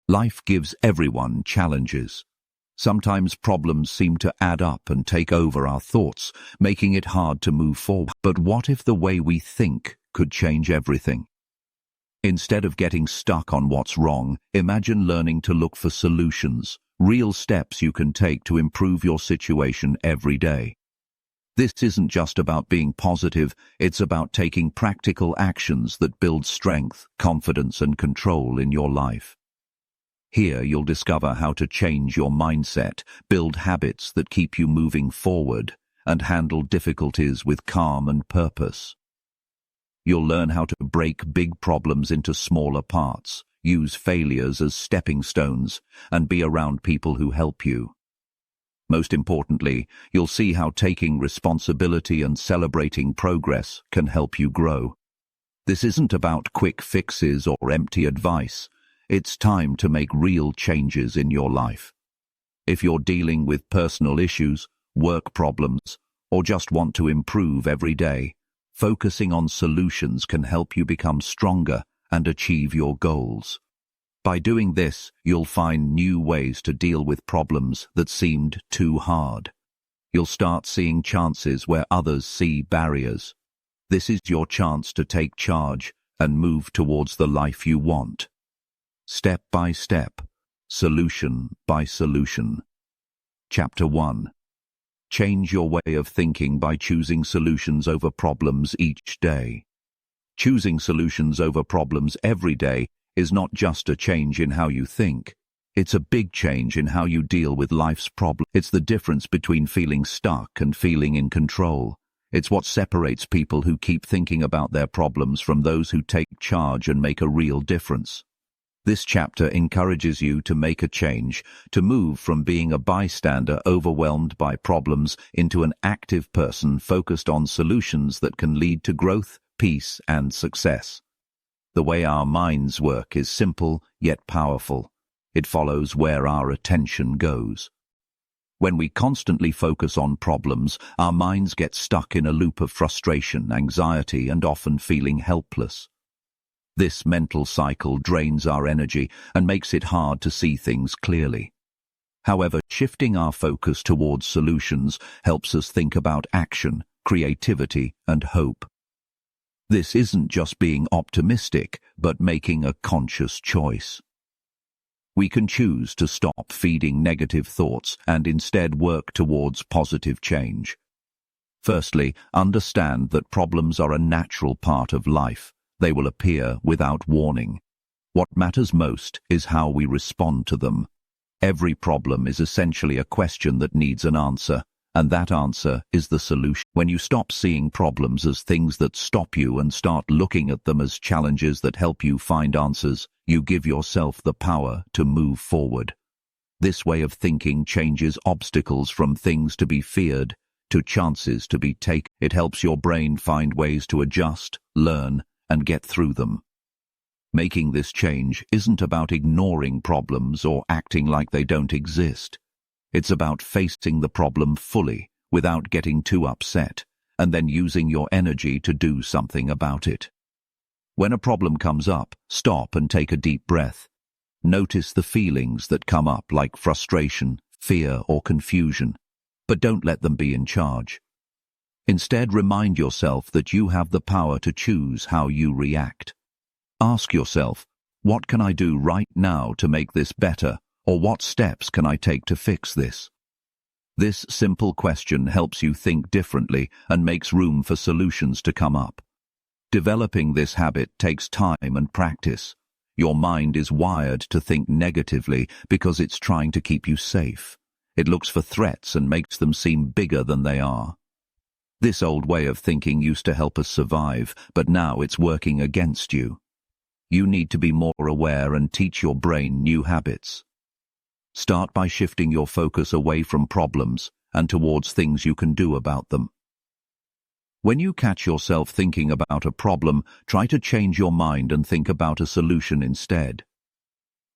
Life gives everyone challenges. Sometimes problems seem to add up and take over our thoughts, making it hard to move forward. But what if the way we think could change everything? Instead of getting stuck on what's wrong, imagine learning to look for solutions, real steps you can take to improve your situation every day. This isn't just about being positive, it's about taking practical actions that build strength, confidence, and control in your life. Here you'll discover how to change your mindset, build habits that keep you moving forward, and handle difficulties with calm and purpose. You'll learn how to break big problems into smaller parts, use failures as stepping stones, and be around people who help you. Most importantly, you'll see how taking responsibility and celebrating progress can help you grow. This isn't about quick fixes or empty advice. It's time to make real changes in your life. If you're dealing with personal issues, work problems, or just want to improve every day, focusing on solutions can help you become stronger and achieve your goals. By doing this, you'll find new ways to deal with problems that seemed too hard. You'll start seeing chances where others see barriers. This is your chance to take charge and move towards the life you want. Step by step, solution by solution. Chapter 1. Change your way of thinking by choosing solutions over problems each day. Choosing solutions over problems every day is not just a change in how you think. It's a big change in how you deal with life's problems. It's the difference between feeling stuck and feeling in control. It's what separates people who keep thinking about their problems from those who take charge and make a real difference. This chapter encourages you to make a change, to move from being a bystander overwhelmed by problems into an active person focused on solutions that can lead to growth, peace, and success. The way our minds work is simple yet powerful. It follows where our attention goes. When we constantly focus on problems, our minds get stuck in a loop of frustration, anxiety, and often feeling helpless. This mental cycle drains our energy and makes it hard to see things clearly. However, shifting our focus towards solutions helps us think about action, creativity, and hope. This isn't just being optimistic, but making a conscious choice. We can choose to stop feeding negative thoughts and instead work towards positive change. Firstly, understand that problems are a natural part of life. They will appear without warning. What matters most is how we respond to them. Every problem is essentially a question that needs an answer, and that answer is the solution. When you stop seeing problems as things that stop you and start looking at them as challenges that help you find answers, you give yourself the power to move forward. This way of thinking changes obstacles from things to be feared to chances to be taken. It helps your brain find ways to adjust, learn, and get through them. Making this change isn't about ignoring problems or acting like they don't exist. It's about facing the problem fully, without getting too upset, and then using your energy to do something about it. When a problem comes up, stop and take a deep breath. Notice the feelings that come up like frustration, fear, or confusion, but don't let them be in charge. Instead, remind yourself that you have the power to choose how you react. Ask yourself, what can I do right now to make this better, or what steps can I take to fix this? This simple question helps you think differently and makes room for solutions to come up. Developing this habit takes time and practice. Your mind is wired to think negatively because it's trying to keep you safe. It looks for threats and makes them seem bigger than they are. This old way of thinking used to help us survive, but now it's working against you. You need to be more aware and teach your brain new habits. Start by shifting your focus away from problems and towards things you can do about them. When you catch yourself thinking about a problem, try to change your mind and think about a solution instead.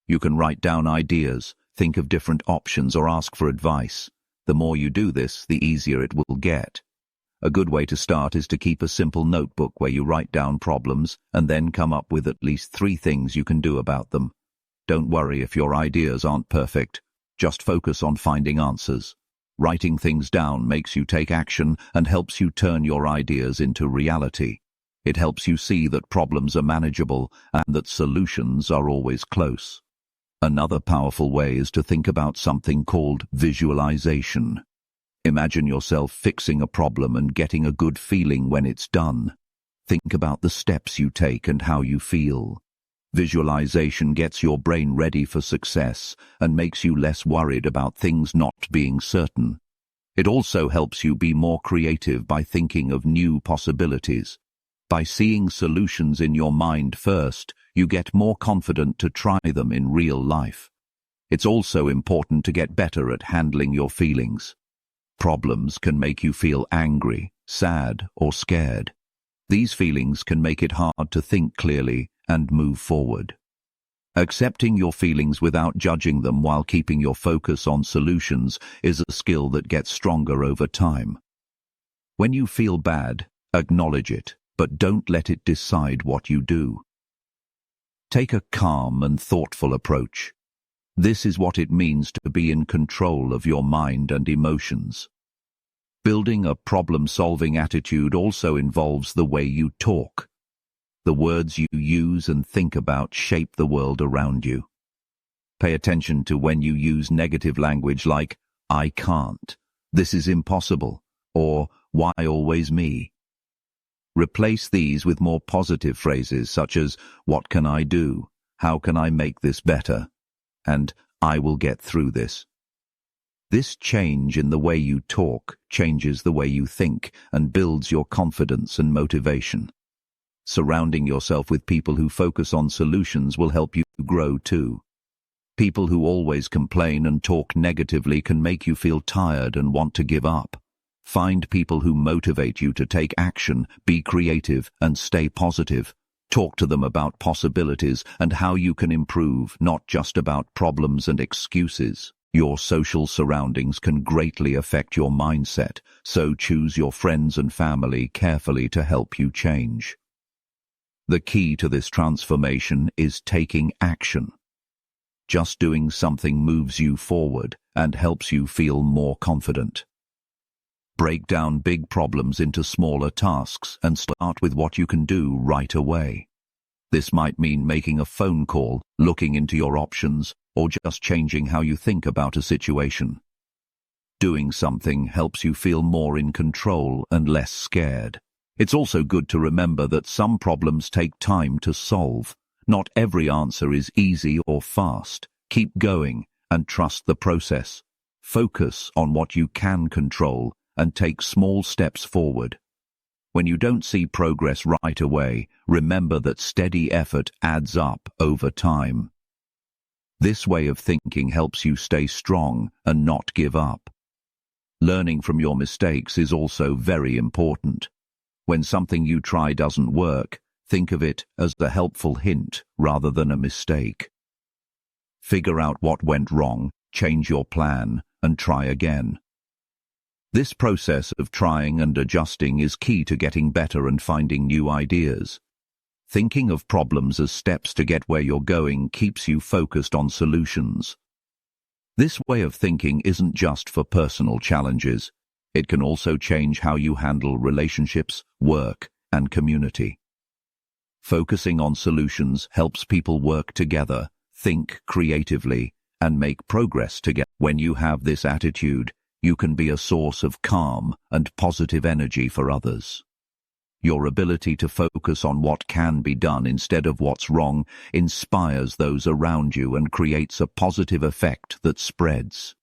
You can write down ideas, think of different options, or ask for advice. The more you do this, the easier it will get. A good way to start is to keep a simple notebook where you write down problems and then come up with at least 3 things you can do about them. Don't worry if your ideas aren't perfect. Just focus on finding answers. Writing things down makes you take action and helps you turn your ideas into reality. It helps you see that problems are manageable and that solutions are always close. Another powerful way is to think about something called visualization. Imagine yourself fixing a problem and getting a good feeling when it's done. Think about the steps you take and how you feel. Visualization gets your brain ready for success and makes you less worried about things not being certain. It also helps you be more creative by thinking of new possibilities. By seeing solutions in your mind first, you get more confident to try them in real life. It's also important to get better at handling your feelings. Problems can make you feel angry, sad, or scared. These feelings can make it hard to think clearly and move forward. Accepting your feelings without judging them while keeping your focus on solutions is a skill that gets stronger over time. When you feel bad, acknowledge it, but don't let it decide what you do. Take a calm and thoughtful approach. This is what it means to be in control of your mind and emotions. Building a problem-solving attitude also involves the way you talk. The words you use and think about shape the world around you. Pay attention to when you use negative language like, "I can't," "This is impossible," or "Why always me?" Replace these with more positive phrases such as, "What can I do?" "How can I make this better?" and "I will get through this." This change in the way you talk changes the way you think and builds your confidence and motivation. Surrounding yourself with people who focus on solutions will help you grow too. People who always complain and talk negatively can make you feel tired and want to give up. Find people who motivate you to take action, be creative, and stay positive. Talk to them about possibilities and how you can improve, not just about problems and excuses. Your social surroundings can greatly affect your mindset, so choose your friends and family carefully to help you change. The key to this transformation is taking action. Just doing something moves you forward and helps you feel more confident. Break down big problems into smaller tasks and start with what you can do right away. This might mean making a phone call, looking into your options, or just changing how you think about a situation. Doing something helps you feel more in control and less scared. It's also good to remember that some problems take time to solve. Not every answer is easy or fast. Keep going and trust the process. Focus on what you can control and take small steps forward. When you don't see progress right away, remember that steady effort adds up over time. This way of thinking helps you stay strong and not give up. Learning from your mistakes is also very important. When something you try doesn't work, think of it as a helpful hint rather than a mistake. Figure out what went wrong, change your plan, and try again. This process of trying and adjusting is key to getting better and finding new ideas. Thinking of problems as steps to get where you're going keeps you focused on solutions. This way of thinking isn't just for personal challenges. It can also change how you handle relationships, work, and community. Focusing on solutions helps people work together, think creatively, and make progress together. When you have this attitude, you can be a source of calm and positive energy for others. Your ability to focus on what can be done instead of what's wrong inspires those around you and creates a positive effect that spreads.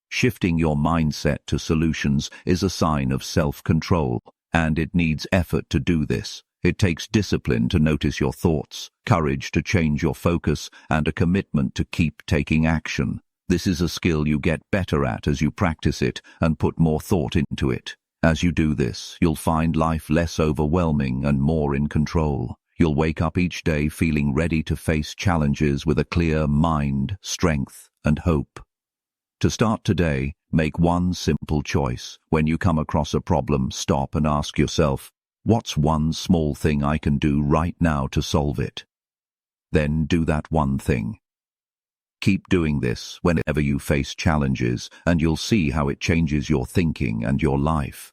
Shifting your mindset to solutions is a sign of self-control, and it needs effort to do this. It takes discipline to notice your thoughts, courage to change your focus, and a commitment to keep taking action. This is a skill you get better at as you practice it and put more thought into it. As you do this, you'll find life less overwhelming and more in control. You'll wake up each day feeling ready to face challenges with a clear mind, strength, and hope. To start today, make one simple choice. When you come across a problem, stop and ask yourself, what's one small thing I can do right now to solve it? Then do that one thing. Keep doing this whenever you face challenges, and you'll see how it changes your thinking and your life.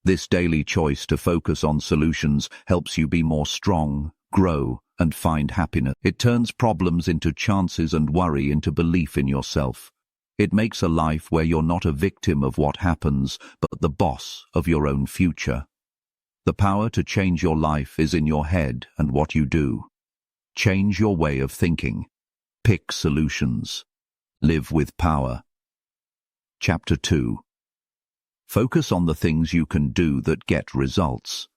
This daily choice to focus on solutions helps you be more strong, grow, and find happiness. It turns problems into chances and worry into belief in yourself. It makes a life where you're not a victim of what happens, but the boss of your own future. The power to change your life is in your head and what you do. Change your way of thinking. Pick solutions. Live with power. Chapter 2. Focus on the things you can do that get results.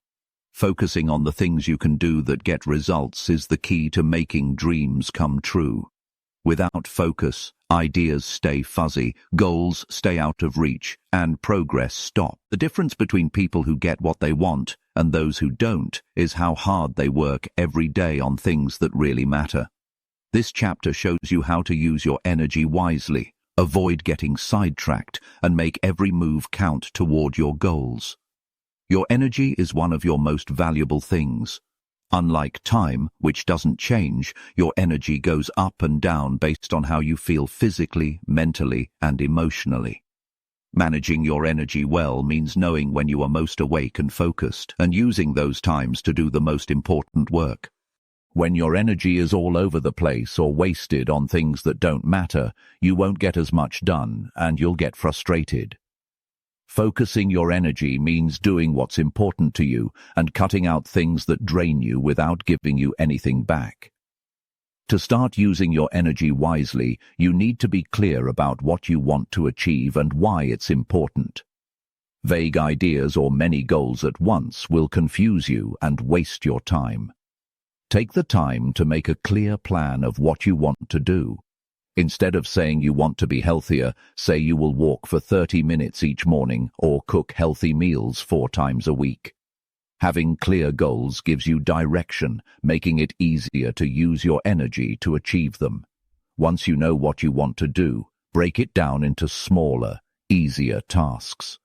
Focusing on the things you can do that get results is the key to making dreams come true. Without focus, ideas stay fuzzy, goals stay out of reach, and progress stops. The difference between people who get what they want and those who don't is how hard they work every day on things that really matter. This chapter shows you how to use your energy wisely, avoid getting sidetracked, and make every move count toward your goals. Your energy is one of your most valuable things. Unlike time, which doesn't change, your energy goes up and down based on how you feel physically, mentally, and emotionally. Managing your energy well means knowing when you are most awake and focused, and using those times to do the most important work. When your energy is all over the place or wasted on things that don't matter, you won't get as much done, and you'll get frustrated. Focusing your energy means doing what's important to you and cutting out things that drain you without giving you anything back. To start using your energy wisely, you need to be clear about what you want to achieve and why it's important. Vague ideas or many goals at once will confuse you and waste your time. Take the time to make a clear plan of what you want to do. Instead of saying you want to be healthier, say you will walk for 30 minutes each morning or cook healthy meals 4 times a week. Having clear goals gives you direction, making it easier to use your energy to achieve them. Once you know what you want to do, break it down into smaller, easier tasks.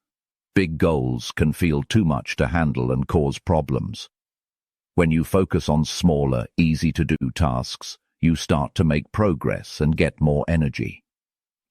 Big goals can feel too much to handle and cause problems. When you focus on smaller, easy-to-do tasks, you start to make progress and get more energy.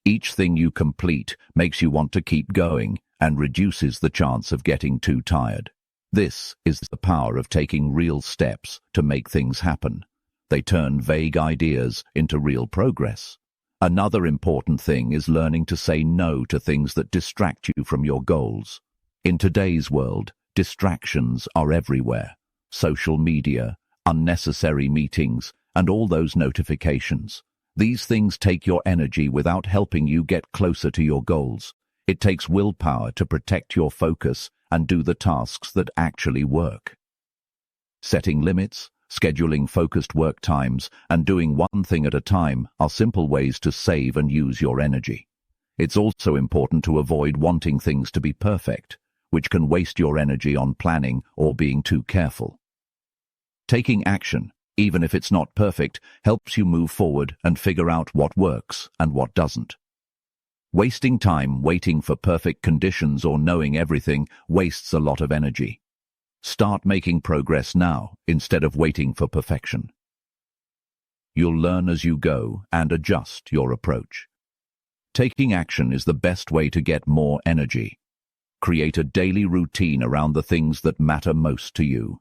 Each thing you complete makes you want to keep going and reduces the chance of getting too tired. This is the power of taking real steps to make things happen. They turn vague ideas into real progress. Another important thing is learning to say no to things that distract you from your goals. In today's world, distractions are everywhere. Social media, unnecessary meetings, and all those notifications. These things take your energy without helping you get closer to your goals. It takes willpower to protect your focus and do the tasks that actually work. Setting limits, scheduling focused work times, and doing one thing at a time are simple ways to save and use your energy. It's also important to avoid wanting things to be perfect, which can waste your energy on planning or being too careful. Taking action, even if it's not perfect, helps you move forward and figure out what works and what doesn't. Wasting time waiting for perfect conditions or knowing everything wastes a lot of energy. Start making progress now instead of waiting for perfection. You'll learn as you go and adjust your approach. Taking action is the best way to get more energy. Create a daily routine around the things that matter most to you.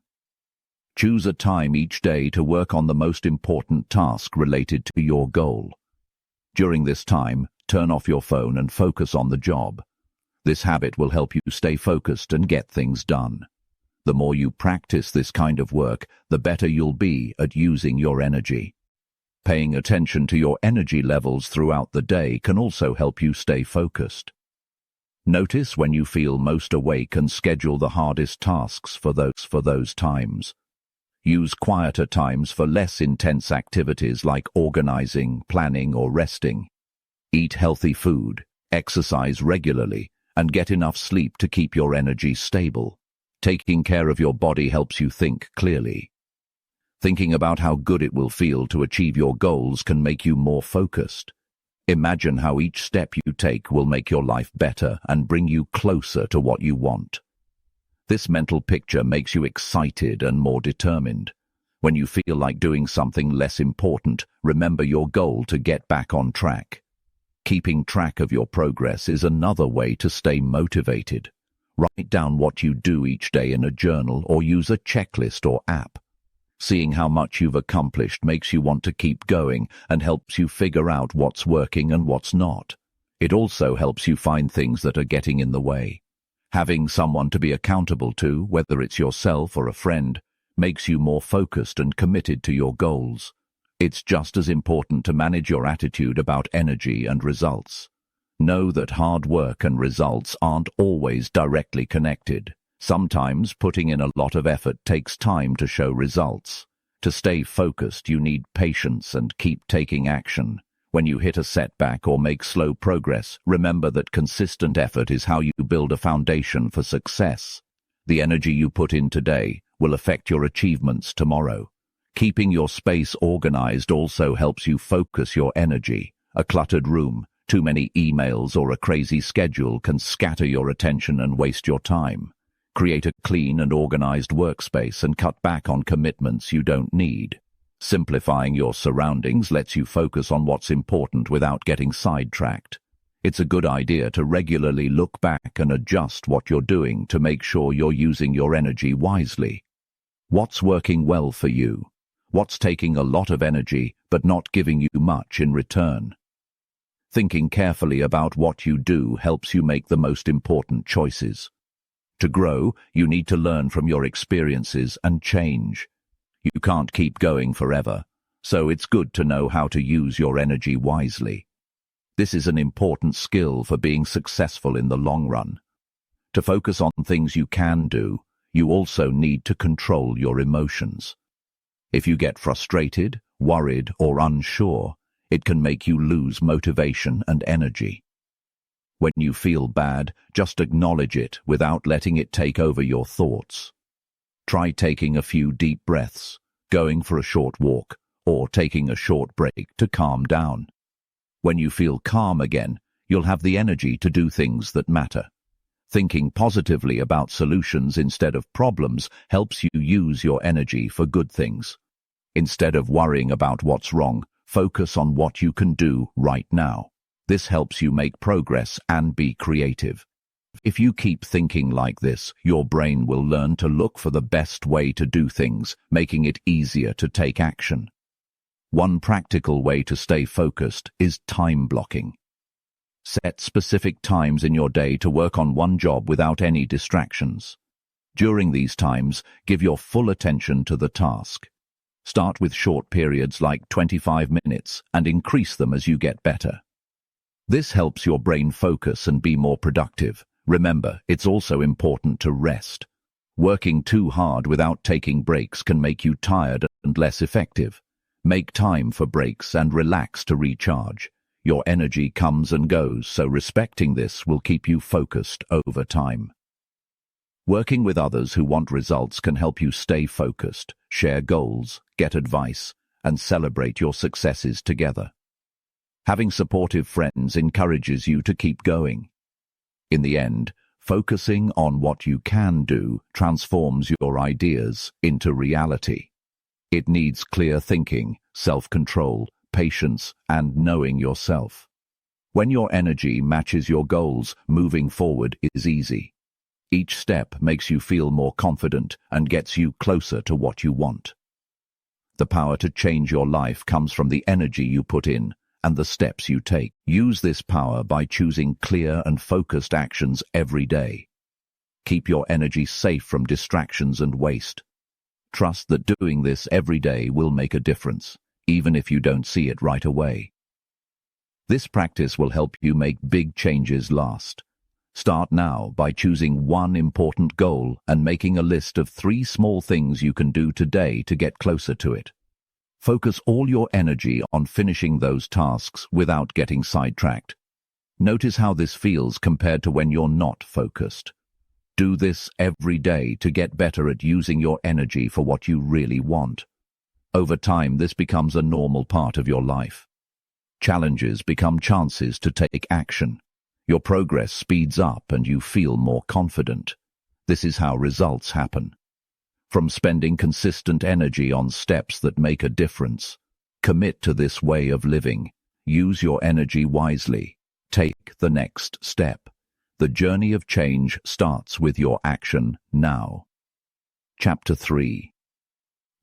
Choose a time each day to work on the most important task related to your goal. During this time, turn off your phone and focus on the job. This habit will help you stay focused and get things done. The more you practice this kind of work, the better you'll be at using your energy. Paying attention to your energy levels throughout the day can also help you stay focused. Notice when you feel most awake and schedule the hardest tasks for those times. Use quieter times for less intense activities like organizing, planning, or resting. Eat healthy food, exercise regularly, and get enough sleep to keep your energy stable. Taking care of your body helps you think clearly. Thinking about how good it will feel to achieve your goals can make you more focused. Imagine how each step you take will make your life better and bring you closer to what you want. This mental picture makes you excited and more determined. When you feel like doing something less important, remember your goal to get back on track. Keeping track of your progress is another way to stay motivated. Write down what you do each day in a journal or use a checklist or app. Seeing how much you've accomplished makes you want to keep going and helps you figure out what's working and what's not. It also helps you find things that are getting in the way. Having someone to be accountable to, whether it's yourself or a friend, makes you more focused and committed to your goals. It's just as important to manage your attitude about energy and results. Know that hard work and results aren't always directly connected. Sometimes putting in a lot of effort takes time to show results. To stay focused, you need patience and keep taking action. When you hit a setback or make slow progress, remember that consistent effort is how you build a foundation for success. The energy you put in today will affect your achievements tomorrow. Keeping your space organized also helps you focus your energy. A cluttered room, too many emails, or a crazy schedule can scatter your attention and waste your time. Create a clean and organized workspace and cut back on commitments you don't need. Simplifying your surroundings lets you focus on what's important without getting sidetracked. It's a good idea to regularly look back and adjust what you're doing to make sure you're using your energy wisely. What's working well for you? What's taking a lot of energy but not giving you much in return? Thinking carefully about what you do helps you make the most important choices. To grow, you need to learn from your experiences and change. You can't keep going forever, so it's good to know how to use your energy wisely. This is an important skill for being successful in the long run. To focus on things you can do, you also need to control your emotions. If you get frustrated, worried, or unsure, it can make you lose motivation and energy. When you feel bad, just acknowledge it without letting it take over your thoughts. Try taking a few deep breaths, going for a short walk, or taking a short break to calm down. When you feel calm again, you'll have the energy to do things that matter. Thinking positively about solutions instead of problems helps you use your energy for good things. Instead of worrying about what's wrong, focus on what you can do right now. This helps you make progress and be creative. If you keep thinking like this, your brain will learn to look for the best way to do things, making it easier to take action. One practical way to stay focused is time blocking. Set specific times in your day to work on one job without any distractions. During these times, give your full attention to the task. Start with short periods like 25 minutes and increase them as you get better. This helps your brain focus and be more productive. Remember, it's also important to rest. Working too hard without taking breaks can make you tired and less effective. Make time for breaks and relax to recharge. Your energy comes and goes, so respecting this will keep you focused over time. Working with others who want results can help you stay focused, share goals, get advice, and celebrate your successes together. Having supportive friends encourages you to keep going. In the end, focusing on what you can do transforms your ideas into reality. It needs clear thinking, self-control, patience, and knowing yourself. When your energy matches your goals, moving forward is easy. Each step makes you feel more confident and gets you closer to what you want. The power to change your life comes from the energy you put in and the steps you take. Use this power by choosing clear and focused actions every day. Keep your energy safe from distractions and waste. Trust that doing this every day will make a difference, even if you don't see it right away. This practice will help you make big changes last. Start now by choosing one important goal and making a list of 3 small things you can do today to get closer to it. Focus all your energy on finishing those tasks without getting sidetracked. Notice how this feels compared to when you're not focused. Do this every day to get better at using your energy for what you really want. Over time, this becomes a normal part of your life. Challenges become chances to take action. Your progress speeds up and you feel more confident. This is how results happen. from spending consistent energy on steps that make a difference. Commit to this way of living. Use your energy wisely. Take the next step. The journey of change starts with your action now. Chapter 3.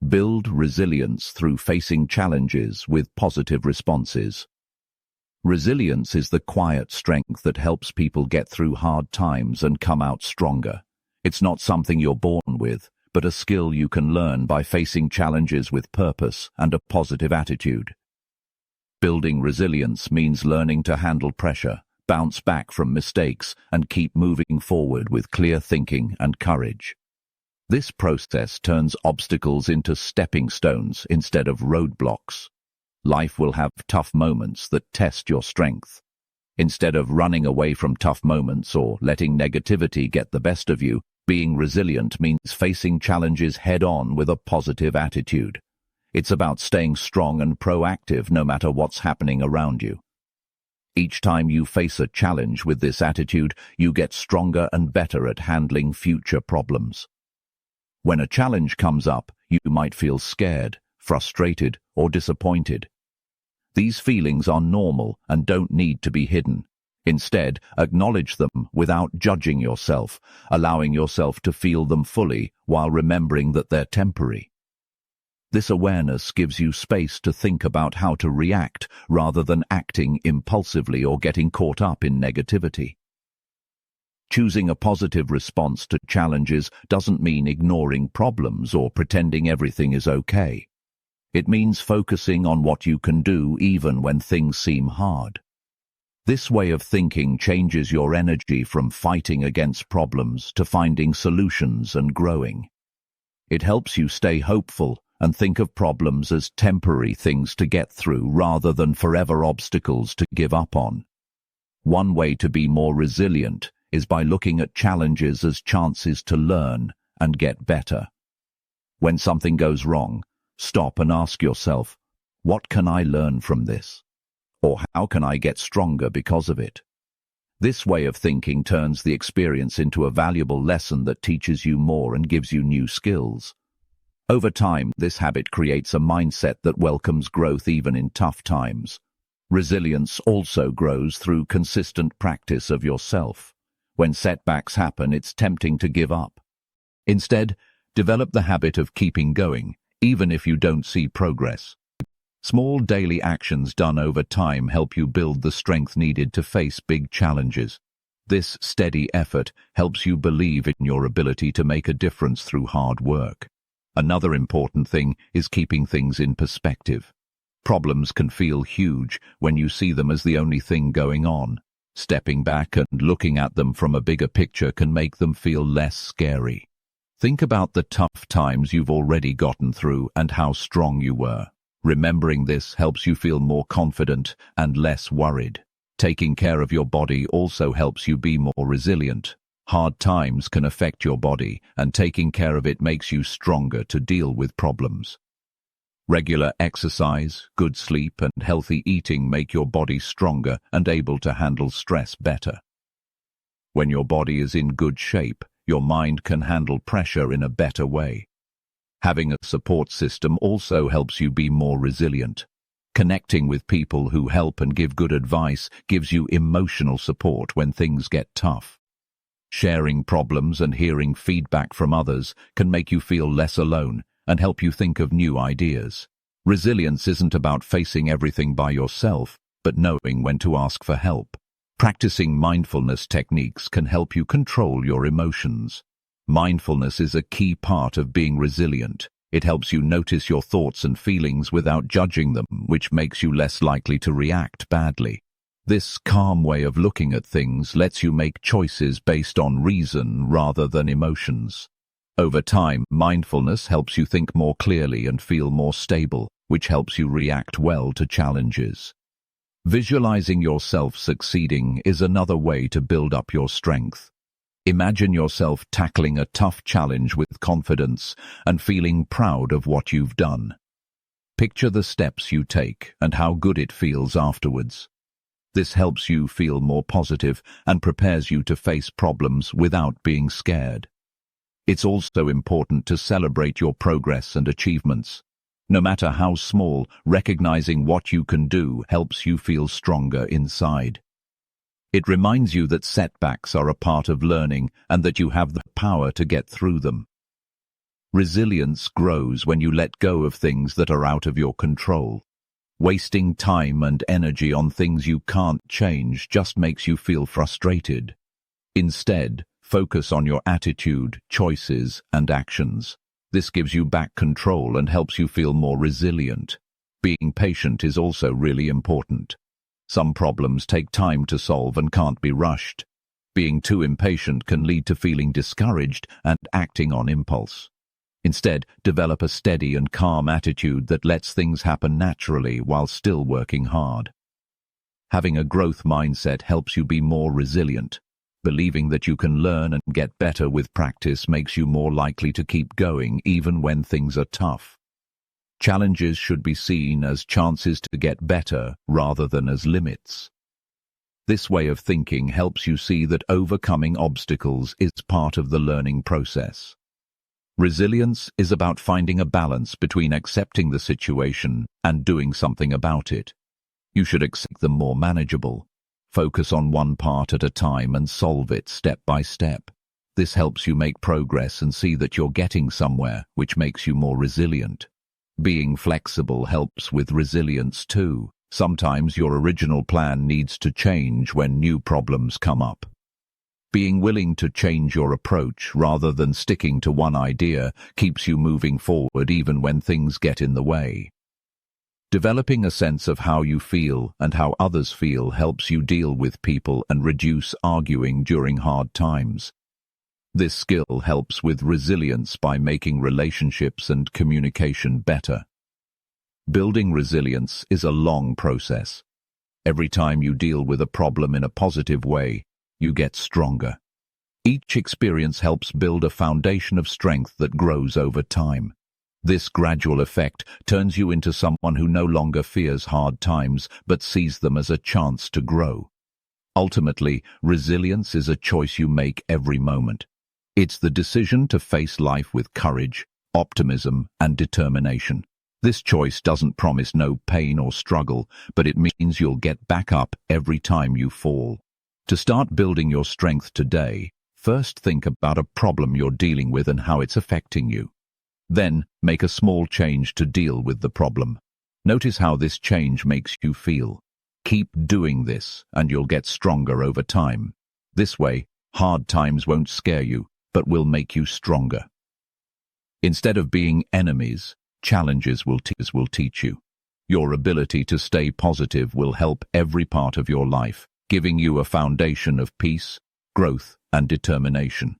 Build resilience through facing challenges with positive responses. Resilience is the quiet strength that helps people get through hard times and come out stronger. It's not something you're born with, but a skill you can learn by facing challenges with purpose and a positive attitude. Building resilience means learning to handle pressure, bounce back from mistakes, and keep moving forward with clear thinking and courage. This process turns obstacles into stepping stones instead of roadblocks. Life will have tough moments that test your strength. Instead of running away from tough moments or letting negativity get the best of you, being resilient means facing challenges head-on with a positive attitude. It's about staying strong and proactive no matter what's happening around you. Each time you face a challenge with this attitude, you get stronger and better at handling future problems. When a challenge comes up, you might feel scared, frustrated, or disappointed. These feelings are normal and don't need to be hidden. Instead, acknowledge them without judging yourself, allowing yourself to feel them fully while remembering that they're temporary. This awareness gives you space to think about how to react rather than acting impulsively or getting caught up in negativity. Choosing a positive response to challenges doesn't mean ignoring problems or pretending everything is okay. It means focusing on what you can do even when things seem hard. This way of thinking changes your energy from fighting against problems to finding solutions and growing. It helps you stay hopeful and think of problems as temporary things to get through rather than forever obstacles to give up on. One way to be more resilient is by looking at challenges as chances to learn and get better. When something goes wrong, stop and ask yourself, what can I learn from this? Or how can I get stronger because of it? This way of thinking turns the experience into a valuable lesson that teaches you more and gives you new skills. Over time, this habit creates a mindset that welcomes growth even in tough times. Resilience also grows through consistent practice of yourself. When setbacks happen, it's tempting to give up. Instead, develop the habit of keeping going, even if you don't see progress. Small daily actions done over time help you build the strength needed to face big challenges. This steady effort helps you believe in your ability to make a difference through hard work. Another important thing is keeping things in perspective. Problems can feel huge when you see them as the only thing going on. Stepping back and looking at them from a bigger picture can make them feel less scary. Think about the tough times you've already gotten through and how strong you were. Remembering this helps you feel more confident and less worried. Taking care of your body also helps you be more resilient. Hard times can affect your body, and taking care of it makes you stronger to deal with problems. Regular exercise, good sleep, and healthy eating make your body stronger and able to handle stress better. When your body is in good shape, your mind can handle pressure in a better way. Having a support system also helps you be more resilient. Connecting with people who help and give good advice gives you emotional support when things get tough. Sharing problems and hearing feedback from others can make you feel less alone and help you think of new ideas. Resilience isn't about facing everything by yourself, but knowing when to ask for help. Practicing mindfulness techniques can help you control your emotions. Mindfulness is a key part of being resilient. It helps you notice your thoughts and feelings without judging them, which makes you less likely to react badly. This calm way of looking at things lets you make choices based on reason rather than emotions. Over time, mindfulness helps you think more clearly and feel more stable, which helps you react well to challenges. Visualizing yourself succeeding is another way to build up your strength. Imagine yourself tackling a tough challenge with confidence and feeling proud of what you've done. Picture the steps you take and how good it feels afterwards. This helps you feel more positive and prepares you to face problems without being scared. It's also important to celebrate your progress and achievements. No matter how small, recognizing what you can do helps you feel stronger inside. It reminds you that setbacks are a part of learning and that you have the power to get through them. Resilience grows when you let go of things that are out of your control. Wasting time and energy on things you can't change just makes you feel frustrated. Instead, focus on your attitude, choices, and actions. This gives you back control and helps you feel more resilient. Being patient is also really important. Some problems take time to solve and can't be rushed. Being too impatient can lead to feeling discouraged and acting on impulse. Instead, develop a steady and calm attitude that lets things happen naturally while still working hard. Having a growth mindset helps you be more resilient. Believing that you can learn and get better with practice makes you more likely to keep going even when things are tough. Challenges should be seen as chances to get better rather than as limits. This way of thinking helps you see that overcoming obstacles is part of the learning process. Resilience is about finding a balance between accepting the situation and doing something about it. You should accept them more manageable. Focus on one part at a time and solve it step by step. This helps you make progress and see that you're getting somewhere, which makes you more resilient. Being flexible helps with resilience too. Sometimes your original plan needs to change when new problems come up. Being willing to change your approach rather than sticking to one idea keeps you moving forward even when things get in the way. Developing a sense of how you feel and how others feel helps you deal with people and reduce arguing during hard times. This skill helps with resilience by making relationships and communication better. Building resilience is a long process. Every time you deal with a problem in a positive way, you get stronger. Each experience helps build a foundation of strength that grows over time. This gradual effect turns you into someone who no longer fears hard times but sees them as a chance to grow. Ultimately, resilience is a choice you make every moment. It's the decision to face life with courage, optimism, and determination. This choice doesn't promise no pain or struggle, but it means you'll get back up every time you fall. To start building your strength today, first think about a problem you're dealing with and how it's affecting you. Then, make a small change to deal with the problem. Notice how this change makes you feel. Keep doing this, and you'll get stronger over time. This way, hard times won't scare you, but will make you stronger. Instead of being enemies, challenges will teach you. Your ability to stay positive will help every part of your life, giving you a foundation of peace, growth, and determination.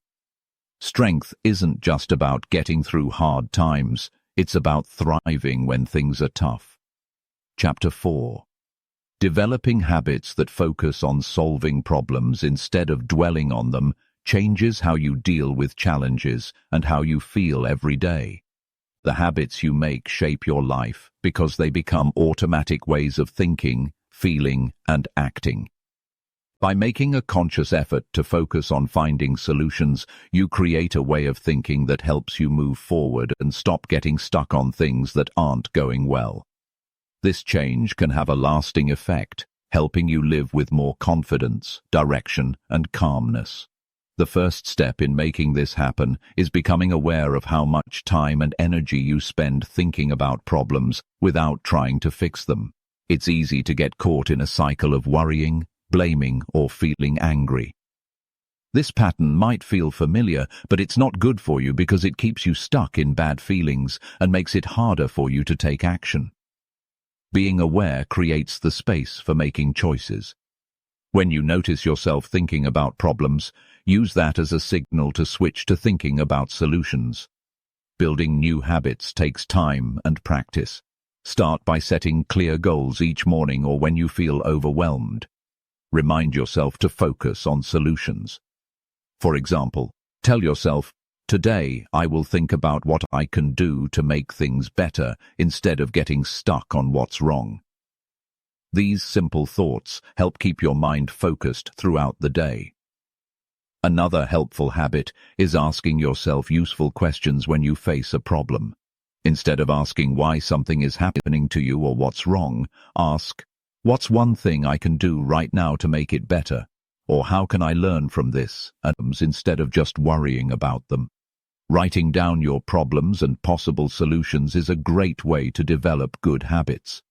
Strength isn't just about getting through hard times, it's about thriving when things are tough. Chapter 4. Developing habits that focus on solving problems instead of dwelling on them changes how you deal with challenges and how you feel every day. The habits you make shape your life because they become automatic ways of thinking, feeling, and acting. By making a conscious effort to focus on finding solutions, you create a way of thinking that helps you move forward and stop getting stuck on things that aren't going well. This change can have a lasting effect, helping you live with more confidence, direction, and calmness. The first step in making this happen is becoming aware of how much time and energy you spend thinking about problems without trying to fix them. It's easy to get caught in a cycle of worrying, blaming, or feeling angry. This pattern might feel familiar, but it's not good for you because it keeps you stuck in bad feelings and makes it harder for you to take action. Being aware creates the space for making choices. When you notice yourself thinking about problems, use that as a signal to switch to thinking about solutions. Building new habits takes time and practice. Start by setting clear goals each morning or when you feel overwhelmed. Remind yourself to focus on solutions. For example, tell yourself, "Today I will think about what I can do to make things better instead of getting stuck on what's wrong." These simple thoughts help keep your mind focused throughout the day. Another helpful habit is asking yourself useful questions when you face a problem. Instead of asking why something is happening to you or what's wrong, ask, what's one thing I can do right now to make it better? Or how can I learn from this? Instead of just worrying about them. Writing down your problems and possible solutions is a great way to develop good habits.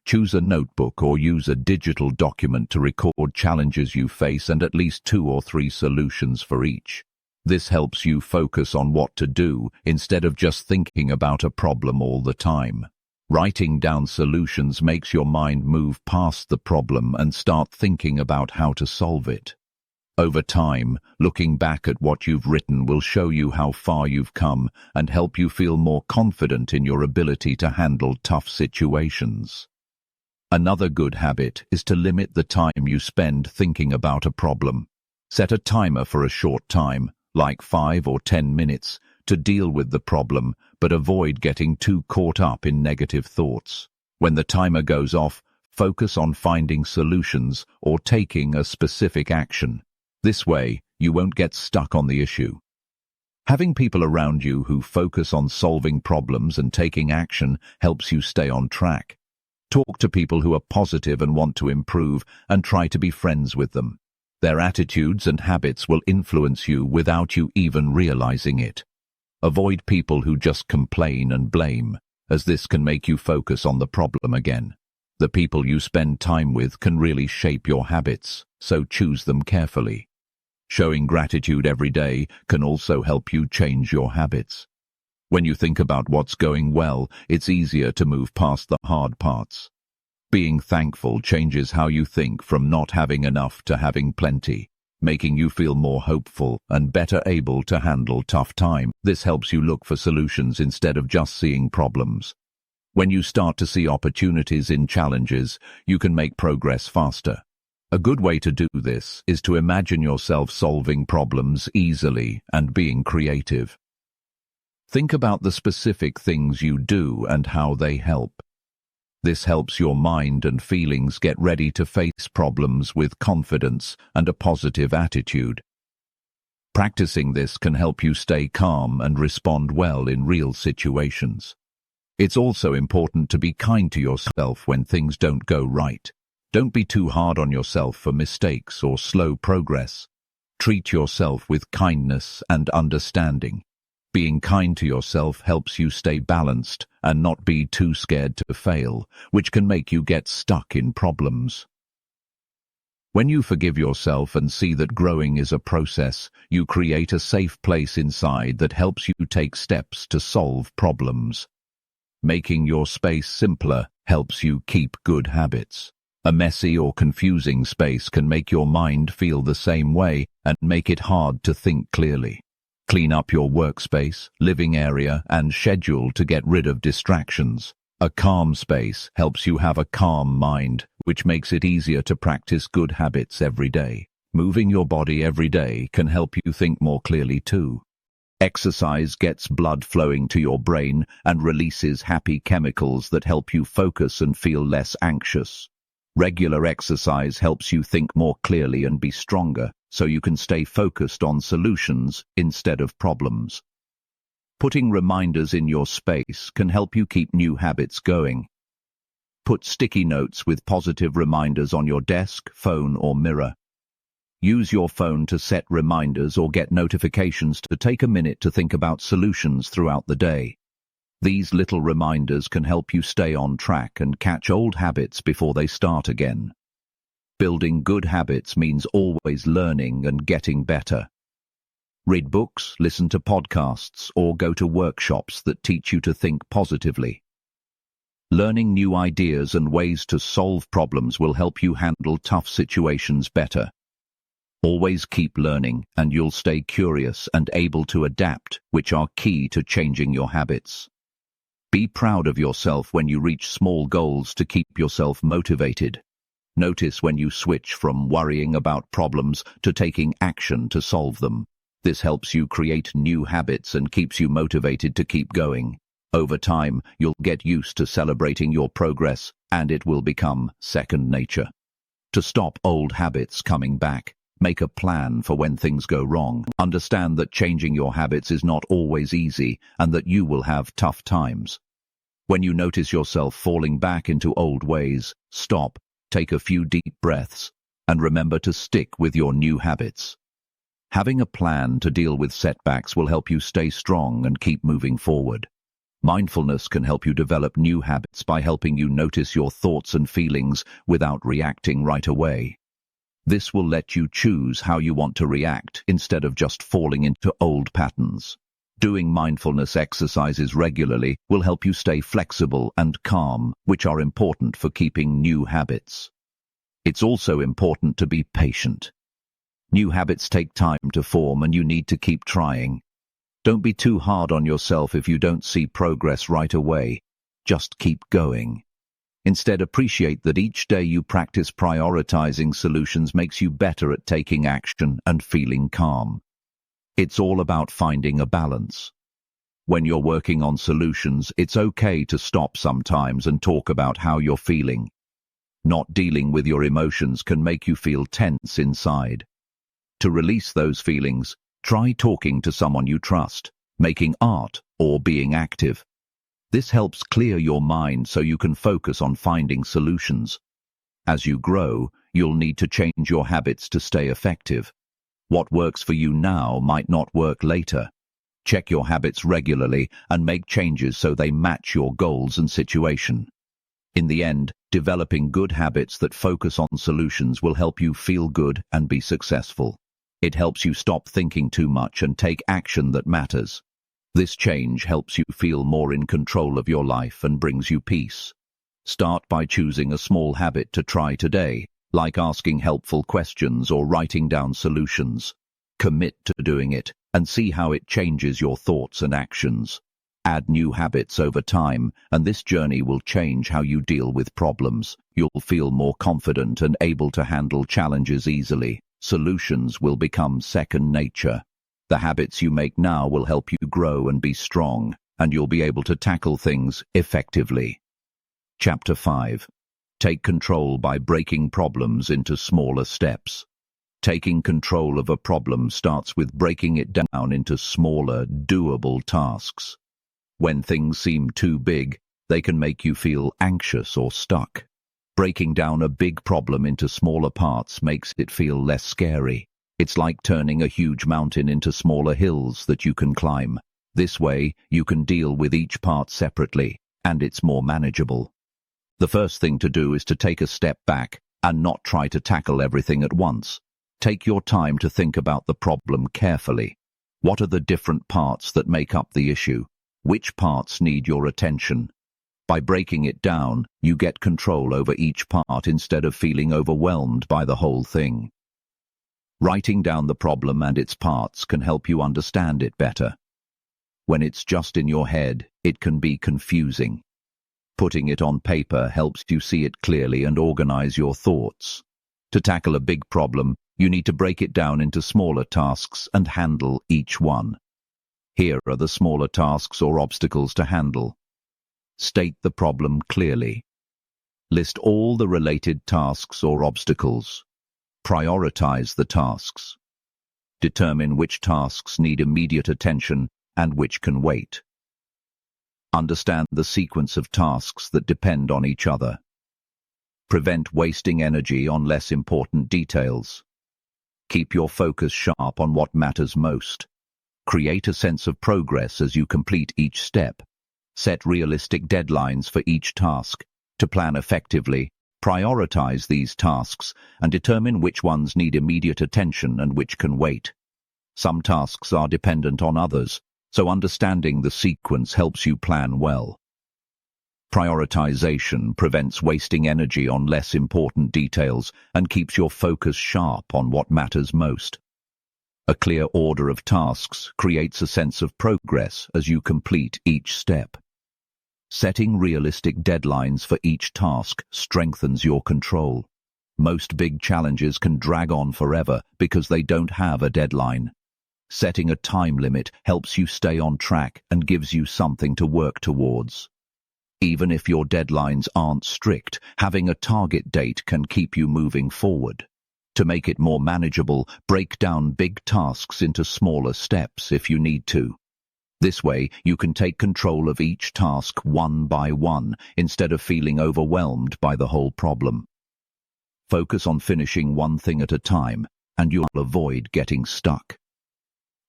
Choose a notebook or use a digital document to record challenges you face and at least 2 or 3 solutions for each. This helps you focus on what to do instead of just thinking about a problem all the time. Writing down solutions makes your mind move past the problem and start thinking about how to solve it. Over time, looking back at what you've written will show you how far you've come and help you feel more confident in your ability to handle tough situations. Another good habit is to limit the time you spend thinking about a problem. Set a timer for a short time, like 5 or 10 minutes, to deal with the problem, but avoid getting too caught up in negative thoughts. When the timer goes off, focus on finding solutions or taking a specific action. This way, you won't get stuck on the issue. Having people around you who focus on solving problems and taking action helps you stay on track. Talk to people who are positive and want to improve, and try to be friends with them. Their attitudes and habits will influence you without you even realizing it. Avoid people who just complain and blame, as this can make you focus on the problem again. The people you spend time with can really shape your habits, so choose them carefully. Showing gratitude every day can also help you change your habits. When you think about what's going well, it's easier to move past the hard parts. Being thankful changes how you think from not having enough to having plenty, making you feel more hopeful and better able to handle tough times. This helps you look for solutions instead of just seeing problems. When you start to see opportunities in challenges, you can make progress faster. A good way to do this is to imagine yourself solving problems easily and being creative. Think about the specific things you do and how they help. This helps your mind and feelings get ready to face problems with confidence and a positive attitude. Practicing this can help you stay calm and respond well in real situations. It's also important to be kind to yourself when things don't go right. Don't be too hard on yourself for mistakes or slow progress. Treat yourself with kindness and understanding. Being kind to yourself helps you stay balanced and not be too scared to fail, which can make you get stuck in problems. When you forgive yourself and see that growing is a process, you create a safe place inside that helps you take steps to solve problems. Making your space simpler helps you keep good habits. A messy or confusing space can make your mind feel the same way and make it hard to think clearly. Clean up your workspace, living area, and schedule to get rid of distractions. A calm space helps you have a calm mind, which makes it easier to practice good habits every day. Moving your body every day can help you think more clearly too. Exercise gets blood flowing to your brain and releases happy chemicals that help you focus and feel less anxious. Regular exercise helps you think more clearly and be stronger, so you can stay focused on solutions instead of problems. Putting reminders in your space can help you keep new habits going. Put sticky notes with positive reminders on your desk, phone, or mirror. Use your phone to set reminders or get notifications to take a minute to think about solutions throughout the day. These little reminders can help you stay on track and catch old habits before they start again. Building good habits means always learning and getting better. Read books, listen to podcasts, or go to workshops that teach you to think positively. Learning new ideas and ways to solve problems will help you handle tough situations better. Always keep learning, and you'll stay curious and able to adapt, which are key to changing your habits. Be proud of yourself when you reach small goals to keep yourself motivated. Notice when you switch from worrying about problems to taking action to solve them. This helps you create new habits and keeps you motivated to keep going. Over time, you'll get used to celebrating your progress, and it will become second nature. To stop old habits coming back, Make a plan for when things go wrong. Understand that changing your habits is not always easy and that you will have tough times. When you notice yourself falling back into old ways, stop, take a few deep breaths, and remember to stick with your new habits. Having a plan to deal with setbacks will help you stay strong and keep moving forward. Mindfulness can help you develop new habits by helping you notice your thoughts and feelings without reacting right away. This will let you choose how you want to react instead of just falling into old patterns. Doing mindfulness exercises regularly will help you stay flexible and calm, which are important for keeping new habits. It's also important to be patient. New habits take time to form and you need to keep trying. Don't be too hard on yourself if you don't see progress right away. Just keep going. Instead, appreciate that each day you practice prioritizing solutions makes you better at taking action and feeling calm. It's all about finding a balance. When you're working on solutions, it's okay to stop sometimes and talk about how you're feeling. Not dealing with your emotions can make you feel tense inside. To release those feelings, try talking to someone you trust, making art, or being active. This helps clear your mind so you can focus on finding solutions. As you grow, you'll need to change your habits to stay effective. What works for you now might not work later. Check your habits regularly and make changes so they match your goals and situation. In the end, developing good habits that focus on solutions will help you feel good and be successful. It helps you stop thinking too much and take action that matters. This change helps you feel more in control of your life and brings you peace. Start by choosing a small habit to try today, like asking helpful questions or writing down solutions. Commit to doing it and see how it changes your thoughts and actions. Add new habits over time, and this journey will change how you deal with problems. You'll feel more confident and able to handle challenges easily. Solutions will become second nature. The habits you make now will help you grow and be strong, and you'll be able to tackle things effectively. Chapter 5. Take control by breaking problems into smaller steps. Taking control of a problem starts with breaking it down into smaller, doable tasks. When things seem too big, they can make you feel anxious or stuck. Breaking down a big problem into smaller parts makes it feel less scary. It's like turning a huge mountain into smaller hills that you can climb. This way, you can deal with each part separately, and it's more manageable. The first thing to do is to take a step back and not try to tackle everything at once. Take your time to think about the problem carefully. What are the different parts that make up the issue? Which parts need your attention? By breaking it down, you get control over each part instead of feeling overwhelmed by the whole thing. Writing down the problem and its parts can help you understand it better. When it's just in your head, it can be confusing. Putting it on paper helps you see it clearly and organize your thoughts. To tackle a big problem, you need to break it down into smaller tasks and handle each one. Here are the smaller tasks or obstacles to handle. State the problem clearly. List all the related tasks or obstacles. Prioritize the tasks. Determine which tasks need immediate attention and which can wait. Understand the sequence of tasks that depend on each other. Prevent wasting energy on less important details. Keep your focus sharp on what matters most. Create a sense of progress as you complete each step. Set realistic deadlines for each task. To plan effectively, prioritize these tasks and determine which ones need immediate attention and which can wait. Some tasks are dependent on others, so understanding the sequence helps you plan well. Prioritization prevents wasting energy on less important details and keeps your focus sharp on what matters most. A clear order of tasks creates a sense of progress as you complete each step. Setting realistic deadlines for each task strengthens your control. Most big challenges can drag on forever because they don't have a deadline. Setting a time limit helps you stay on track and gives you something to work towards. Even if your deadlines aren't strict, having a target date can keep you moving forward. To make it more manageable, break down big tasks into smaller steps if you need to. This way, you can take control of each task one by one instead of feeling overwhelmed by the whole problem. Focus on finishing one thing at a time, and you'll avoid getting stuck.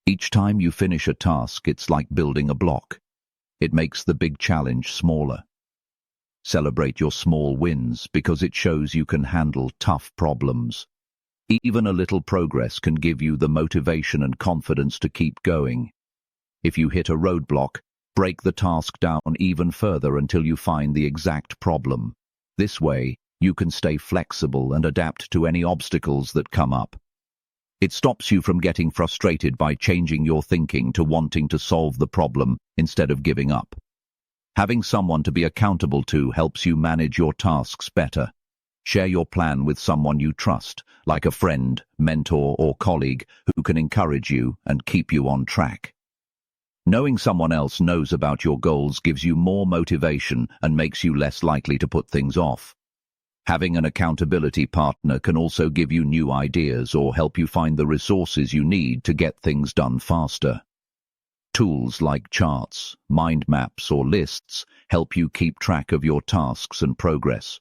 Each time you finish a task, it's like building a block. It makes the big challenge smaller. Celebrate your small wins because it shows you can handle tough problems. Even a little progress can give you the motivation and confidence to keep going. If you hit a roadblock, break the task down even further until you find the exact problem. This way, you can stay flexible and adapt to any obstacles that come up. It stops you from getting frustrated by changing your thinking to wanting to solve the problem instead of giving up. Having someone to be accountable to helps you manage your tasks better. Share your plan with someone you trust, like a friend, mentor, or colleague who can encourage you and keep you on track. Knowing someone else knows about your goals gives you more motivation and makes you less likely to put things off. Having an accountability partner can also give you new ideas or help you find the resources you need to get things done faster. Tools like charts, mind maps, or lists help you keep track of your tasks and progress.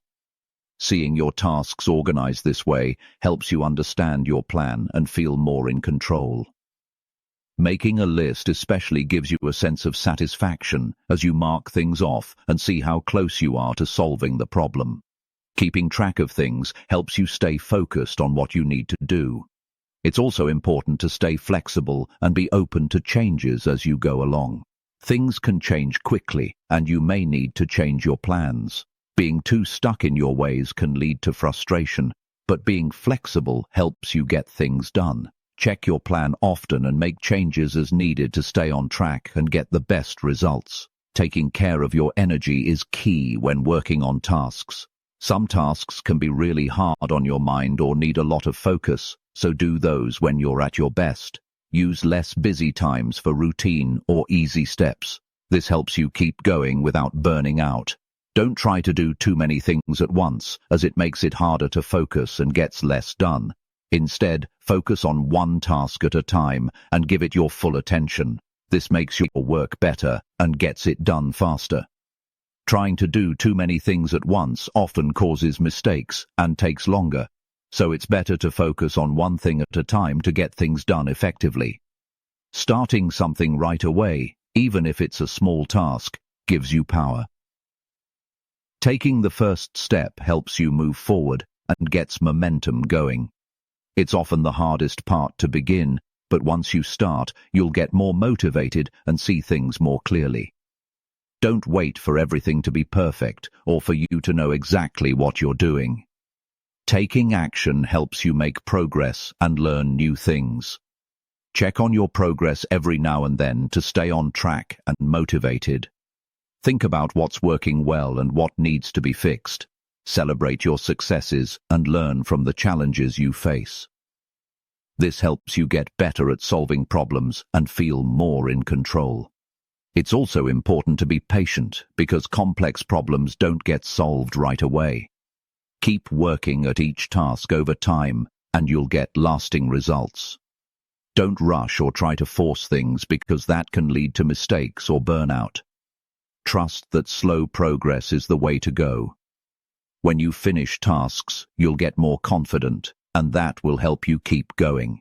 Seeing your tasks organized this way helps you understand your plan and feel more in control. Making a list especially gives you a sense of satisfaction as you mark things off and see how close you are to solving the problem. Keeping track of things helps you stay focused on what you need to do. It's also important to stay flexible and be open to changes as you go along. Things can change quickly, and you may need to change your plans. Being too stuck in your ways can lead to frustration, but being flexible helps you get things done. Check your plan often and make changes as needed to stay on track and get the best results. Taking care of your energy is key when working on tasks. Some tasks can be really hard on your mind or need a lot of focus, so do those when you're at your best. Use less busy times for routine or easy steps. This helps you keep going without burning out. Don't try to do too many things at once, as it makes it harder to focus and gets less done. Instead, focus on one task at a time and give it your full attention. This makes your work better and gets it done faster. Trying to do too many things at once often causes mistakes and takes longer, so it's better to focus on one thing at a time to get things done effectively. Starting something right away, even if it's a small task, gives you power. Taking the first step helps you move forward and gets momentum going. It's often the hardest part to begin, but once you start, you'll get more motivated and see things more clearly. Don't wait for everything to be perfect or for you to know exactly what you're doing. Taking action helps you make progress and learn new things. Check on your progress every now and then to stay on track and motivated. Think about what's working well and what needs to be fixed. Celebrate your successes and learn from the challenges you face. This helps you get better at solving problems and feel more in control. It's also important to be patient because complex problems don't get solved right away. Keep working at each task over time and you'll get lasting results. Don't rush or try to force things because that can lead to mistakes or burnout. Trust that slow progress is the way to go. When you finish tasks, you'll get more confident, and that will help you keep going.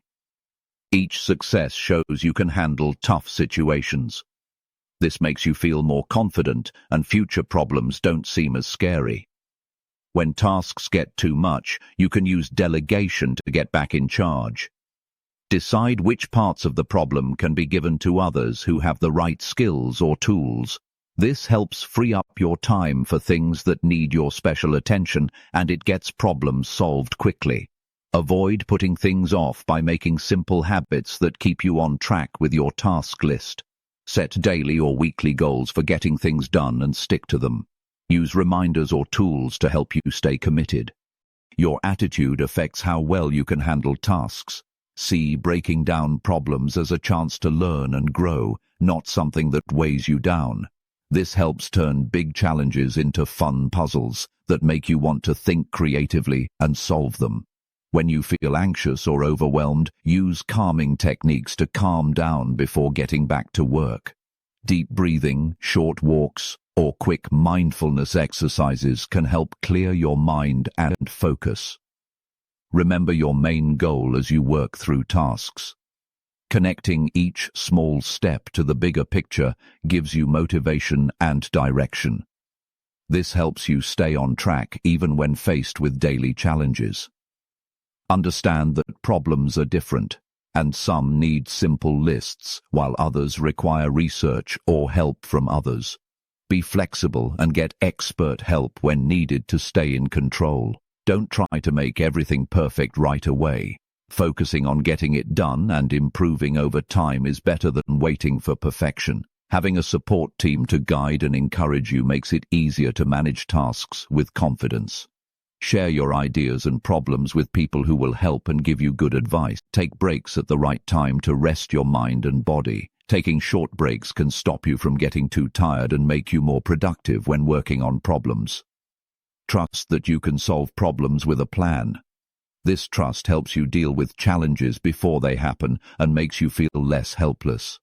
Each success shows you can handle tough situations. This makes you feel more confident, and future problems don't seem as scary. When tasks get too much, you can use delegation to get back in charge. Decide which parts of the problem can be given to others who have the right skills or tools. This helps free up your time for things that need your special attention, and it gets problems solved quickly. Avoid putting things off by making simple habits that keep you on track with your task list. Set daily or weekly goals for getting things done and stick to them. Use reminders or tools to help you stay committed. Your attitude affects how well you can handle tasks. See breaking down problems as a chance to learn and grow, not something that weighs you down. This helps turn big challenges into fun puzzles that make you want to think creatively and solve them. When you feel anxious or overwhelmed, use calming techniques to calm down before getting back to work. Deep breathing, short walks, or quick mindfulness exercises can help clear your mind and focus. Remember your main goal as you work through tasks. Connecting each small step to the bigger picture gives you motivation and direction. This helps you stay on track even when faced with daily challenges. Understand that problems are different, and some need simple lists, while others require research or help from others. Be flexible and get expert help when needed to stay in control. Don't try to make everything perfect right away. Focusing on getting it done and improving over time is better than waiting for perfection. Having a support team to guide and encourage you makes it easier to manage tasks with confidence. Share your ideas and problems with people who will help and give you good advice. Take breaks at the right time to rest your mind and body. Taking short breaks can stop you from getting too tired and make you more productive when working on problems. Trust that you can solve problems with a plan. This trust helps you deal with challenges before they happen and makes you feel less helpless.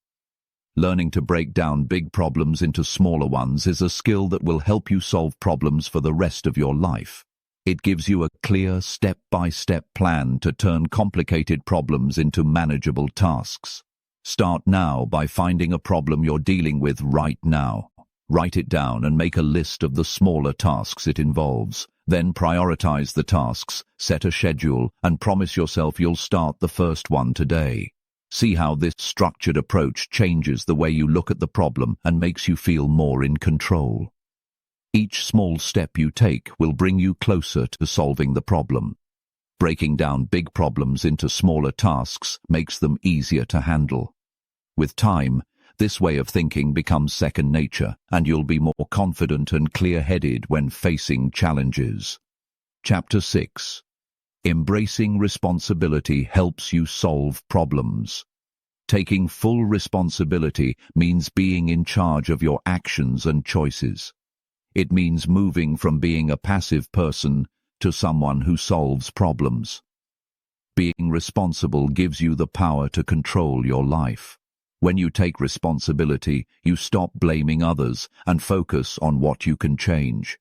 Learning to break down big problems into smaller ones is a skill that will help you solve problems for the rest of your life. It gives you a clear step-by-step plan to turn complicated problems into manageable tasks. Start now by finding a problem you're dealing with right now. Write it down and make a list of the smaller tasks it involves. Then prioritize the tasks, set a schedule, and promise yourself you'll start the first one today. See how this structured approach changes the way you look at the problem and makes you feel more in control. Each small step you take will bring you closer to solving the problem. Breaking down big problems into smaller tasks makes them easier to handle. With time, this way of thinking becomes second nature, and you'll be more confident and clear-headed when facing challenges. Chapter 6. Embracing responsibility helps you solve problems. Taking full responsibility means being in charge of your actions and choices. It means moving from being a passive person to someone who solves problems. Being responsible gives you the power to control your life. When you take responsibility, you stop blaming others and focus on what you can change.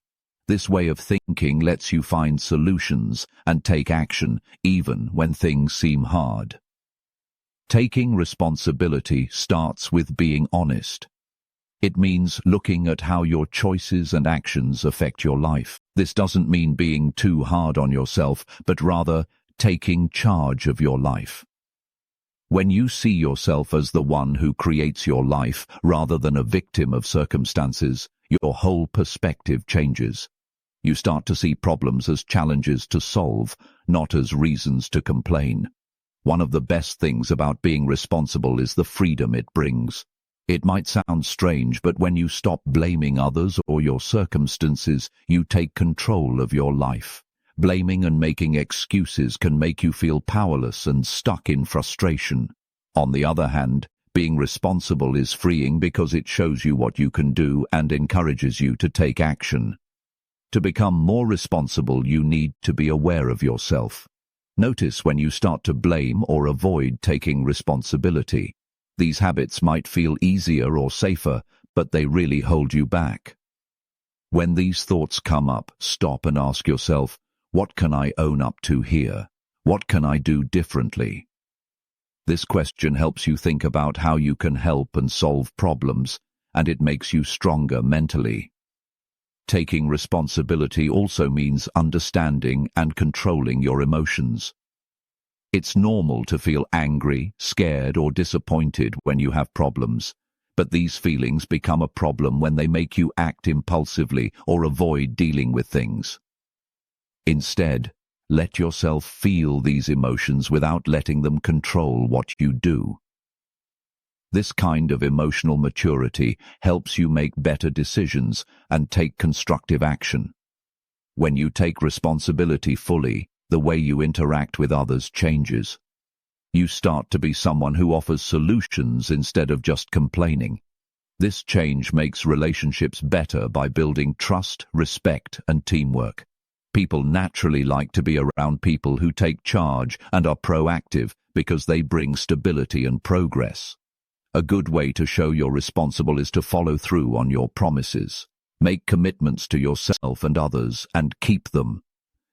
This way of thinking lets you find solutions and take action, even when things seem hard. Taking responsibility starts with being honest. It means looking at how your choices and actions affect your life. This doesn't mean being too hard on yourself, but rather taking charge of your life. When you see yourself as the one who creates your life rather than a victim of circumstances, your whole perspective changes. You start to see problems as challenges to solve, not as reasons to complain. One of the best things about being responsible is the freedom it brings. It might sound strange, but when you stop blaming others or your circumstances, you take control of your life. Blaming and making excuses can make you feel powerless and stuck in frustration. On the other hand, being responsible is freeing because it shows you what you can do and encourages you to take action. To become more responsible, you need to be aware of yourself. Notice when you start to blame or avoid taking responsibility. These habits might feel easier or safer, but they really hold you back. When these thoughts come up, stop and ask yourself, what can I own up to here? What can I do differently? This question helps you think about how you can help and solve problems, and it makes you stronger mentally. Taking responsibility also means understanding and controlling your emotions. It's normal to feel angry, scared, or disappointed when you have problems, but these feelings become a problem when they make you act impulsively or avoid dealing with things. Instead, let yourself feel these emotions without letting them control what you do. This kind of emotional maturity helps you make better decisions and take constructive action. When you take responsibility fully, the way you interact with others changes. You start to be someone who offers solutions instead of just complaining. This change makes relationships better by building trust, respect, and teamwork. People naturally like to be around people who take charge and are proactive because they bring stability and progress. A good way to show you're responsible is to follow through on your promises. Make commitments to yourself and others and keep them.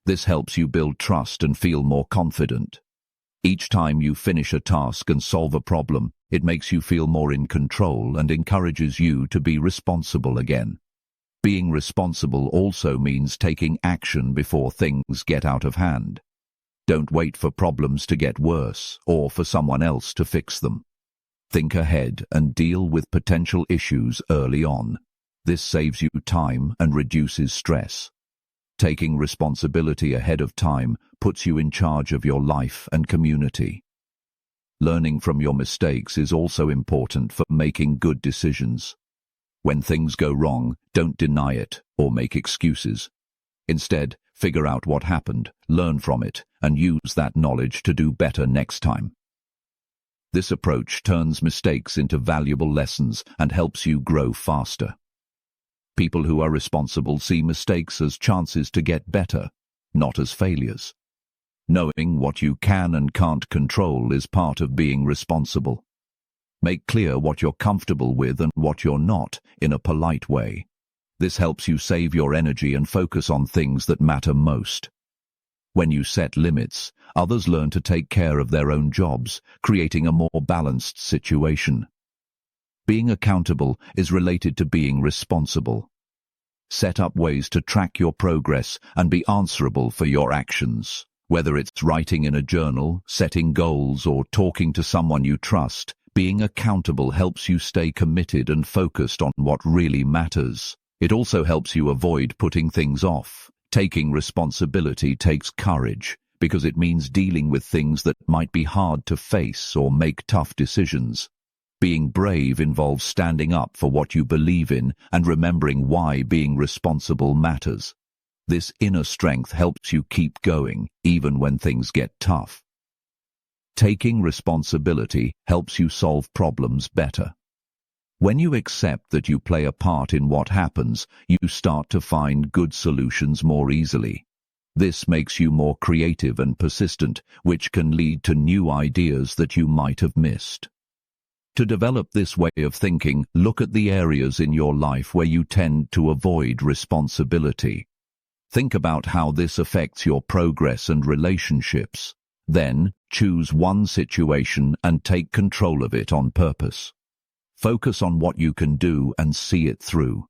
This helps you build trust and feel more confident. Each time you finish a task and solve a problem, it makes you feel more in control and encourages you to be responsible again. Being responsible also means taking action before things get out of hand. Don't wait for problems to get worse or for someone else to fix them. Think ahead and deal with potential issues early on. This saves you time and reduces stress. Taking responsibility ahead of time puts you in charge of your life and community. Learning from your mistakes is also important for making good decisions. When things go wrong, don't deny it or make excuses. Instead, figure out what happened, learn from it, and use that knowledge to do better next time. This approach turns mistakes into valuable lessons and helps you grow faster. People who are responsible see mistakes as chances to get better, not as failures. Knowing what you can and can't control is part of being responsible. Make clear what you're comfortable with and what you're not in a polite way. This helps you save your energy and focus on things that matter most. When you set limits, others learn to take care of their own jobs, creating a more balanced situation. Being accountable is related to being responsible. Set up ways to track your progress and be answerable for your actions. Whether it's writing in a journal, setting goals, or talking to someone you trust, being accountable helps you stay committed and focused on what really matters. It also helps you avoid putting things off. Taking responsibility takes courage, because it means dealing with things that might be hard to face or make tough decisions. Being brave involves standing up for what you believe in and remembering why being responsible matters. This inner strength helps you keep going, even when things get tough. Taking responsibility helps you solve problems better. When you accept that you play a part in what happens, you start to find good solutions more easily. This makes you more creative and persistent, which can lead to new ideas that you might have missed. To develop this way of thinking, look at the areas in your life where you tend to avoid responsibility. Think about how this affects your progress and relationships. Then, choose one situation and take control of it on purpose. Focus on what you can do and see it through.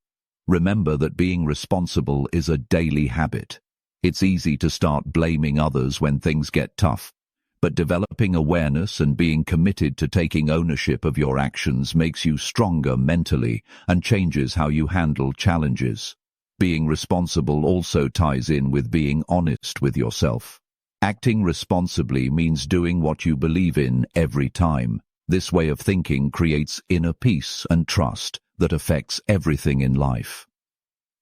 Remember that being responsible is a daily habit. It's easy to start blaming others when things get tough, but developing awareness and being committed to taking ownership of your actions makes you stronger mentally and changes how you handle challenges. Being responsible also ties in with being honest with yourself. Acting responsibly means doing what you believe in every time. This way of thinking creates inner peace and trust that affects everything in life.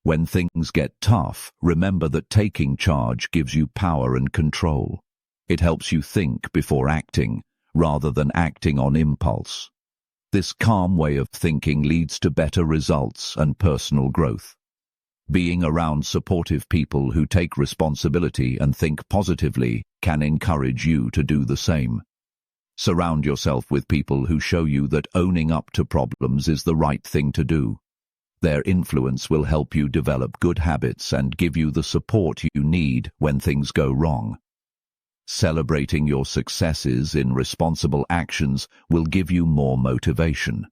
When things get tough, remember that taking charge gives you power and control. It helps you think before acting, rather than acting on impulse. This calm way of thinking leads to better results and personal growth. Being around supportive people who take responsibility and think positively can encourage you to do the same. Surround yourself with people who show you that owning up to problems is the right thing to do. Their influence will help you develop good habits and give you the support you need when things go wrong. Celebrating your successes in responsible actions will give you more motivation.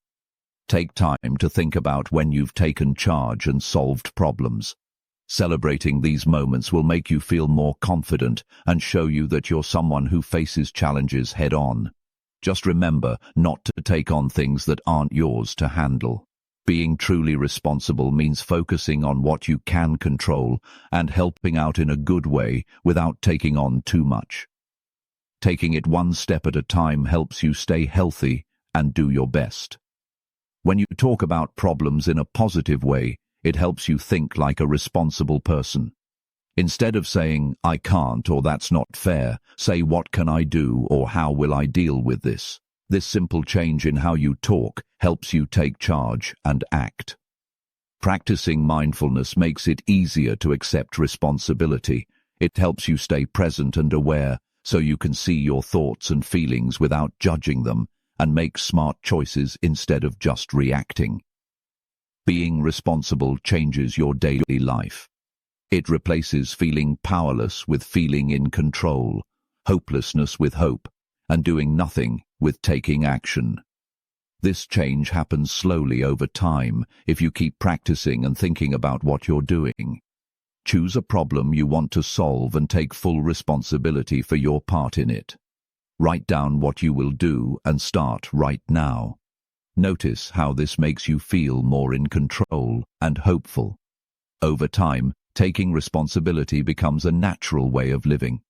Take time to think about when you've taken charge and solved problems. Celebrating these moments will make you feel more confident and show you that you're someone who faces challenges head-on. Just remember not to take on things that aren't yours to handle. Being truly responsible means focusing on what you can control and helping out in a good way without taking on too much. Taking it one step at a time helps you stay healthy and do your best. When you talk about problems in a positive way, it helps you think like a responsible person. Instead of saying, "I can't" or "that's not fair," say, "What can I do" or "How will I deal with this?" This simple change in how you talk helps you take charge and act. Practicing mindfulness makes it easier to accept responsibility. It helps you stay present and aware, so you can see your thoughts and feelings without judging them and make smart choices instead of just reacting. Being responsible changes your daily life. It replaces feeling powerless with feeling in control, hopelessness with hope, and doing nothing with taking action. This change happens slowly over time if you keep practicing and thinking about what you're doing. Choose a problem you want to solve and take full responsibility for your part in it. Write down what you will do and start right now. Notice how this makes you feel more in control and hopeful. Over time, taking responsibility becomes a natural way of living.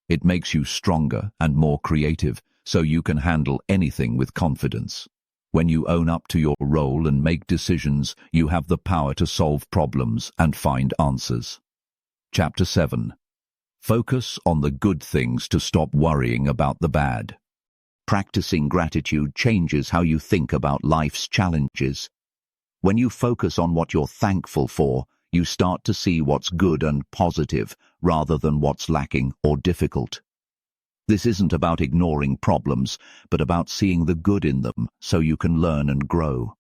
It makes you stronger and more creative, so you can handle anything with confidence. When you own up to your role and make decisions, you have the power to solve problems and find answers. Chapter 7. Focus on the good things to stop worrying about the bad. Practicing gratitude changes how you think about life's challenges. When you focus on what you're thankful for, you start to see what's good and positive rather than what's lacking or difficult. This isn't about ignoring problems, but about seeing the good in them so you can learn and grow.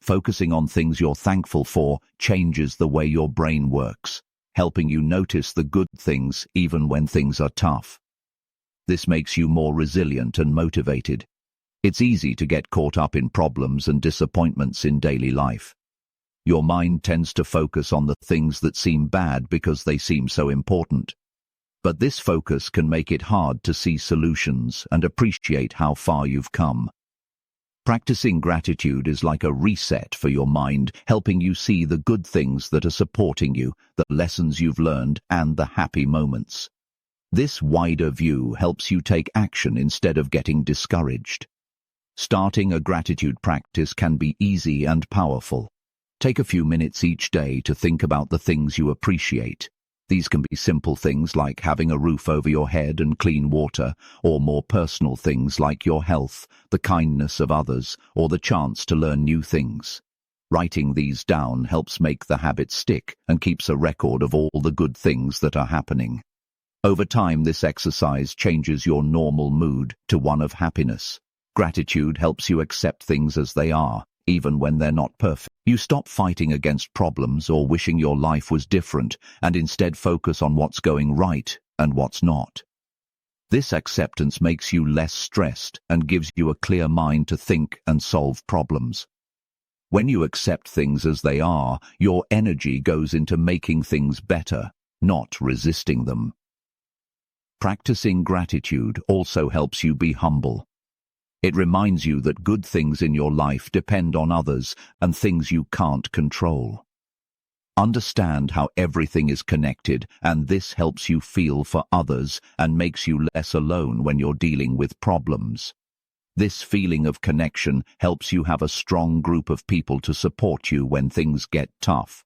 Focusing on things you're thankful for changes the way your brain works, helping you notice the good things even when things are tough. This makes you more resilient and motivated. It's easy to get caught up in problems and disappointments in daily life. Your mind tends to focus on the things that seem bad because they seem so important. But this focus can make it hard to see solutions and appreciate how far you've come. Practicing gratitude is like a reset for your mind, helping you see the good things that are supporting you, the lessons you've learned, and the happy moments. This wider view helps you take action instead of getting discouraged. Starting a gratitude practice can be easy and powerful. Take a few minutes each day to think about the things you appreciate. These can be simple things like having a roof over your head and clean water, or more personal things like your health, the kindness of others, or the chance to learn new things. Writing these down helps make the habit stick and keeps a record of all the good things that are happening. Over time, this exercise changes your normal mood to one of happiness. Gratitude helps you accept things as they are, even when they're not perfect. You stop fighting against problems or wishing your life was different, and instead focus on what's going right and what's not. This acceptance makes you less stressed and gives you a clear mind to think and solve problems. When you accept things as they are, your energy goes into making things better, not resisting them. Practicing gratitude also helps you be humble. It reminds you that good things in your life depend on others and things you can't control. Understand how everything is connected, and this helps you feel for others and makes you less alone when you're dealing with problems. This feeling of connection helps you have a strong group of people to support you when things get tough.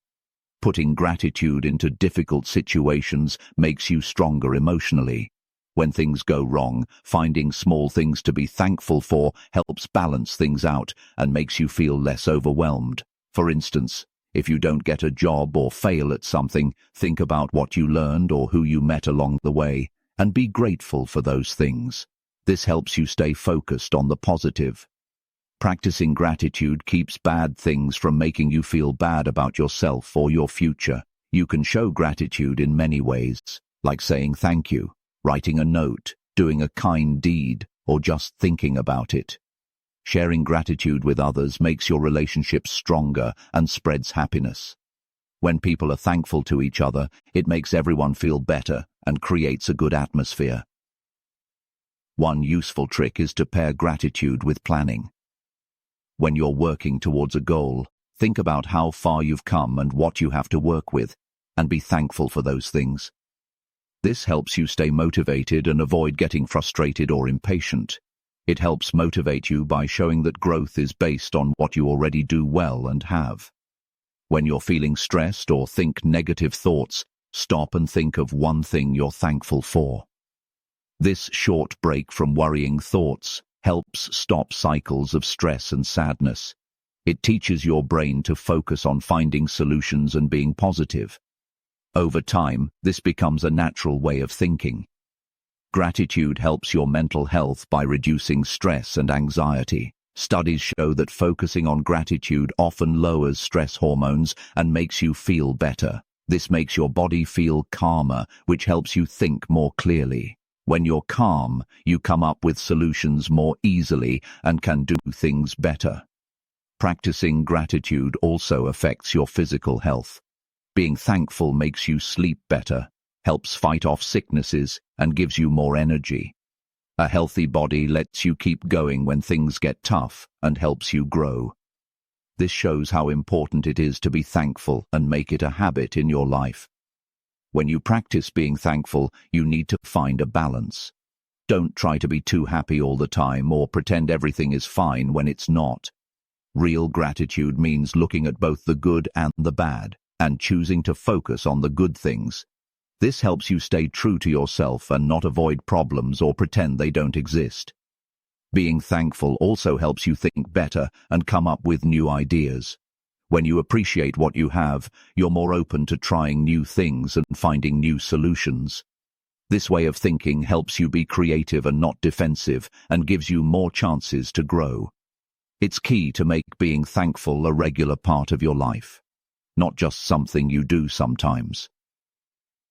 Putting gratitude into difficult situations makes you stronger emotionally. When things go wrong, finding small things to be thankful for helps balance things out and makes you feel less overwhelmed. For instance, if you don't get a job or fail at something, think about what you learned or who you met along the way, and be grateful for those things. This helps you stay focused on the positive. Practicing gratitude keeps bad things from making you feel bad about yourself or your future. You can show gratitude in many ways, like saying thank you, writing a note, doing a kind deed, or just thinking about it. Sharing gratitude with others makes your relationships stronger and spreads happiness. When people are thankful to each other, it makes everyone feel better and creates a good atmosphere. One useful trick is to pair gratitude with planning. When you're working towards a goal, think about how far you've come and what you have to work with, and be thankful for those things. This helps you stay motivated and avoid getting frustrated or impatient. It helps motivate you by showing that growth is based on what you already do well and have. When you're feeling stressed or think negative thoughts, stop and think of one thing you're thankful for. This short break from worrying thoughts helps stop cycles of stress and sadness. It teaches your brain to focus on finding solutions and being positive. Over time, this becomes a natural way of thinking. Gratitude helps your mental health by reducing stress and anxiety. Studies show that focusing on gratitude often lowers stress hormones and makes you feel better. This makes your body feel calmer, which helps you think more clearly. When you're calm, you come up with solutions more easily and can do things better. Practicing gratitude also affects your physical health. Being thankful makes you sleep better, helps fight off sicknesses, and gives you more energy. A healthy body lets you keep going when things get tough and helps you grow. This shows how important it is to be thankful and make it a habit in your life. When you practice being thankful, you need to find a balance. Don't try to be too happy all the time or pretend everything is fine when it's not. Real gratitude means looking at both the good and the bad, and choosing to focus on the good things. This helps you stay true to yourself and not avoid problems or pretend they don't exist. Being thankful also helps you think better and come up with new ideas. When you appreciate what you have, you're more open to trying new things and finding new solutions. This way of thinking helps you be creative and not defensive and gives you more chances to grow. It's key to make being thankful a regular part of your life, not just something you do sometimes.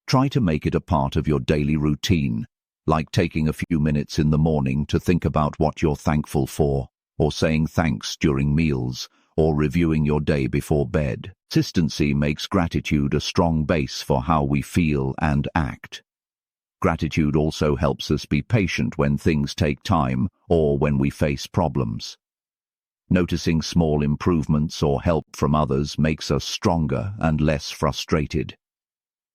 Try to make it a part of your daily routine, like taking a few minutes in the morning to think about what you're thankful for, or saying thanks during meals, or reviewing your day before bed. Consistency makes gratitude a strong base for how we feel and act. Gratitude also helps us be patient when things take time or when we face problems. Noticing small improvements or help from others makes us stronger and less frustrated.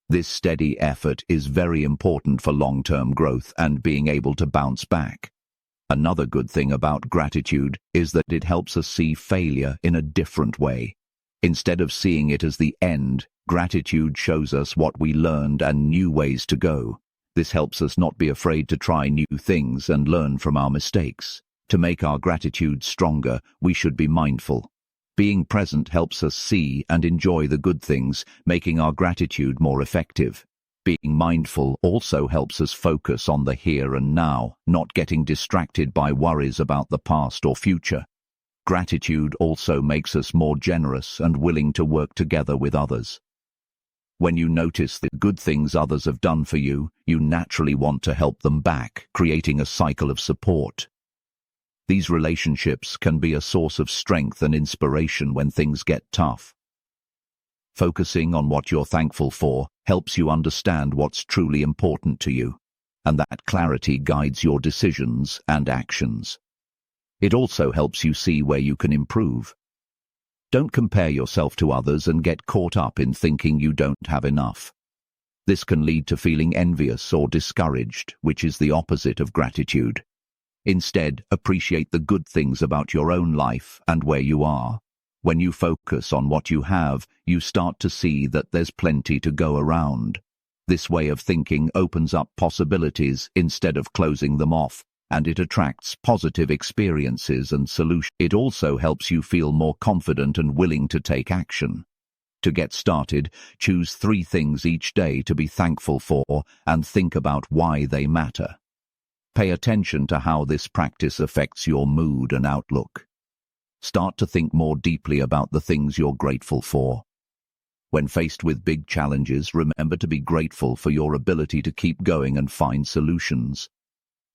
This steady effort is very important for long-term growth and being able to bounce back. Another good thing about gratitude is that it helps us see failure in a different way. Instead of seeing it as the end, gratitude shows us what we learned and new ways to go. This helps us not be afraid to try new things and learn from our mistakes. To make our gratitude stronger, we should be mindful. Being present helps us see and enjoy the good things, making our gratitude more effective. Being mindful also helps us focus on the here and now, not getting distracted by worries about the past or future. Gratitude also makes us more generous and willing to work together with others. When you notice the good things others have done for you, you naturally want to help them back, creating a cycle of support. These relationships can be a source of strength and inspiration when things get tough. Focusing on what you're thankful for helps you understand what's truly important to you, and that clarity guides your decisions and actions. It also helps you see where you can improve. Don't compare yourself to others and get caught up in thinking you don't have enough. This can lead to feeling envious or discouraged, which is the opposite of gratitude. Instead, appreciate the good things about your own life and where you are. When you focus on what you have, you start to see that there's plenty to go around. This way of thinking opens up possibilities instead of closing them off, and it attracts positive experiences and solutions. It also helps you feel more confident and willing to take action. To get started, choose 3 things each day to be thankful for and think about why they matter. Pay attention to how this practice affects your mood and outlook. Start to think more deeply about the things you're grateful for. When faced with big challenges, remember to be grateful for your ability to keep going and find solutions.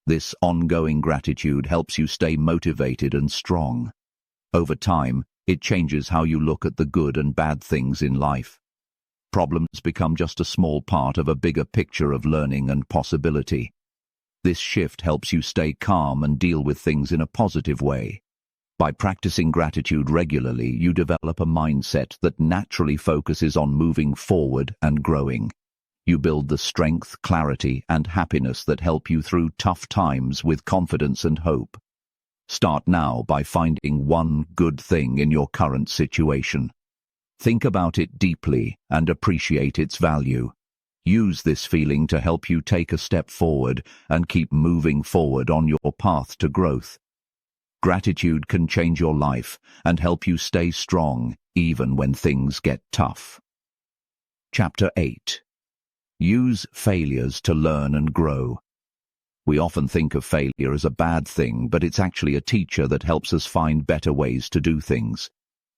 This ongoing gratitude helps you stay motivated and strong. Over time, it changes how you look at the good and bad things in life. Problems become just a small part of a bigger picture of learning and possibility. This shift helps you stay calm and deal with things in a positive way. By practicing gratitude regularly, you develop a mindset that naturally focuses on moving forward and growing. You build the strength, clarity, and happiness that help you through tough times with confidence and hope. Start now by finding one good thing in your current situation. Think about it deeply and appreciate its value. Use this feeling to help you take a step forward and keep moving forward on your path to growth. Gratitude can change your life and help you stay strong even when things get tough. Chapter 8. Use failures to learn and grow. We often think of failure as a bad thing, but it's actually a teacher that helps us find better ways to do things.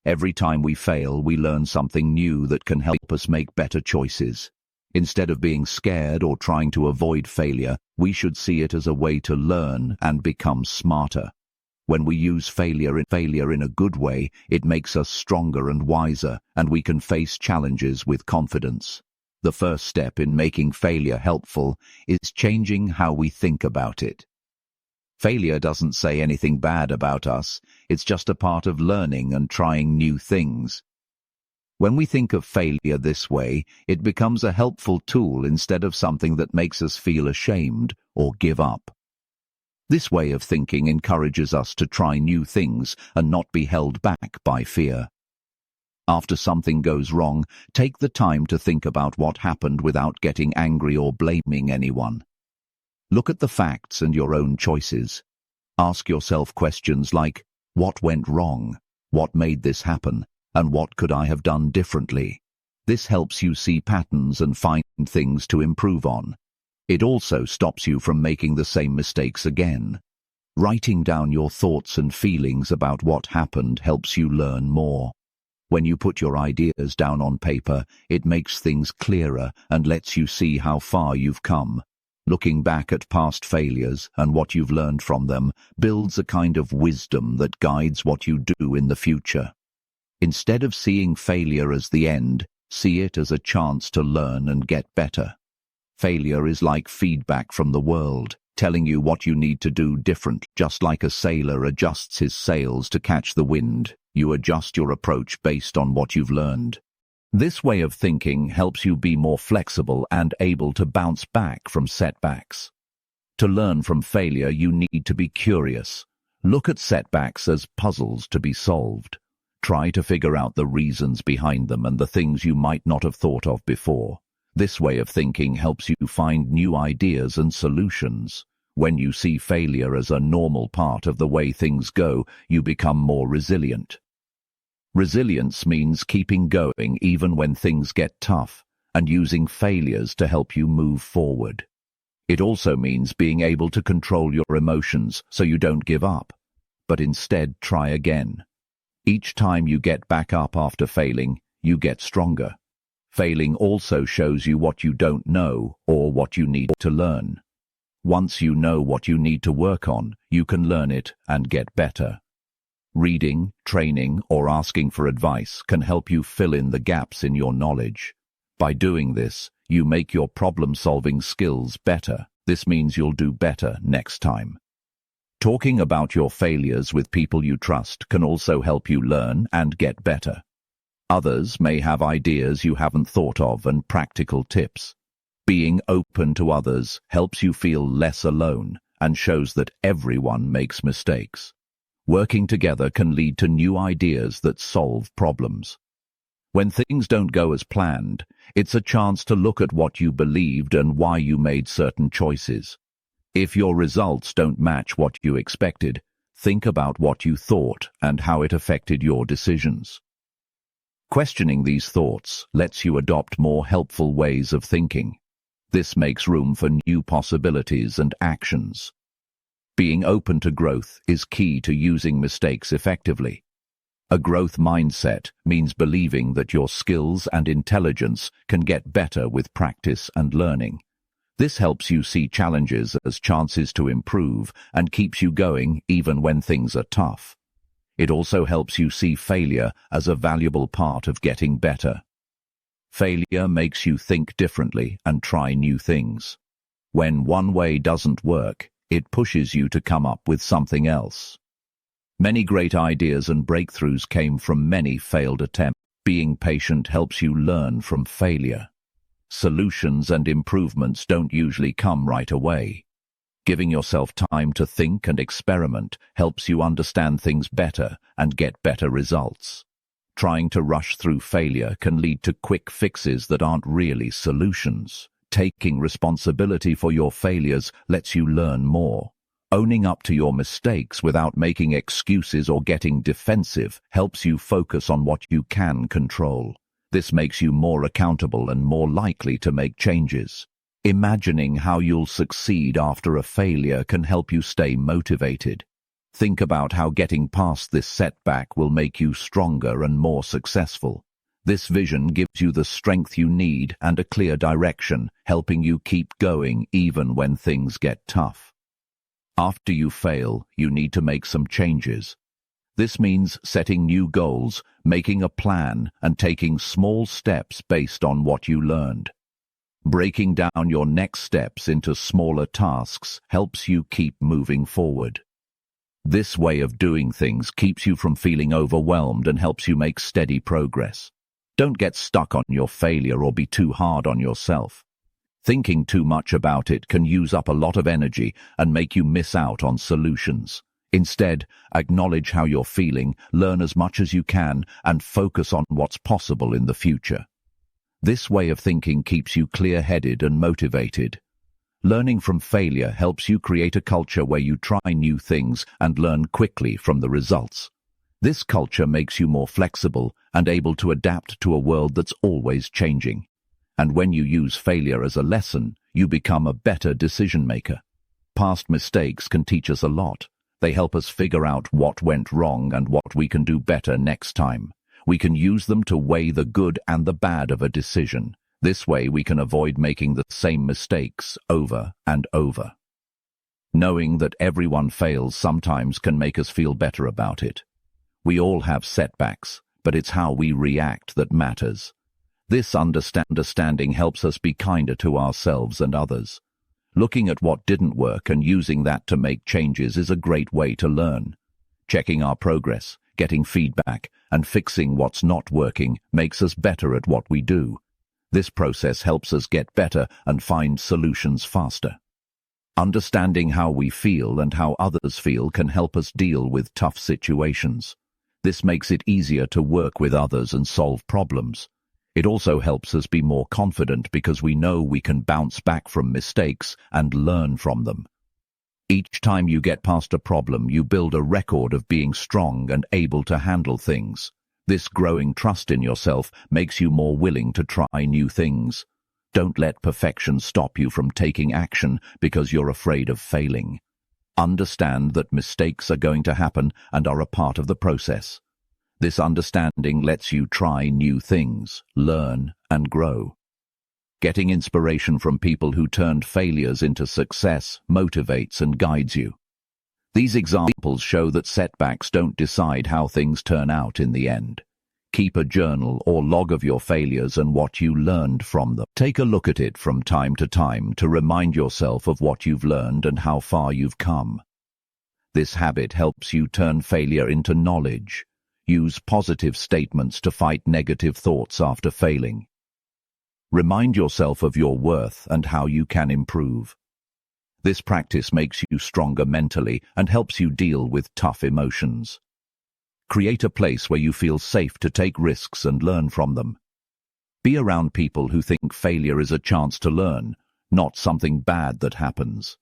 Every time we fail, we learn something new that can help us make better choices. Instead of being scared or trying to avoid failure, we should see it as a way to learn and become smarter. When we use failure in a good way, it makes us stronger and wiser, and we can face challenges with confidence. The first step in making failure helpful is changing how we think about it. Failure doesn't say anything bad about us, it's just a part of learning and trying new things. When we think of failure this way, it becomes a helpful tool instead of something that makes us feel ashamed or give up. This way of thinking encourages us to try new things and not be held back by fear. After something goes wrong, take the time to think about what happened without getting angry or blaming anyone. Look at the facts and your own choices. Ask yourself questions like, what went wrong? What made this happen? And what could I have done differently? This helps you see patterns and find things to improve on. It also stops you from making the same mistakes again. Writing down your thoughts and feelings about what happened helps you learn more. When you put your ideas down on paper, it makes things clearer and lets you see how far you've come. Looking back at past failures and what you've learned from them builds a kind of wisdom that guides what you do in the future. Instead of seeing failure as the end, see it as a chance to learn and get better. Failure is like feedback from the world, telling you what you need to do different. Just like a sailor adjusts his sails to catch the wind, you adjust your approach based on what you've learned. This way of thinking helps you be more flexible and able to bounce back from setbacks. To learn from failure, you need to be curious. Look at setbacks as puzzles to be solved. Try to figure out the reasons behind them and the things you might not have thought of before. This way of thinking helps you find new ideas and solutions. When you see failure as a normal part of the way things go, you become more resilient. Resilience means keeping going even when things get tough, and using failures to help you move forward. It also means being able to control your emotions so you don't give up, but instead try again. Each time you get back up after failing, you get stronger. Failing also shows you what you don't know or what you need to learn. Once you know what you need to work on, you can learn it and get better. Reading, training, or asking for advice can help you fill in the gaps in your knowledge. By doing this, you make your problem-solving skills better. This means you'll do better next time. Talking about your failures with people you trust can also help you learn and get better. Others may have ideas you haven't thought of and practical tips. Being open to others helps you feel less alone and shows that everyone makes mistakes. Working together can lead to new ideas that solve problems. When things don't go as planned, it's a chance to look at what you believed and why you made certain choices. If your results don't match what you expected, think about what you thought and how it affected your decisions. Questioning these thoughts lets you adopt more helpful ways of thinking. This makes room for new possibilities and actions. Being open to growth is key to using mistakes effectively. A growth mindset means believing that your skills and intelligence can get better with practice and learning. This helps you see challenges as chances to improve and keeps you going even when things are tough. It also helps you see failure as a valuable part of getting better. Failure makes you think differently and try new things. When one way doesn't work, it pushes you to come up with something else. Many great ideas and breakthroughs came from many failed attempts. Being patient helps you learn from failure. Solutions and improvements don't usually come right away. Giving yourself time to think and experiment helps you understand things better and get better results. Trying to rush through failure can lead to quick fixes that aren't really solutions. Taking responsibility for your failures lets you learn more. Owning up to your mistakes without making excuses or getting defensive helps you focus on what you can control. This makes you more accountable and more likely to make changes. Imagining how you'll succeed after a failure can help you stay motivated. Think about how getting past this setback will make you stronger and more successful. This vision gives you the strength you need and a clear direction, helping you keep going even when things get tough. After you fail, you need to make some changes. This means setting new goals, making a plan, and taking small steps based on what you learned. Breaking down your next steps into smaller tasks helps you keep moving forward. This way of doing things keeps you from feeling overwhelmed and helps you make steady progress. Don't get stuck on your failure or be too hard on yourself. Thinking too much about it can use up a lot of energy and make you miss out on solutions. Instead, acknowledge how you're feeling, learn as much as you can, and focus on what's possible in the future. This way of thinking keeps you clear-headed and motivated. Learning from failure helps you create a culture where you try new things and learn quickly from the results. This culture makes you more flexible and able to adapt to a world that's always changing. And when you use failure as a lesson, you become a better decision-maker. Past mistakes can teach us a lot. They help us figure out what went wrong and what we can do better next time. We can use them to weigh the good and the bad of a decision. This way we can avoid making the same mistakes over and over. Knowing that everyone fails sometimes can make us feel better about it. We all have setbacks, but it's how we react that matters. This understanding helps us be kinder to ourselves and others. Looking at what didn't work and using that to make changes is a great way to learn. Checking our progress, getting feedback, and fixing what's not working makes us better at what we do. This process helps us get better and find solutions faster. Understanding how we feel and how others feel can help us deal with tough situations. This makes it easier to work with others and solve problems. It also helps us be more confident because we know we can bounce back from mistakes and learn from them. Each time you get past a problem, you build a record of being strong and able to handle things. This growing trust in yourself makes you more willing to try new things. Don't let perfection stop you from taking action because you're afraid of failing. Understand that mistakes are going to happen and are a part of the process. This understanding lets you try new things, learn, and grow. Getting inspiration from people who turned failures into success motivates and guides you. These examples show that setbacks don't decide how things turn out in the end. Keep a journal or log of your failures and what you learned from them. Take a look at it from time to remind yourself of what you've learned and how far you've come. This habit helps you turn failure into knowledge. Use positive statements to fight negative thoughts after failing. Remind yourself of your worth and how you can improve. This practice makes you stronger mentally and helps you deal with tough emotions. Create a place where you feel safe to take risks and learn from them. Be around people who think failure is a chance to learn, not something bad that happens.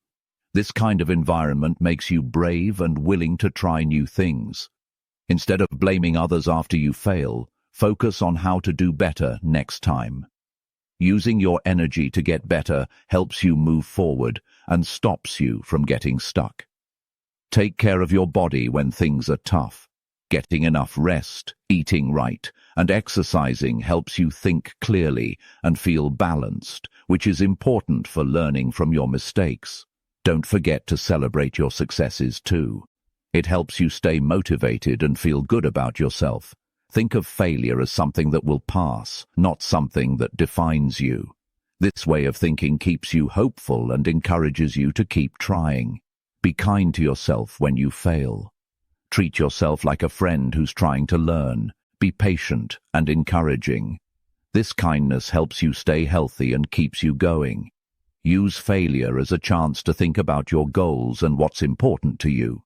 This kind of environment makes you brave and willing to try new things. Instead of blaming others after you fail, focus on how to do better next time. Using your energy to get better helps you move forward and stops you from getting stuck. Take care of your body when things are tough. Getting enough rest, eating right, and exercising helps you think clearly and feel balanced, which is important for learning from your mistakes. Don't forget to celebrate your successes too. It helps you stay motivated and feel good about yourself. Think of failure as something that will pass, not something that defines you. This way of thinking keeps you hopeful and encourages you to keep trying. Be kind to yourself when you fail. Treat yourself like a friend who's trying to learn. Be patient and encouraging. This kindness helps you stay healthy and keeps you going. Use failure as a chance to think about your goals and what's important to you.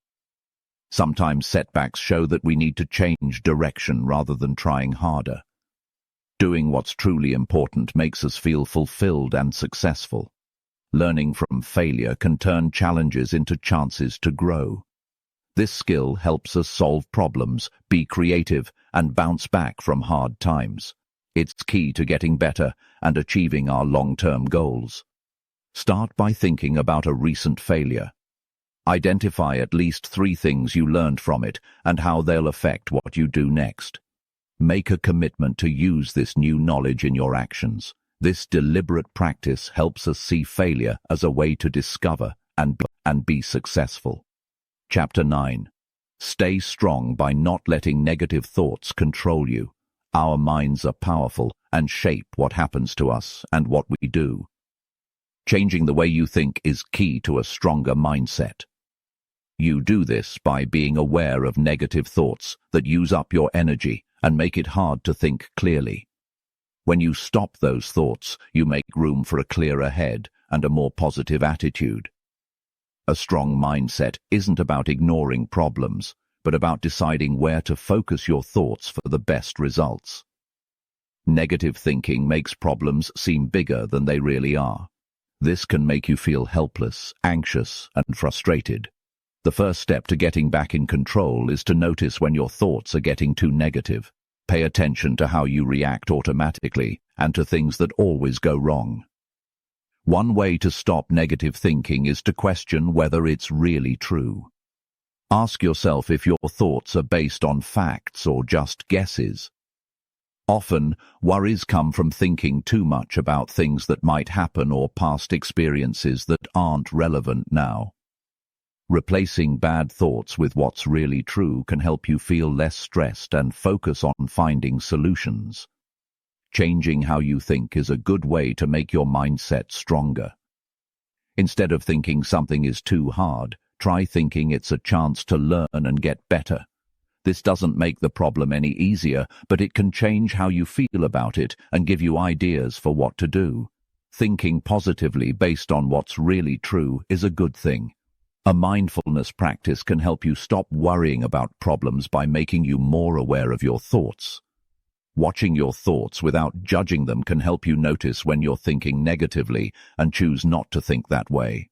Sometimes setbacks show that we need to change direction rather than trying harder. Doing what's truly important makes us feel fulfilled and successful. Learning from failure can turn challenges into chances to grow. This skill helps us solve problems, be creative, and bounce back from hard times. It's key to getting better and achieving our long-term goals. Start by thinking about a recent failure. Identify at least 3 things you learned from it and how they'll affect what you do next. Make a commitment to use this new knowledge in your actions. This deliberate practice helps us see failure as a way to discover and be successful. Chapter 9. Stay strong by not letting negative thoughts control you. Our minds are powerful and shape what happens to us and what we do. Changing the way you think is key to a stronger mindset. You do this by being aware of negative thoughts that use up your energy and make it hard to think clearly. When you stop those thoughts, you make room for a clearer head and a more positive attitude. A strong mindset isn't about ignoring problems, but about deciding where to focus your thoughts for the best results. Negative thinking makes problems seem bigger than they really are. This can make you feel helpless, anxious, and frustrated. The first step to getting back in control is to notice when your thoughts are getting too negative. Pay attention to how you react automatically and to things that always go wrong. One way to stop negative thinking is to question whether it's really true. Ask yourself if your thoughts are based on facts or just guesses. Often, worries come from thinking too much about things that might happen or past experiences that aren't relevant now. Replacing bad thoughts with what's really true can help you feel less stressed and focus on finding solutions. Changing how you think is a good way to make your mindset stronger. Instead of thinking something is too hard, try thinking it's a chance to learn and get better. This doesn't make the problem any easier, but it can change how you feel about it and give you ideas for what to do. Thinking positively based on what's really true is a good thing. A mindfulness practice can help you stop worrying about problems by making you more aware of your thoughts. Watching your thoughts without judging them can help you notice when you're thinking negatively and choose not to think that way.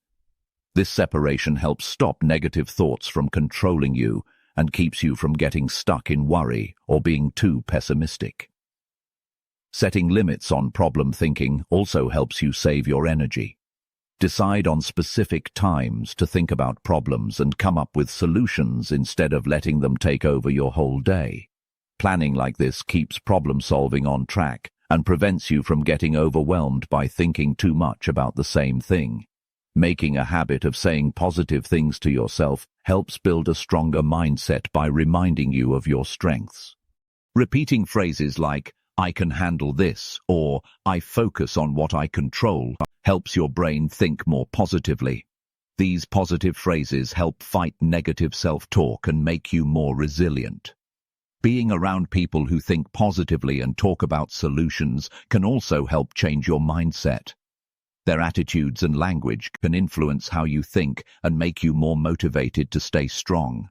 This separation helps stop negative thoughts from controlling you and keeps you from getting stuck in worry or being too pessimistic. Setting limits on problem thinking also helps you save your energy. Decide on specific times to think about problems and come up with solutions instead of letting them take over your whole day. Planning like this keeps problem-solving on track and prevents you from getting overwhelmed by thinking too much about the same thing. Making a habit of saying positive things to yourself helps build a stronger mindset by reminding you of your strengths. Repeating phrases like, "I can handle this," or "I focus on what I control," helps your brain think more positively. These positive phrases help fight negative self-talk and make you more resilient. Being around people who think positively and talk about solutions can also help change your mindset. Their attitudes and language can influence how you think and make you more motivated to stay strong.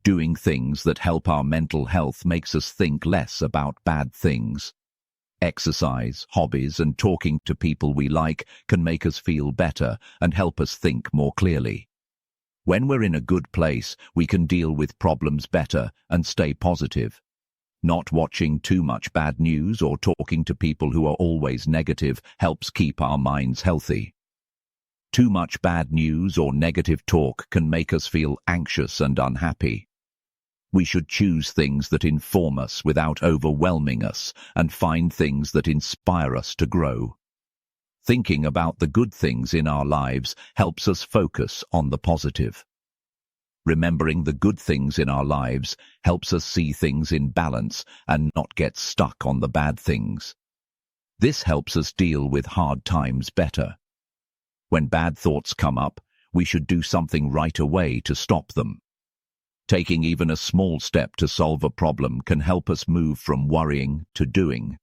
Doing things that help our mental health makes us think less about bad things. Exercise, hobbies, and talking to people we like can make us feel better and help us think more clearly. When we're in a good place, we can deal with problems better and stay positive. Not watching too much bad news or talking to people who are always negative helps keep our minds healthy. Too much bad news or negative talk can make us feel anxious and unhappy. We should choose things that inform us without overwhelming us and find things that inspire us to grow. Thinking about the good things in our lives helps us focus on the positive. Remembering the good things in our lives helps us see things in balance and not get stuck on the bad things. This helps us deal with hard times better. When bad thoughts come up, we should do something right away to stop them. Taking even a small step to solve a problem can help us move from worrying to doing.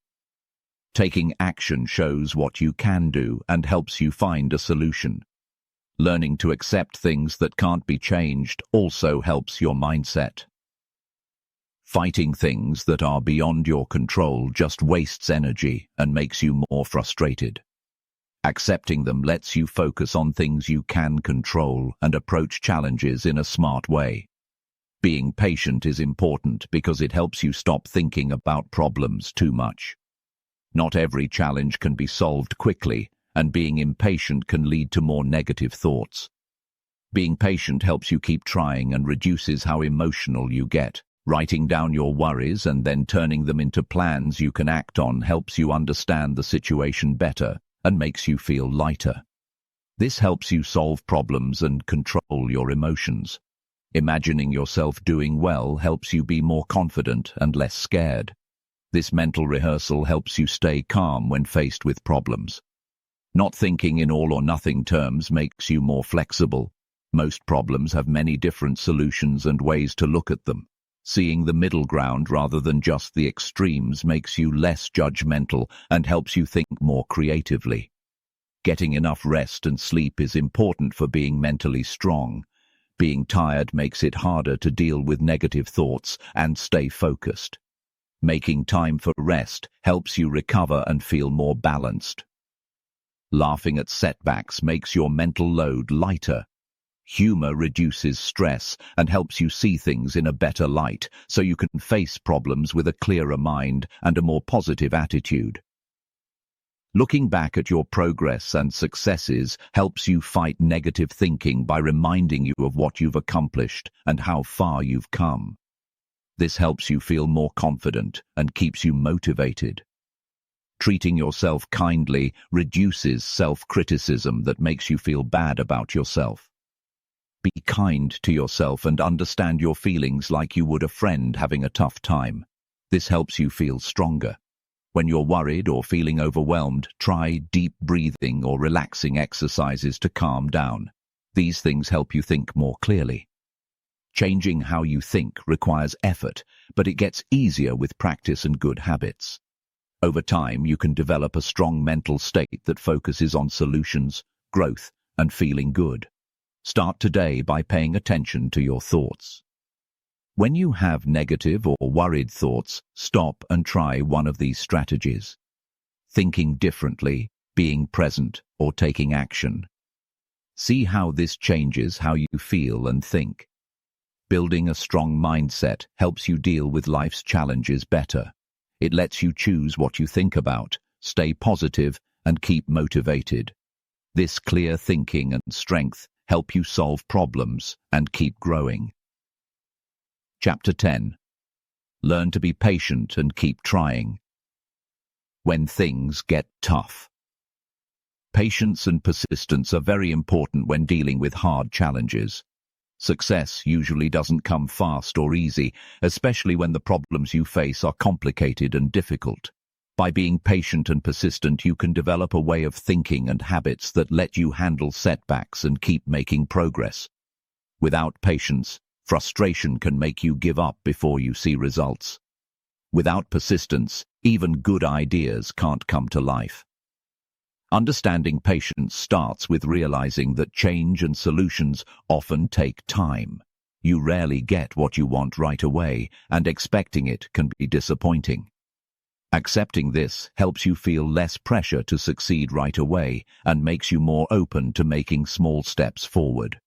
Taking action shows what you can do and helps you find a solution. Learning to accept things that can't be changed also helps your mindset. Fighting things that are beyond your control just wastes energy and makes you more frustrated. Accepting them lets you focus on things you can control and approach challenges in a smart way. Being patient is important because it helps you stop thinking about problems too much. Not every challenge can be solved quickly, and being impatient can lead to more negative thoughts. Being patient helps you keep trying and reduces how emotional you get. Writing down your worries and then turning them into plans you can act on helps you understand the situation better and makes you feel lighter. This helps you solve problems and control your emotions. Imagining yourself doing well helps you be more confident and less scared. This mental rehearsal helps you stay calm when faced with problems. Not thinking in all or nothing terms makes you more flexible. Most problems have many different solutions and ways to look at them. Seeing the middle ground rather than just the extremes makes you less judgmental and helps you think more creatively. Getting enough rest and sleep is important for being mentally strong. Being tired makes it harder to deal with negative thoughts and stay focused. Making time for rest helps you recover and feel more balanced. Laughing at setbacks makes your mental load lighter. Humor reduces stress and helps you see things in a better light, so you can face problems with a clearer mind and a more positive attitude. Looking back at your progress and successes helps you fight negative thinking by reminding you of what you've accomplished and how far you've come. This helps you feel more confident and keeps you motivated. Treating yourself kindly reduces self-criticism that makes you feel bad about yourself. Be kind to yourself and understand your feelings like you would a friend having a tough time. This helps you feel stronger. When you're worried or feeling overwhelmed, try deep breathing or relaxing exercises to calm down. These things help you think more clearly. Changing how you think requires effort, but it gets easier with practice and good habits. Over time, you can develop a strong mental state that focuses on solutions, growth, and feeling good. Start today by paying attention to your thoughts. When you have negative or worried thoughts, stop and try one of these strategies. Thinking differently, being present, or taking action. See how this changes how you feel and think. Building a strong mindset helps you deal with life's challenges better. It lets you choose what you think about, stay positive, and keep motivated. This clear thinking and strength help you solve problems and keep growing. Chapter 10. Learn to be patient and keep trying. When things get tough. Patience and persistence are very important when dealing with hard challenges. Success usually doesn't come fast or easy, especially when the problems you face are complicated and difficult. By being patient and persistent, you can develop a way of thinking and habits that let you handle setbacks and keep making progress. Without patience, frustration can make you give up before you see results. Without persistence, even good ideas can't come to life. Understanding patience starts with realizing that change and solutions often take time. You rarely get what you want right away, and expecting it can be disappointing. Accepting this helps you feel less pressure to succeed right away and makes you more open to making small steps forward.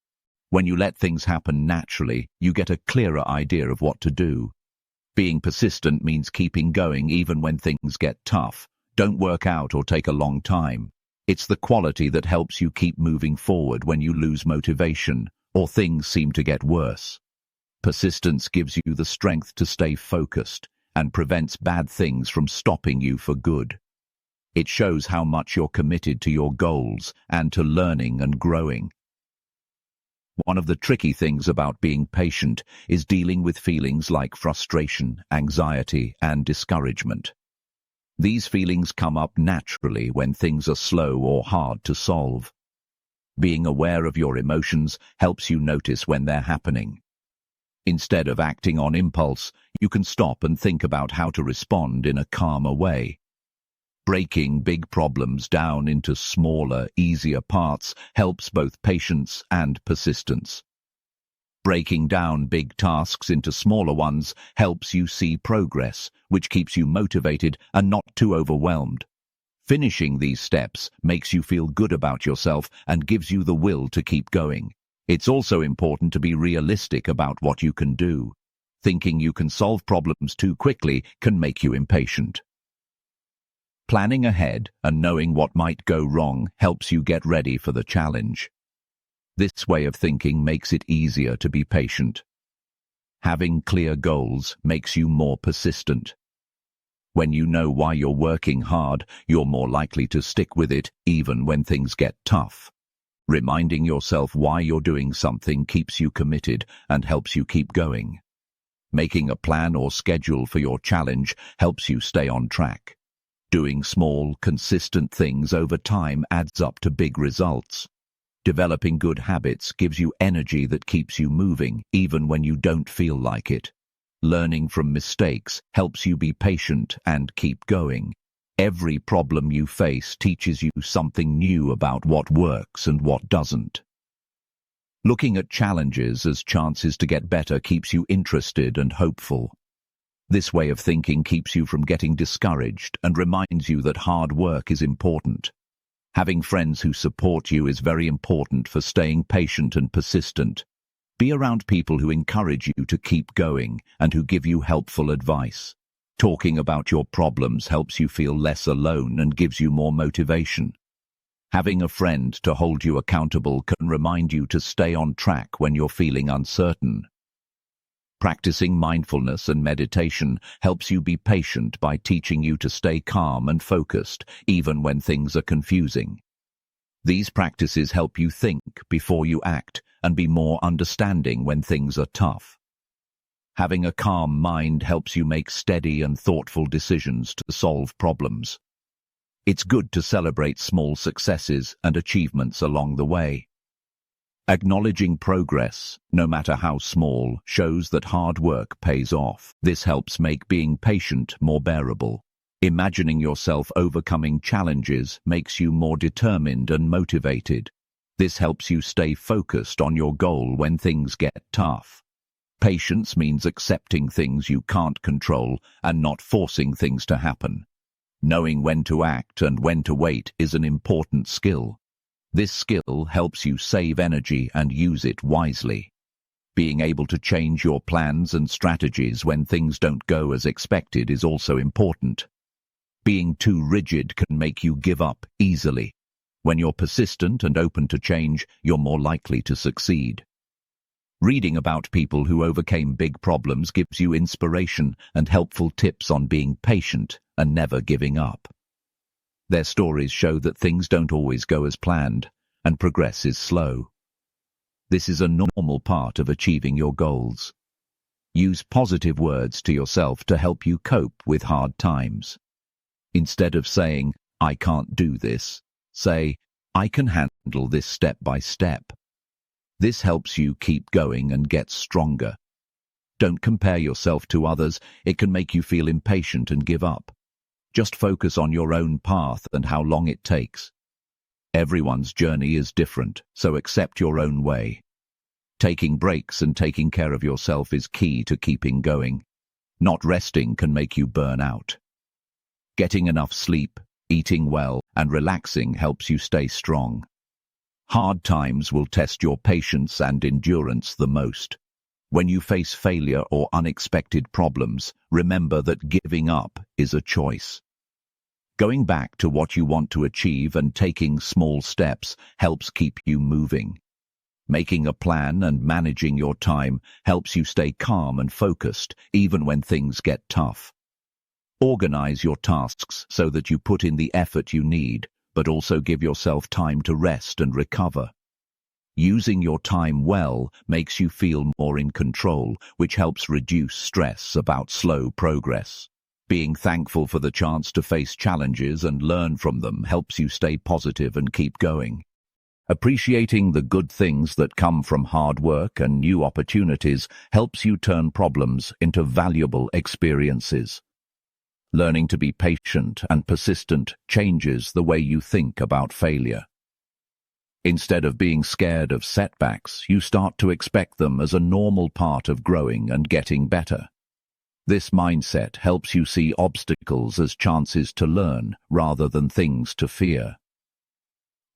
When you let things happen naturally, you get a clearer idea of what to do. Being persistent means keeping going even when things get tough, don't work out or take a long time. It's the quality that helps you keep moving forward when you lose motivation or things seem to get worse. Persistence gives you the strength to stay focused and prevents bad things from stopping you for good. It shows how much you're committed to your goals and to learning and growing. One of the tricky things about being patient is dealing with feelings like frustration, anxiety, and discouragement. These feelings come up naturally when things are slow or hard to solve. Being aware of your emotions helps you notice when they're happening. Instead of acting on impulse, you can stop and think about how to respond in a calmer way. Breaking big problems down into smaller, easier parts helps both patience and persistence. Breaking down big tasks into smaller ones helps you see progress, which keeps you motivated and not too overwhelmed. Finishing these steps makes you feel good about yourself and gives you the will to keep going. It's also important to be realistic about what you can do. Thinking you can solve problems too quickly can make you impatient. Planning ahead and knowing what might go wrong helps you get ready for the challenge. This way of thinking makes it easier to be patient. Having clear goals makes you more persistent. When you know why you're working hard, you're more likely to stick with it even when things get tough. Reminding yourself why you're doing something keeps you committed and helps you keep going. Making a plan or schedule for your challenge helps you stay on track. Doing small, consistent things over time adds up to big results. Developing good habits gives you energy that keeps you moving, even when you don't feel like it. Learning from mistakes helps you be patient and keep going. Every problem you face teaches you something new about what works and what doesn't. Looking at challenges as chances to get better keeps you interested and hopeful. This way of thinking keeps you from getting discouraged and reminds you that hard work is important. Having friends who support you is very important for staying patient and persistent. Be around people who encourage you to keep going and who give you helpful advice. Talking about your problems helps you feel less alone and gives you more motivation. Having a friend to hold you accountable can remind you to stay on track when you're feeling uncertain. Practicing mindfulness and meditation helps you be patient by teaching you to stay calm and focused, even when things are confusing. These practices help you think before you act and be more understanding when things are tough. Having a calm mind helps you make steady and thoughtful decisions to solve problems. It's good to celebrate small successes and achievements along the way. Acknowledging progress, no matter how small, shows that hard work pays off. This helps make being patient more bearable. Imagining yourself overcoming challenges makes you more determined and motivated. This helps you stay focused on your goal when things get tough. Patience means accepting things you can't control and not forcing things to happen. Knowing when to act and when to wait is an important skill. This skill helps you save energy and use it wisely. Being able to change your plans and strategies when things don't go as expected is also important. Being too rigid can make you give up easily. When you're persistent and open to change, you're more likely to succeed. Reading about people who overcame big problems gives you inspiration and helpful tips on being patient and never giving up. Their stories show that things don't always go as planned, and progress is slow. This is a normal part of achieving your goals. Use positive words to yourself to help you cope with hard times. Instead of saying, "I can't do this," say, "I can handle this step by step." This helps you keep going and get stronger. Don't compare yourself to others. It can make you feel impatient and give up. Just focus on your own path and how long it takes. Everyone's journey is different, so accept your own way. Taking breaks and taking care of yourself is key to keeping going. Not resting can make you burn out. Getting enough sleep, eating well, and relaxing helps you stay strong. Hard times will test your patience and endurance the most. When you face failure or unexpected problems, remember that giving up is a choice. Going back to what you want to achieve and taking small steps helps keep you moving. Making a plan and managing your time helps you stay calm and focused, even when things get tough. Organize your tasks so that you put in the effort you need, but also give yourself time to rest and recover. Using your time well makes you feel more in control, which helps reduce stress about slow progress. Being thankful for the chance to face challenges and learn from them helps you stay positive and keep going. Appreciating the good things that come from hard work and new opportunities helps you turn problems into valuable experiences. Learning to be patient and persistent changes the way you think about failure. Instead of being scared of setbacks, you start to expect them as a normal part of growing and getting better. This mindset helps you see obstacles as chances to learn rather than things to fear.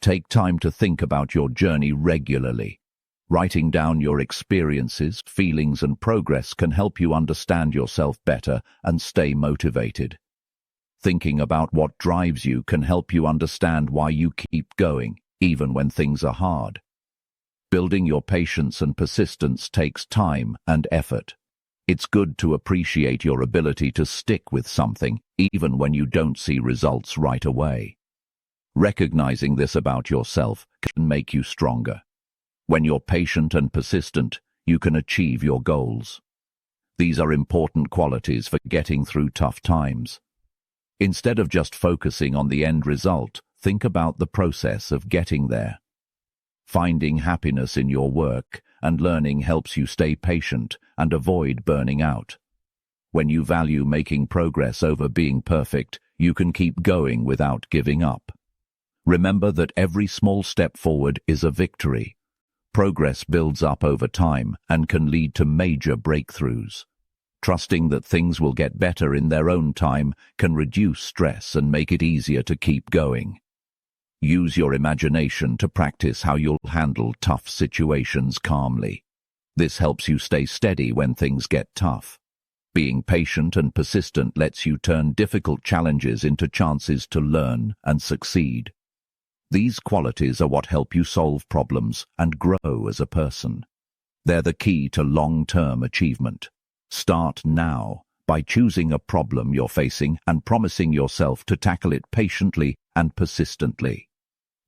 Take time to think about your journey regularly. Writing down your experiences, feelings, and progress can help you understand yourself better and stay motivated. Thinking about what drives you can help you understand why you keep going, even when things are hard. Building your patience and persistence takes time and effort. It's good to appreciate your ability to stick with something, even when you don't see results right away. Recognizing this about yourself can make you stronger. When you're patient and persistent, you can achieve your goals. These are important qualities for getting through tough times. Instead of just focusing on the end result, think about the process of getting there. Finding happiness in your work and learning helps you stay patient and avoid burning out. When you value making progress over being perfect, you can keep going without giving up. Remember that every small step forward is a victory. Progress builds up over time and can lead to major breakthroughs. Trusting that things will get better in their own time can reduce stress and make it easier to keep going. Use your imagination to practice how you'll handle tough situations calmly. This helps you stay steady when things get tough. Being patient and persistent lets you turn difficult challenges into chances to learn and succeed. These qualities are what help you solve problems and grow as a person. They're the key to long-term achievement. Start now by choosing a problem you're facing and promising yourself to tackle it patiently and persistently.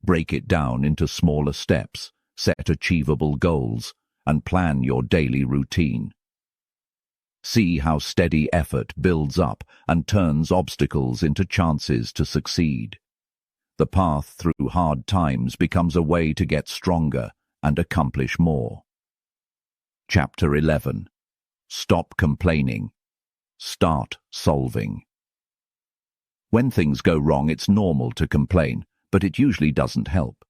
Break it down into smaller steps, set achievable goals, and plan your daily routine. See how steady effort builds up and turns obstacles into chances to succeed. The path through hard times becomes a way to get stronger and accomplish more. Chapter 11. Stop complaining. Start solving. When things go wrong, it's normal to complain, but it usually doesn't help.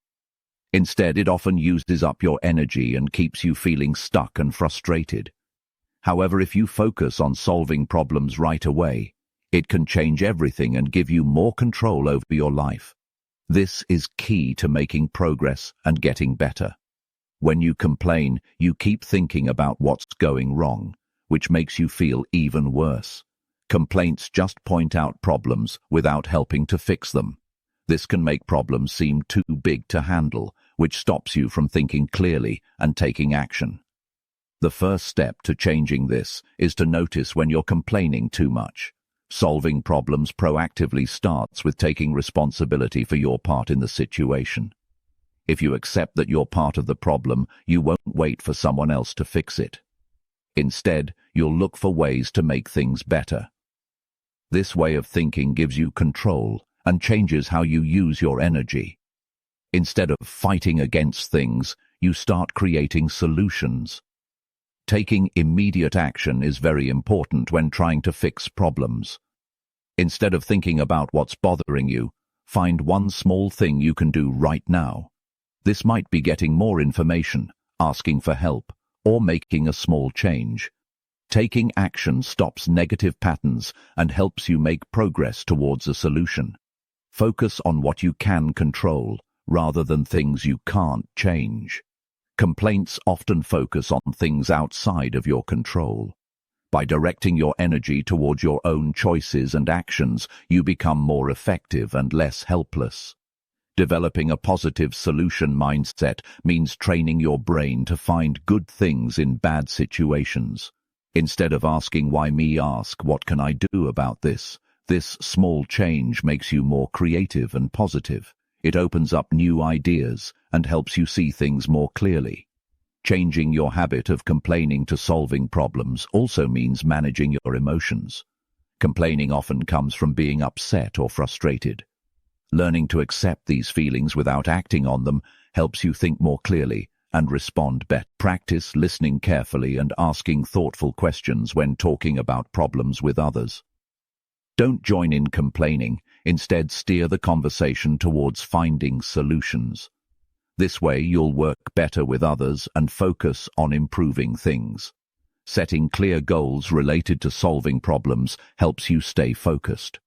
Instead, it often uses up your energy and keeps you feeling stuck and frustrated. However, if you focus on solving problems right away, it can change everything and give you more control over your life. This is key to making progress and getting better. When you complain, you keep thinking about what's going wrong, which makes you feel even worse. Complaints just point out problems without helping to fix them. This can make problems seem too big to handle, which stops you from thinking clearly and taking action. The first step to changing this is to notice when you're complaining too much. Solving problems proactively starts with taking responsibility for your part in the situation. If you accept that you're part of the problem, you won't wait for someone else to fix it. Instead, you'll look for ways to make things better. This way of thinking gives you control and changes how you use your energy. Instead of fighting against things, you start creating solutions. Taking immediate action is very important when trying to fix problems. Instead of thinking about what's bothering you, find one small thing you can do right now. This might be getting more information, asking for help, or making a small change. Taking action stops negative patterns and helps you make progress towards a solution. Focus on what you can control, rather than things you can't change. Complaints often focus on things outside of your control. By directing your energy towards your own choices and actions, you become more effective and less helpless. Developing a positive solution mindset means training your brain to find good things in bad situations. Instead of asking why me, ask what can I do about this. This small change makes you more creative and positive. It opens up new ideas and helps you see things more clearly. Changing your habit of complaining to solving problems also means managing your emotions. Complaining often comes from being upset or frustrated. Learning to accept these feelings without acting on them helps you think more clearly and respond better. Practice listening carefully and asking thoughtful questions when talking about problems with others. Don't join in complaining. Instead, steer the conversation towards finding solutions. This way, you'll work better with others and focus on improving things. Setting clear goals related to solving problems helps you stay focused.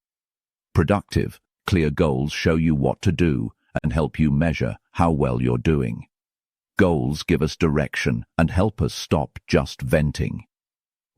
Productive, clear goals show you what to do and help you measure how well you're doing. Goals give us direction and help us stop just venting.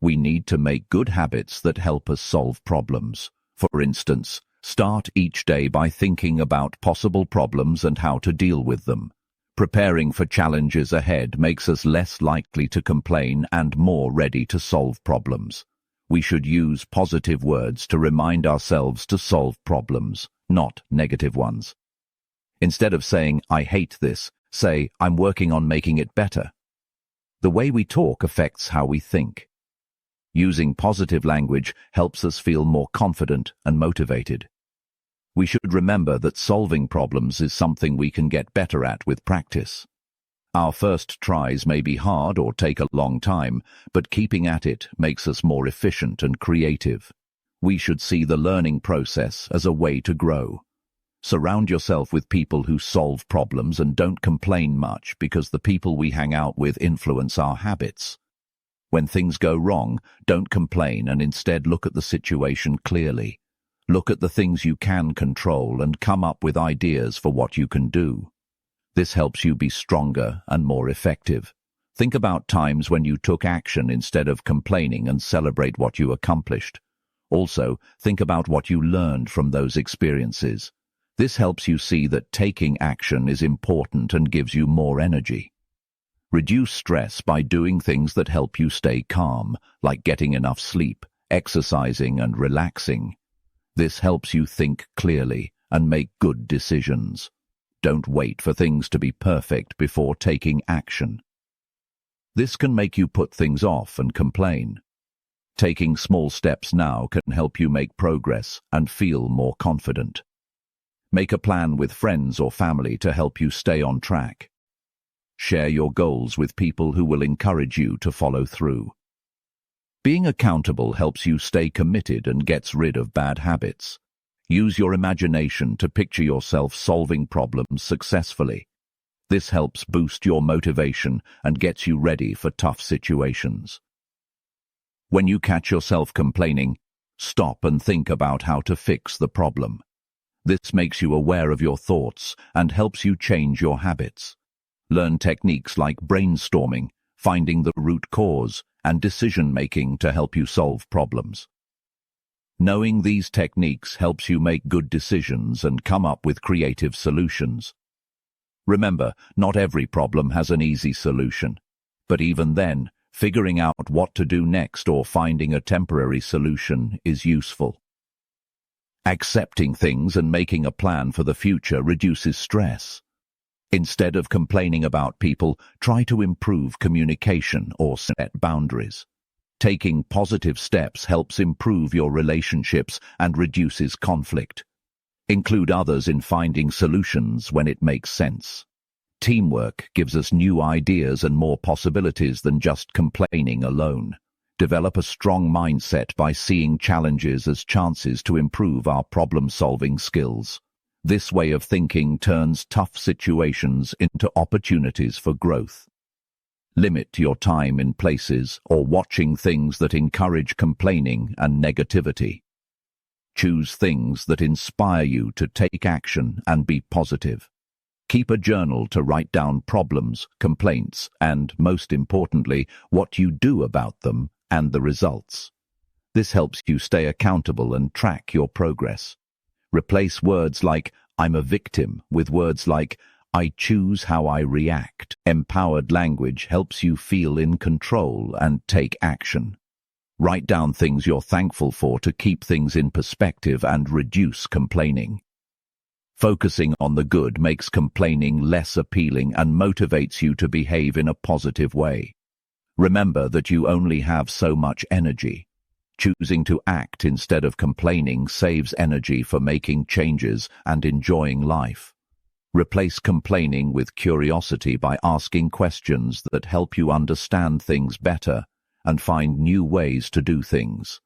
We need to make good habits that help us solve problems. For instance, start each day by thinking about possible problems and how to deal with them. Preparing for challenges ahead makes us less likely to complain and more ready to solve problems. We should use positive words to remind ourselves to solve problems, not negative ones. Instead of saying, "I hate this," say, "I'm working on making it better." The way we talk affects how we think. Using positive language helps us feel more confident and motivated. We should remember that solving problems is something we can get better at with practice. Our first tries may be hard or take a long time, but keeping at it makes us more efficient and creative. We should see the learning process as a way to grow. Surround yourself with people who solve problems and don't complain much, because the people we hang out with influence our habits. When things go wrong, don't complain and instead look at the situation clearly. Look at the things you can control and come up with ideas for what you can do. This helps you be stronger and more effective. Think about times when you took action instead of complaining and celebrate what you accomplished. Also, think about what you learned from those experiences. This helps you see that taking action is important and gives you more energy. Reduce stress by doing things that help you stay calm, like getting enough sleep, exercising, and relaxing. This helps you think clearly and make good decisions. Don't wait for things to be perfect before taking action. This can make you put things off and complain. Taking small steps now can help you make progress and feel more confident. Make a plan with friends or family to help you stay on track. Share your goals with people who will encourage you to follow through. Being accountable helps you stay committed and gets rid of bad habits. Use your imagination to picture yourself solving problems successfully. This helps boost your motivation and gets you ready for tough situations. When you catch yourself complaining, stop and think about how to fix the problem. This makes you aware of your thoughts and helps you change your habits. Learn techniques like brainstorming, finding the root cause, and decision-making to help you solve problems. Knowing these techniques helps you make good decisions and come up with creative solutions. Remember, not every problem has an easy solution, but even then, figuring out what to do next or finding a temporary solution is useful. Accepting things and making a plan for the future reduces stress. Instead of complaining about people, try to improve communication or set boundaries. Taking positive steps helps improve your relationships and reduces conflict. Include others in finding solutions when it makes sense. Teamwork gives us new ideas and more possibilities than just complaining alone. Develop a strong mindset by seeing challenges as chances to improve our problem-solving skills. This way of thinking turns tough situations into opportunities for growth. Limit your time in places or watching things that encourage complaining and negativity. Choose things that inspire you to take action and be positive. Keep a journal to write down problems, complaints, and, most importantly, what you do about them and the results. This helps you stay accountable and track your progress. Replace words like, "I'm a victim," with words like, "I choose how I react." Empowered language helps you feel in control and take action. Write down things you're thankful for to keep things in perspective and reduce complaining. Focusing on the good makes complaining less appealing and motivates you to behave in a positive way. Remember that you only have so much energy. Choosing to act instead of complaining saves energy for making changes and enjoying life. Replace complaining with curiosity by asking questions that help you understand things better and find new ways to do things.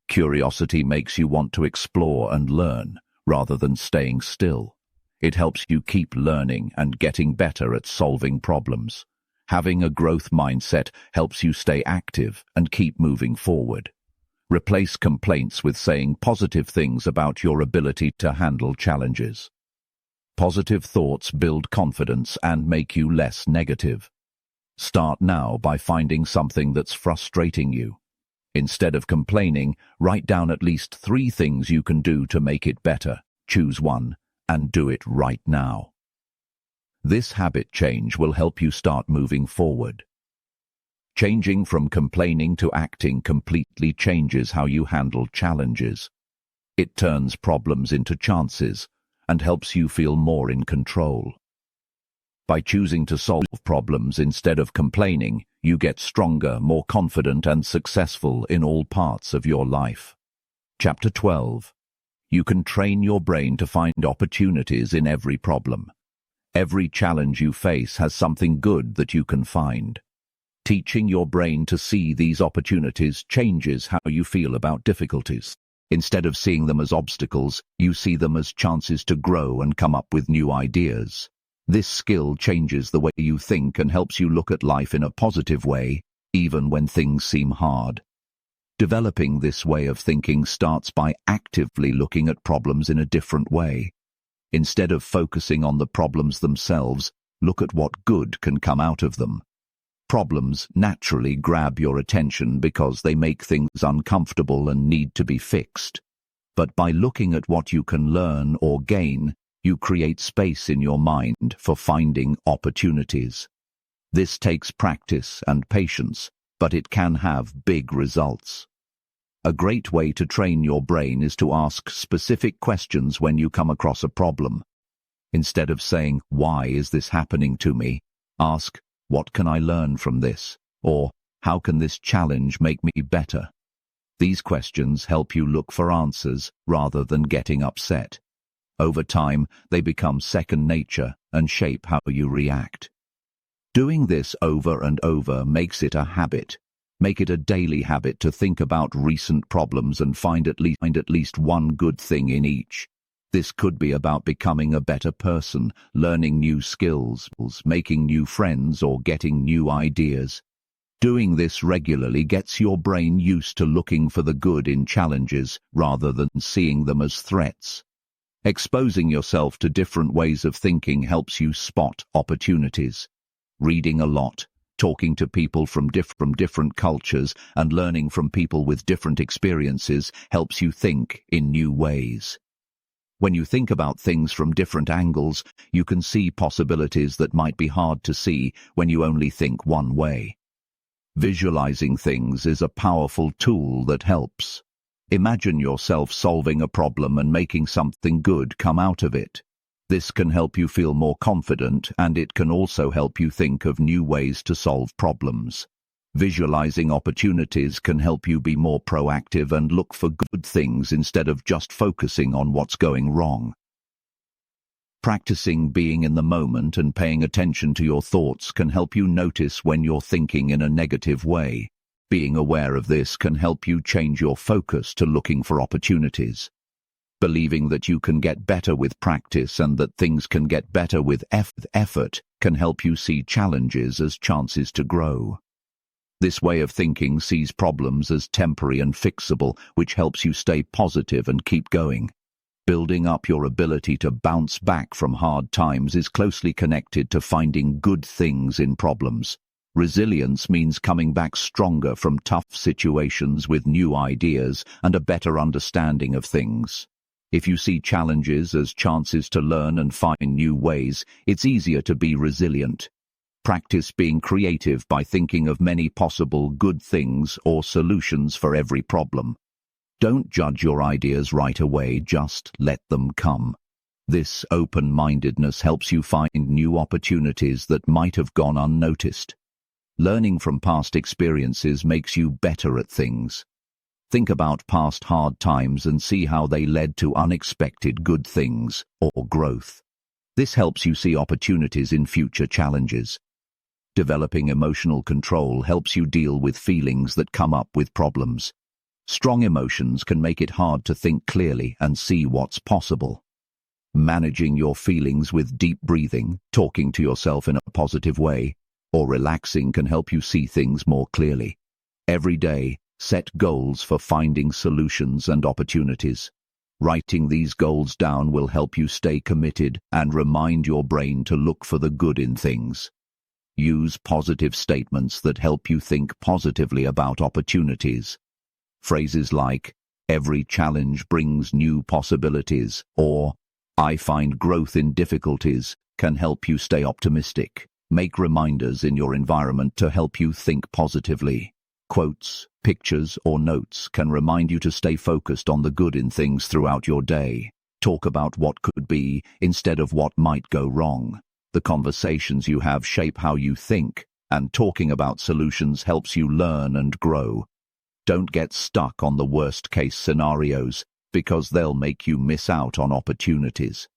Curiosity makes you want to explore and learn, rather than staying still. It helps you keep learning and getting better at solving problems. Having a growth mindset helps you stay active and keep moving forward. Replace complaints with saying positive things about your ability to handle challenges. Positive thoughts build confidence and make you less negative. Start now by finding something that's frustrating you. Instead of complaining, write down at least 3 things you can do to make it better. Choose one and do it right now. This habit change will help you start moving forward. Changing from complaining to acting completely changes how you handle challenges. It turns problems into chances and helps you feel more in control. By choosing to solve problems instead of complaining, you get stronger, more confident, and successful in all parts of your life. Chapter 12. You can train your brain to find opportunities in every problem. Every challenge you face has something good that you can find. Teaching your brain to see these opportunities changes how you feel about difficulties. Instead of seeing them as obstacles, you see them as chances to grow and come up with new ideas. This skill changes the way you think and helps you look at life in a positive way, even when things seem hard. Developing this way of thinking starts by actively looking at problems in a different way. Instead of focusing on the problems themselves, look at what good can come out of them. Problems naturally grab your attention because they make things uncomfortable and need to be fixed. But by looking at what you can learn or gain, you create space in your mind for finding opportunities. This takes practice and patience, but it can have big results. A great way to train your brain is to ask specific questions when you come across a problem. Instead of saying, "Why is this happening to me?" ask, "What can I learn from this?" or "How can this challenge make me better?" These questions help you look for answers rather than getting upset. Over time, they become second nature and shape how you react. Doing this over and over makes it a habit. Make it a daily habit to think about recent problems and find at least one good thing in each. This could be about becoming a better person, learning new skills, making new friends, or getting new ideas. Doing this regularly gets your brain used to looking for the good in challenges rather than seeing them as threats. Exposing yourself to different ways of thinking helps you spot opportunities. Reading a lot, talking to people from different cultures, and learning from people with different experiences helps you think in new ways. When you think about things from different angles, you can see possibilities that might be hard to see when you only think one way. Visualizing things is a powerful tool that helps. Imagine yourself solving a problem and making something good come out of it. This can help you feel more confident, and it can also help you think of new ways to solve problems. Visualizing opportunities can help you be more proactive and look for good things instead of just focusing on what's going wrong. Practicing being in the moment and paying attention to your thoughts can help you notice when you're thinking in a negative way. Being aware of this can help you change your focus to looking for opportunities. Believing that you can get better with practice and that things can get better with effort can help you see challenges as chances to grow. This way of thinking sees problems as temporary and fixable, which helps you stay positive and keep going. Building up your ability to bounce back from hard times is closely connected to finding good things in problems. Resilience means coming back stronger from tough situations with new ideas and a better understanding of things. If you see challenges as chances to learn and find new ways, it's easier to be resilient. Practice being creative by thinking of many possible good things or solutions for every problem. Don't judge your ideas right away, just let them come. This open-mindedness helps you find new opportunities that might have gone unnoticed. Learning from past experiences makes you better at things. Think about past hard times and see how they led to unexpected good things or growth. This helps you see opportunities in future challenges. Developing emotional control helps you deal with feelings that come up with problems. Strong emotions can make it hard to think clearly and see what's possible. Managing your feelings with deep breathing, talking to yourself in a positive way, or relaxing can help you see things more clearly. Every day, set goals for finding solutions and opportunities. Writing these goals down will help you stay committed and remind your brain to look for the good in things. Use positive statements that help you think positively about opportunities. Phrases like, "Every challenge brings new possibilities," or "I find growth in difficulties," can help you stay optimistic. Make reminders in your environment to help you think positively. Quotes, pictures, or notes can remind you to stay focused on the good in things throughout your day. Talk about what could be instead of what might go wrong. The conversations you have shape how you think, and talking about solutions helps you learn and grow. Don't get stuck on the worst-case scenarios, because they'll make you miss out on opportunities.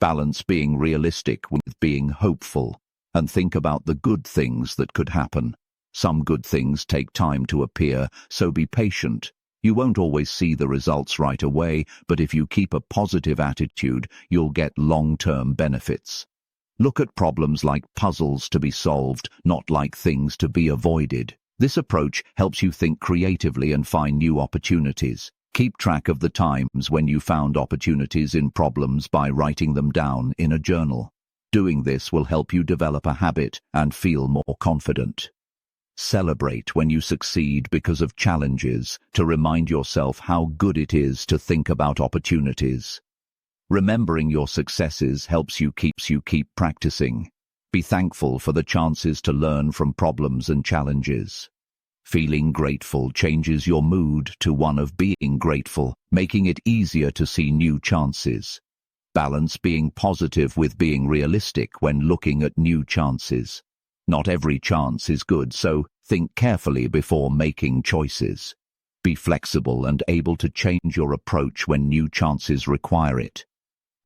Balance being realistic with being hopeful, and think about the good things that could happen. Some good things take time to appear, so be patient. You won't always see the results right away, but if you keep a positive attitude, you'll get long-term benefits. Look at problems like puzzles to be solved, not like things to be avoided. This approach helps you think creatively and find new opportunities. Keep track of the times when you found opportunities in problems by writing them down in a journal. Doing this will help you develop a habit and feel more confident. Celebrate when you succeed because of challenges, to remind yourself how good it is to think about opportunities. Remembering your successes helps you keep practicing. Be thankful for the chances to learn from problems and challenges. Feeling grateful changes your mood to one of being grateful, making it easier to see new chances. Balance being positive with being realistic when looking at new chances. Not every chance is good, so think carefully before making choices. Be flexible and able to change your approach when new chances require it.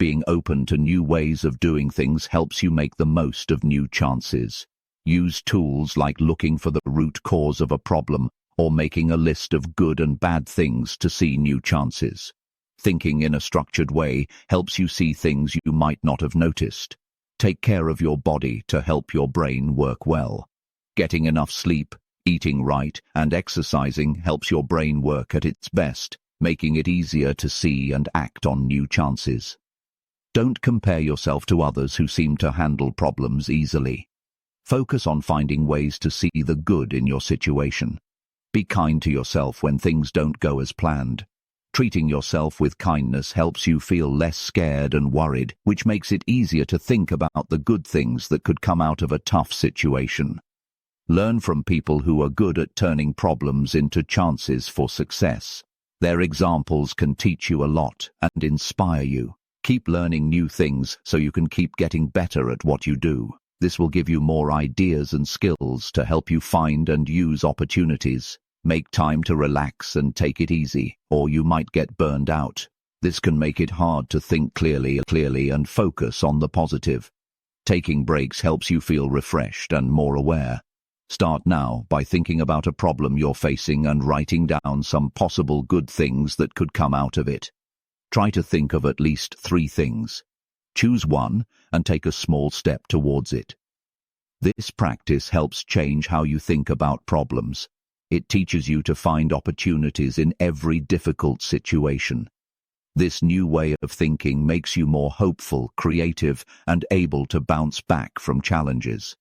Being open to new ways of doing things helps you make the most of new chances. Use tools like looking for the root cause of a problem or making a list of good and bad things to see new chances. Thinking in a structured way helps you see things you might not have noticed. Take care of your body to help your brain work well. Getting enough sleep, eating right, and exercising helps your brain work at its best, making it easier to see and act on new chances. Don't compare yourself to others who seem to handle problems easily. Focus on finding ways to see the good in your situation. Be kind to yourself when things don't go as planned. Treating yourself with kindness helps you feel less scared and worried, which makes it easier to think about the good things that could come out of a tough situation. Learn from people who are good at turning problems into chances for success. Their examples can teach you a lot and inspire you. Keep learning new things so you can keep getting better at what you do. This will give you more ideas and skills to help you find and use opportunities. Make time to relax and take it easy, or you might get burned out. This can make it hard to think clearly and focus on the positive. Taking breaks helps you feel refreshed and more aware. Start now by thinking about a problem you're facing and writing down some possible good things that could come out of it. Try to think of at least 3 things. Choose one and take a small step towards it. This practice helps change how you think about problems. It teaches you to find opportunities in every difficult situation. This new way of thinking makes you more hopeful, creative, and able to bounce back from challenges.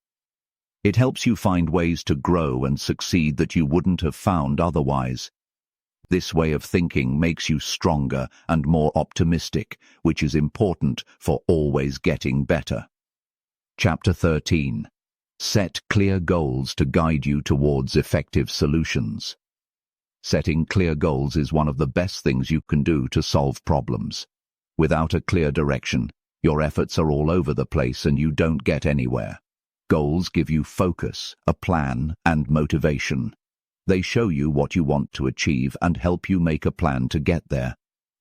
It helps you find ways to grow and succeed that you wouldn't have found otherwise. This way of thinking makes you stronger and more optimistic, which is important for always getting better. Chapter 13. Set clear goals to guide you towards effective solutions. Setting clear goals is one of the best things you can do to solve problems. Without a clear direction, your efforts are all over the place and you don't get anywhere. Goals give you focus, a plan, and motivation. They show you what you want to achieve and help you make a plan to get there.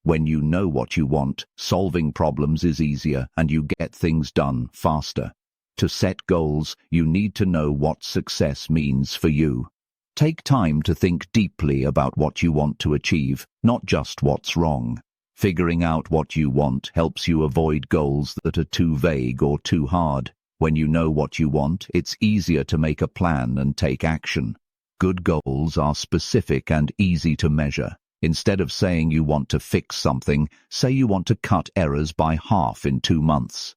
When you know what you want, solving problems is easier and you get things done faster. To set goals, you need to know what success means for you. Take time to think deeply about what you want to achieve, not just what's wrong. Figuring out what you want helps you avoid goals that are too vague or too hard. When you know what you want, it's easier to make a plan and take action. Good goals are specific and easy to measure. Instead of saying you want to fix something, say you want to cut errors by half in 2 months.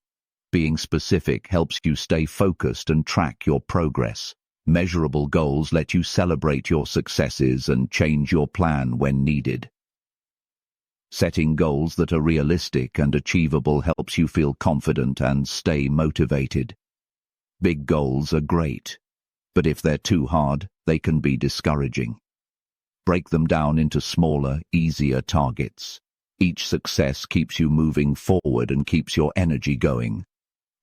Being specific helps you stay focused and track your progress. Measurable goals let you celebrate your successes and change your plan when needed. Setting goals that are realistic and achievable helps you feel confident and stay motivated. Big goals are great, but if they're too hard, they can be discouraging. Break them down into smaller, easier targets. Each success keeps you moving forward and keeps your energy going.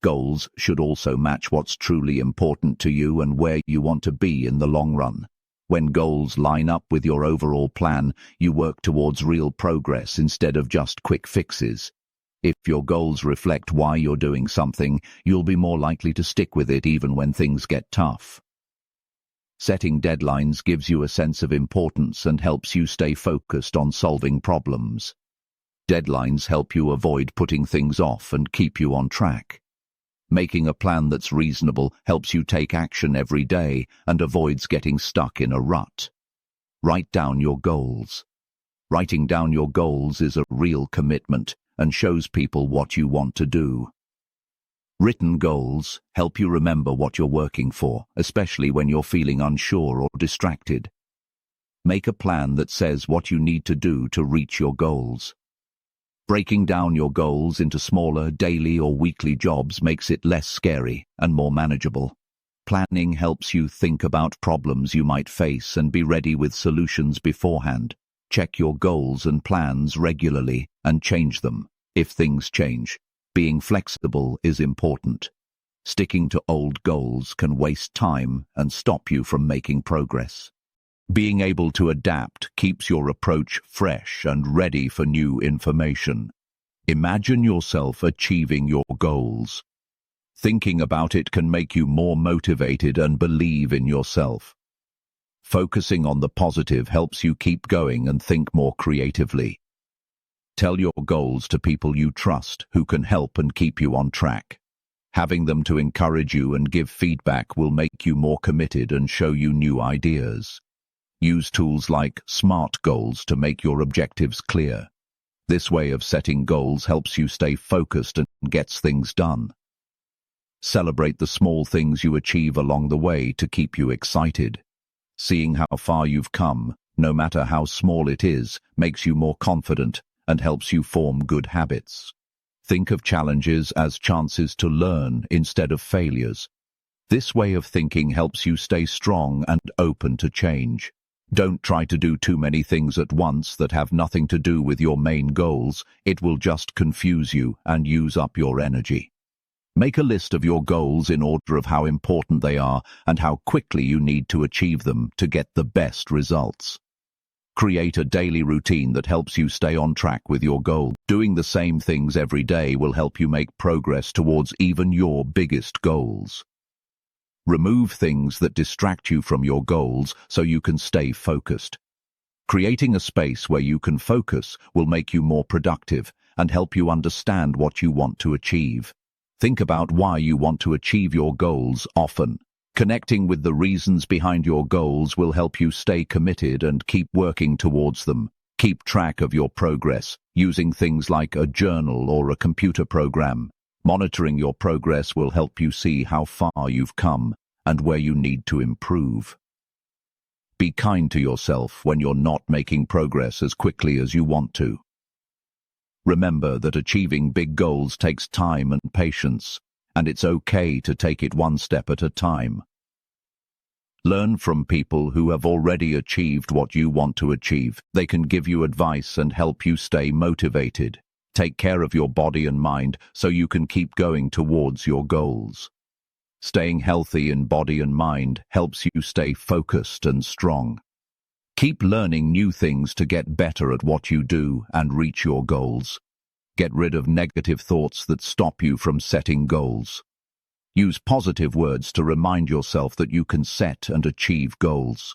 Goals should also match what's truly important to you and where you want to be in the long run. When goals line up with your overall plan, you work towards real progress instead of just quick fixes. If your goals reflect why you're doing something, you'll be more likely to stick with it even when things get tough. Setting deadlines gives you a sense of importance and helps you stay focused on solving problems. Deadlines help you avoid putting things off and keep you on track. Making a plan that's reasonable helps you take action every day and avoids getting stuck in a rut. Write down your goals. Writing down your goals is a real commitment and shows people what you want to do. Written goals help you remember what you're working for, especially when you're feeling unsure or distracted. Make a plan that says what you need to do to reach your goals. Breaking down your goals into smaller daily or weekly jobs makes it less scary and more manageable. Planning helps you think about problems you might face and be ready with solutions beforehand. Check your goals and plans regularly and change them if things change. Being flexible is important. Sticking to old goals can waste time and stop you from making progress. Being able to adapt keeps your approach fresh and ready for new information. Imagine yourself achieving your goals. Thinking about it can make you more motivated and believe in yourself. Focusing on the positive helps you keep going and think more creatively. Tell your goals to people you trust who can help and keep you on track. Having them to encourage you and give feedback will make you more committed and show you new ideas. Use tools like SMART goals to make your objectives clear. This way of setting goals helps you stay focused and gets things done. Celebrate the small things you achieve along the way to keep you excited. Seeing how far you've come, no matter how small it is, makes you more confident and helps you form good habits. Think of challenges as chances to learn instead of failures. This way of thinking helps you stay strong and open to change. Don't try to do too many things at once that have nothing to do with your main goals. It will just confuse you and use up your energy. Make a list of your goals in order of how important they are and how quickly you need to achieve them to get the best results. Create a daily routine that helps you stay on track with your goal. Doing the same things every day will help you make progress towards even your biggest goals. Remove things that distract you from your goals so you can stay focused. Creating a space where you can focus will make you more productive and help you understand what you want to achieve. Think about why you want to achieve your goals often. Connecting with the reasons behind your goals will help you stay committed and keep working towards them. Keep track of your progress using things like a journal or a computer program. Monitoring your progress will help you see how far you've come and where you need to improve. Be kind to yourself when you're not making progress as quickly as you want to. Remember that achieving big goals takes time and patience, and it's okay to take it one step at a time. Learn from people who have already achieved what you want to achieve. They can give you advice and help you stay motivated. Take care of your body and mind so you can keep going towards your goals. Staying healthy in body and mind helps you stay focused and strong. Keep learning new things to get better at what you do and reach your goals. Get rid of negative thoughts that stop you from setting goals. Use positive words to remind yourself that you can set and achieve goals.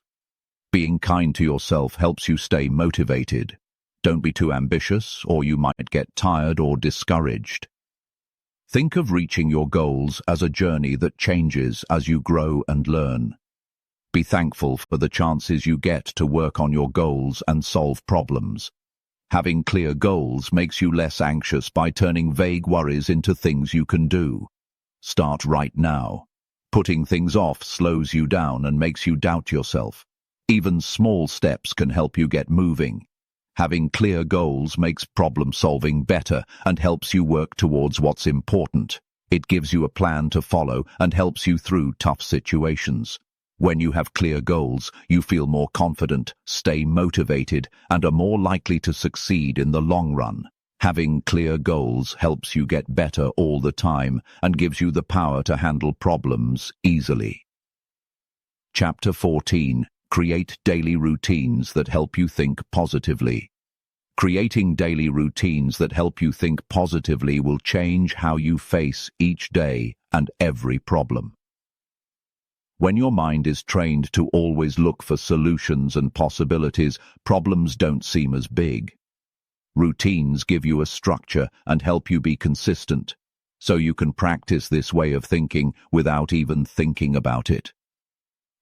Being kind to yourself helps you stay motivated. Don't be too ambitious, or you might get tired or discouraged. Think of reaching your goals as a journey that changes as you grow and learn. Be thankful for the chances you get to work on your goals and solve problems. Having clear goals makes you less anxious by turning vague worries into things you can do. Start right now. Putting things off slows you down and makes you doubt yourself. Even small steps can help you get moving. Having clear goals makes problem-solving better and helps you work towards what's important. It gives you a plan to follow and helps you through tough situations. When you have clear goals, you feel more confident, stay motivated, and are more likely to succeed in the long run. Having clear goals helps you get better all the time and gives you the power to handle problems easily. Chapter 14. Create daily routines that help you think positively. Creating daily routines that help you think positively will change how you face each day and every problem. When your mind is trained to always look for solutions and possibilities, problems don't seem as big. Routines give you a structure and help you be consistent, so you can practice this way of thinking without even thinking about it.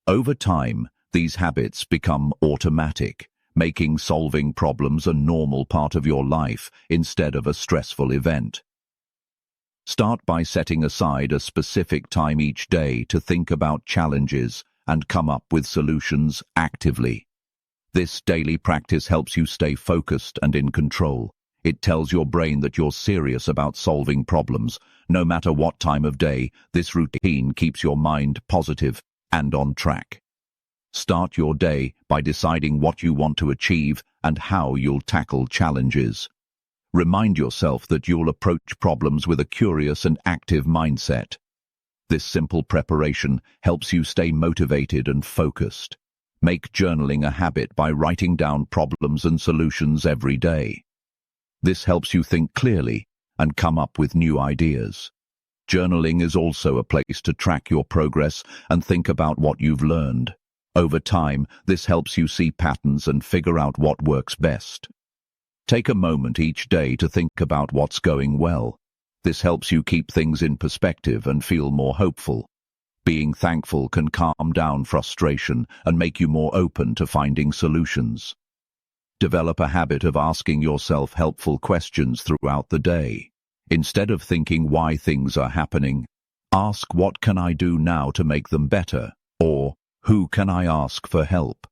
Over time, these habits become automatic, making solving problems a normal part of your life instead of a stressful event. Start by setting aside a specific time each day to think about challenges and come up with solutions actively. This daily practice helps you stay focused and in control. It tells your brain that you're serious about solving problems. No matter what time of day, this routine keeps your mind positive and on track. Start your day by deciding what you want to achieve and how you'll tackle challenges. Remind yourself that you'll approach problems with a curious and active mindset. This simple preparation helps you stay motivated and focused. Make journaling a habit by writing down problems and solutions every day. This helps you think clearly and come up with new ideas. Journaling is also a place to track your progress and think about what you've learned. Over time, this helps you see patterns and figure out what works best. Take a moment each day to think about what's going well. This helps you keep things in perspective and feel more hopeful. Being thankful can calm down frustration and make you more open to finding solutions. Develop a habit of asking yourself helpful questions throughout the day. Instead of thinking why things are happening, ask what can I do now to make them better, or who can I ask for help?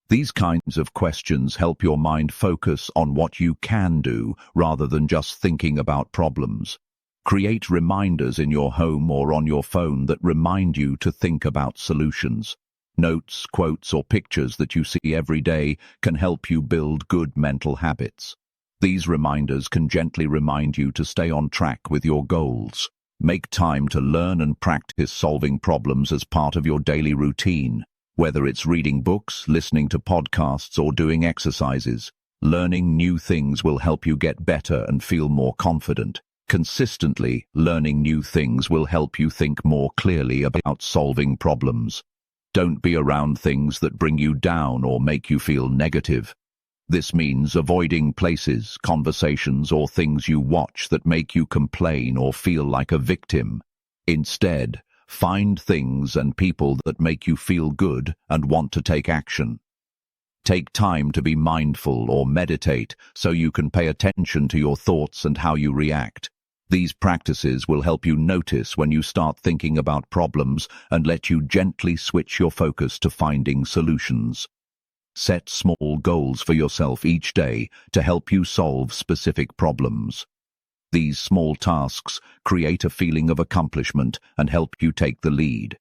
These kinds of questions help your mind focus on what you can do rather than just thinking about problems. Create reminders in your home or on your phone that remind you to think about solutions. Notes, quotes, or pictures that you see every day can help you build good mental habits. These reminders can gently remind you to stay on track with your goals. Make time to learn and practice solving problems as part of your daily routine. Whether it's reading books, listening to podcasts, or doing exercises, learning new things will help you get better and feel more confident. Consistently, learning new things will help you think more clearly about solving problems. Don't be around things that bring you down or make you feel negative. This means avoiding places, conversations, or things you watch that make you complain or feel like a victim. Instead, find things and people that make you feel good and want to take action. Take time to be mindful or meditate so you can pay attention to your thoughts and how you react. These practices will help you notice when you start thinking about problems and let you gently switch your focus to finding solutions. Set small goals for yourself each day to help you solve specific problems. These small tasks create a feeling of accomplishment and help you take the lead.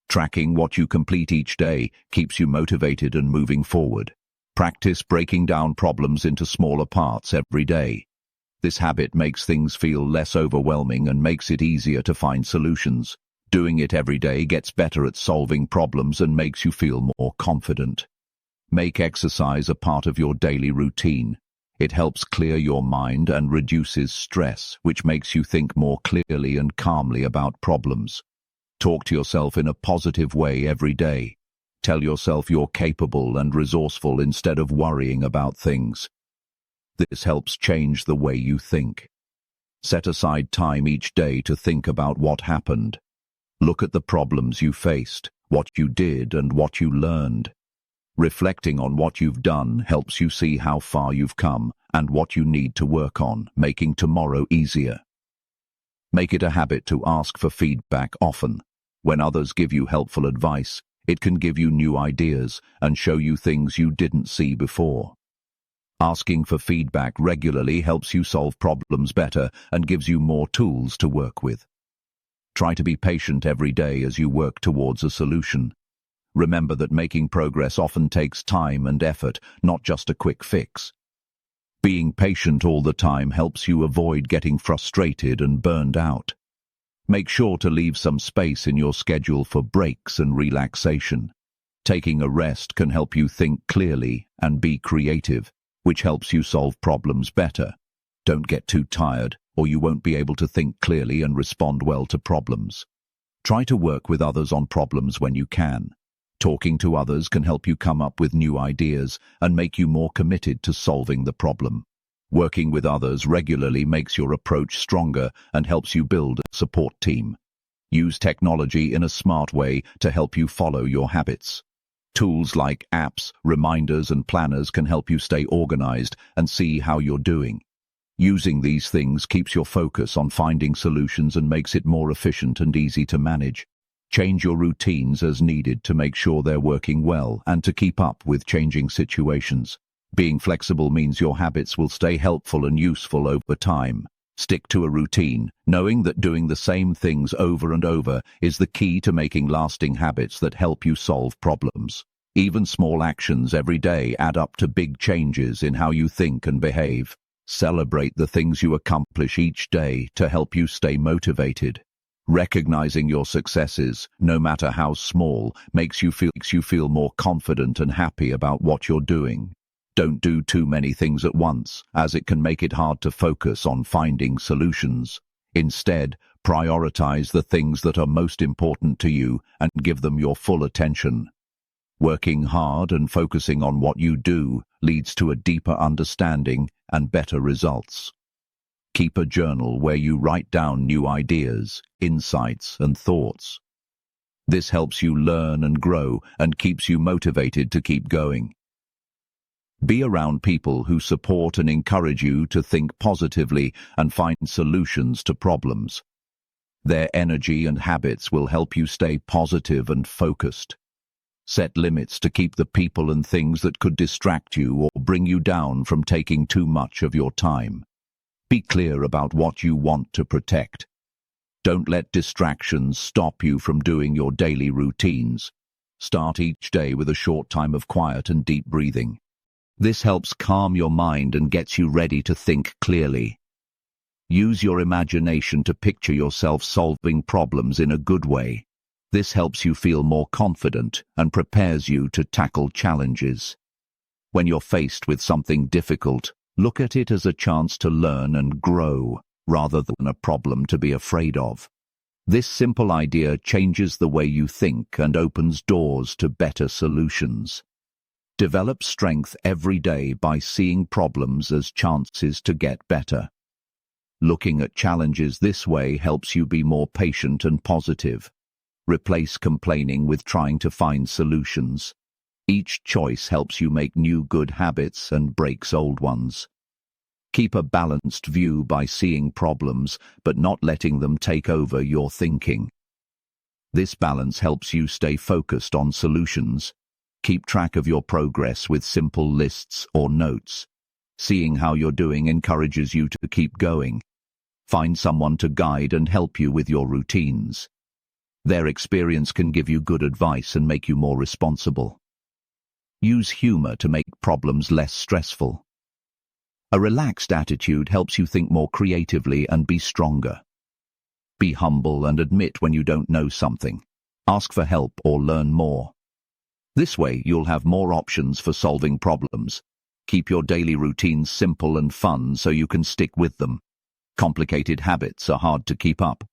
Tracking what you complete each day keeps you motivated and moving forward. Practice breaking down problems into smaller parts every day. This habit makes things feel less overwhelming and makes it easier to find solutions. Doing it every day gets better at solving problems and makes you feel more confident. Make exercise a part of your daily routine. It helps clear your mind and reduces stress, which makes you think more clearly and calmly about problems. Talk to yourself in a positive way every day. Tell yourself you're capable and resourceful instead of worrying about things. This helps change the way you think. Set aside time each day to think about what happened. Look at the problems you faced, what you did, and what you learned. Reflecting on what you've done helps you see how far you've come and what you need to work on, making tomorrow easier. Make it a habit to ask for feedback often. When others give you helpful advice, it can give you new ideas and show you things you didn't see before. Asking for feedback regularly helps you solve problems better and gives you more tools to work with. Try to be patient every day as you work towards a solution. Remember that making progress often takes time and effort, not just a quick fix. Being patient all the time helps you avoid getting frustrated and burned out. Make sure to leave some space in your schedule for breaks and relaxation. Taking a rest can help you think clearly and be creative, which helps you solve problems better. Don't get too tired, or you won't be able to think clearly and respond well to problems. Try to work with others on problems when you can. Talking to others can help you come up with new ideas and make you more committed to solving the problem. Working with others regularly makes your approach stronger and helps you build a support team. Use technology in a smart way to help you follow your habits. Tools like apps, reminders, and planners can help you stay organized and see how you're doing. Using these things keeps your focus on finding solutions and makes it more efficient and easy to manage. Change your routines as needed to make sure they're working well and to keep up with changing situations. Being flexible means your habits will stay helpful and useful over time. Stick to a routine, knowing that doing the same things over and over is the key to making lasting habits that help you solve problems. Even small actions every day add up to big changes in how you think and behave. Celebrate the things you accomplish each day to help you stay motivated. Recognizing your successes, no matter how small, makes you feel more confident and happy about what you're doing. Don't do too many things at once, as it can make it hard to focus on finding solutions. Instead, prioritize the things that are most important to you and give them your full attention. Working hard and focusing on what you do leads to a deeper understanding and better results. Keep a journal where you write down new ideas, insights, and thoughts. This helps you learn and grow and keeps you motivated to keep going. Be around people who support and encourage you to think positively and find solutions to problems. Their energy and habits will help you stay positive and focused. Set limits to keep the people and things that could distract you or bring you down from taking too much of your time. Be clear about what you want to protect. Don't let distractions stop you from doing your daily routines. Start each day with a short time of quiet and deep breathing. This helps calm your mind and gets you ready to think clearly. Use your imagination to picture yourself solving problems in a good way. This helps you feel more confident and prepares you to tackle challenges. When you're faced with something difficult, look at it as a chance to learn and grow, rather than a problem to be afraid of. This simple idea changes the way you think and opens doors to better solutions. Develop strength every day by seeing problems as chances to get better. Looking at challenges this way helps you be more patient and positive. Replace complaining with trying to find solutions. Each choice helps you make new good habits and breaks old ones. Keep a balanced view by seeing problems, but not letting them take over your thinking. This balance helps you stay focused on solutions. Keep track of your progress with simple lists or notes. Seeing how you're doing encourages you to keep going. Find someone to guide and help you with your routines. Their experience can give you good advice and make you more responsible. Use humor to make problems less stressful. A relaxed attitude helps you think more creatively and be stronger. Be humble and admit when you don't know something. Ask for help or learn more. This way, you'll have more options for solving problems. Keep your daily routines simple and fun so you can stick with them. Complicated habits are hard to keep up.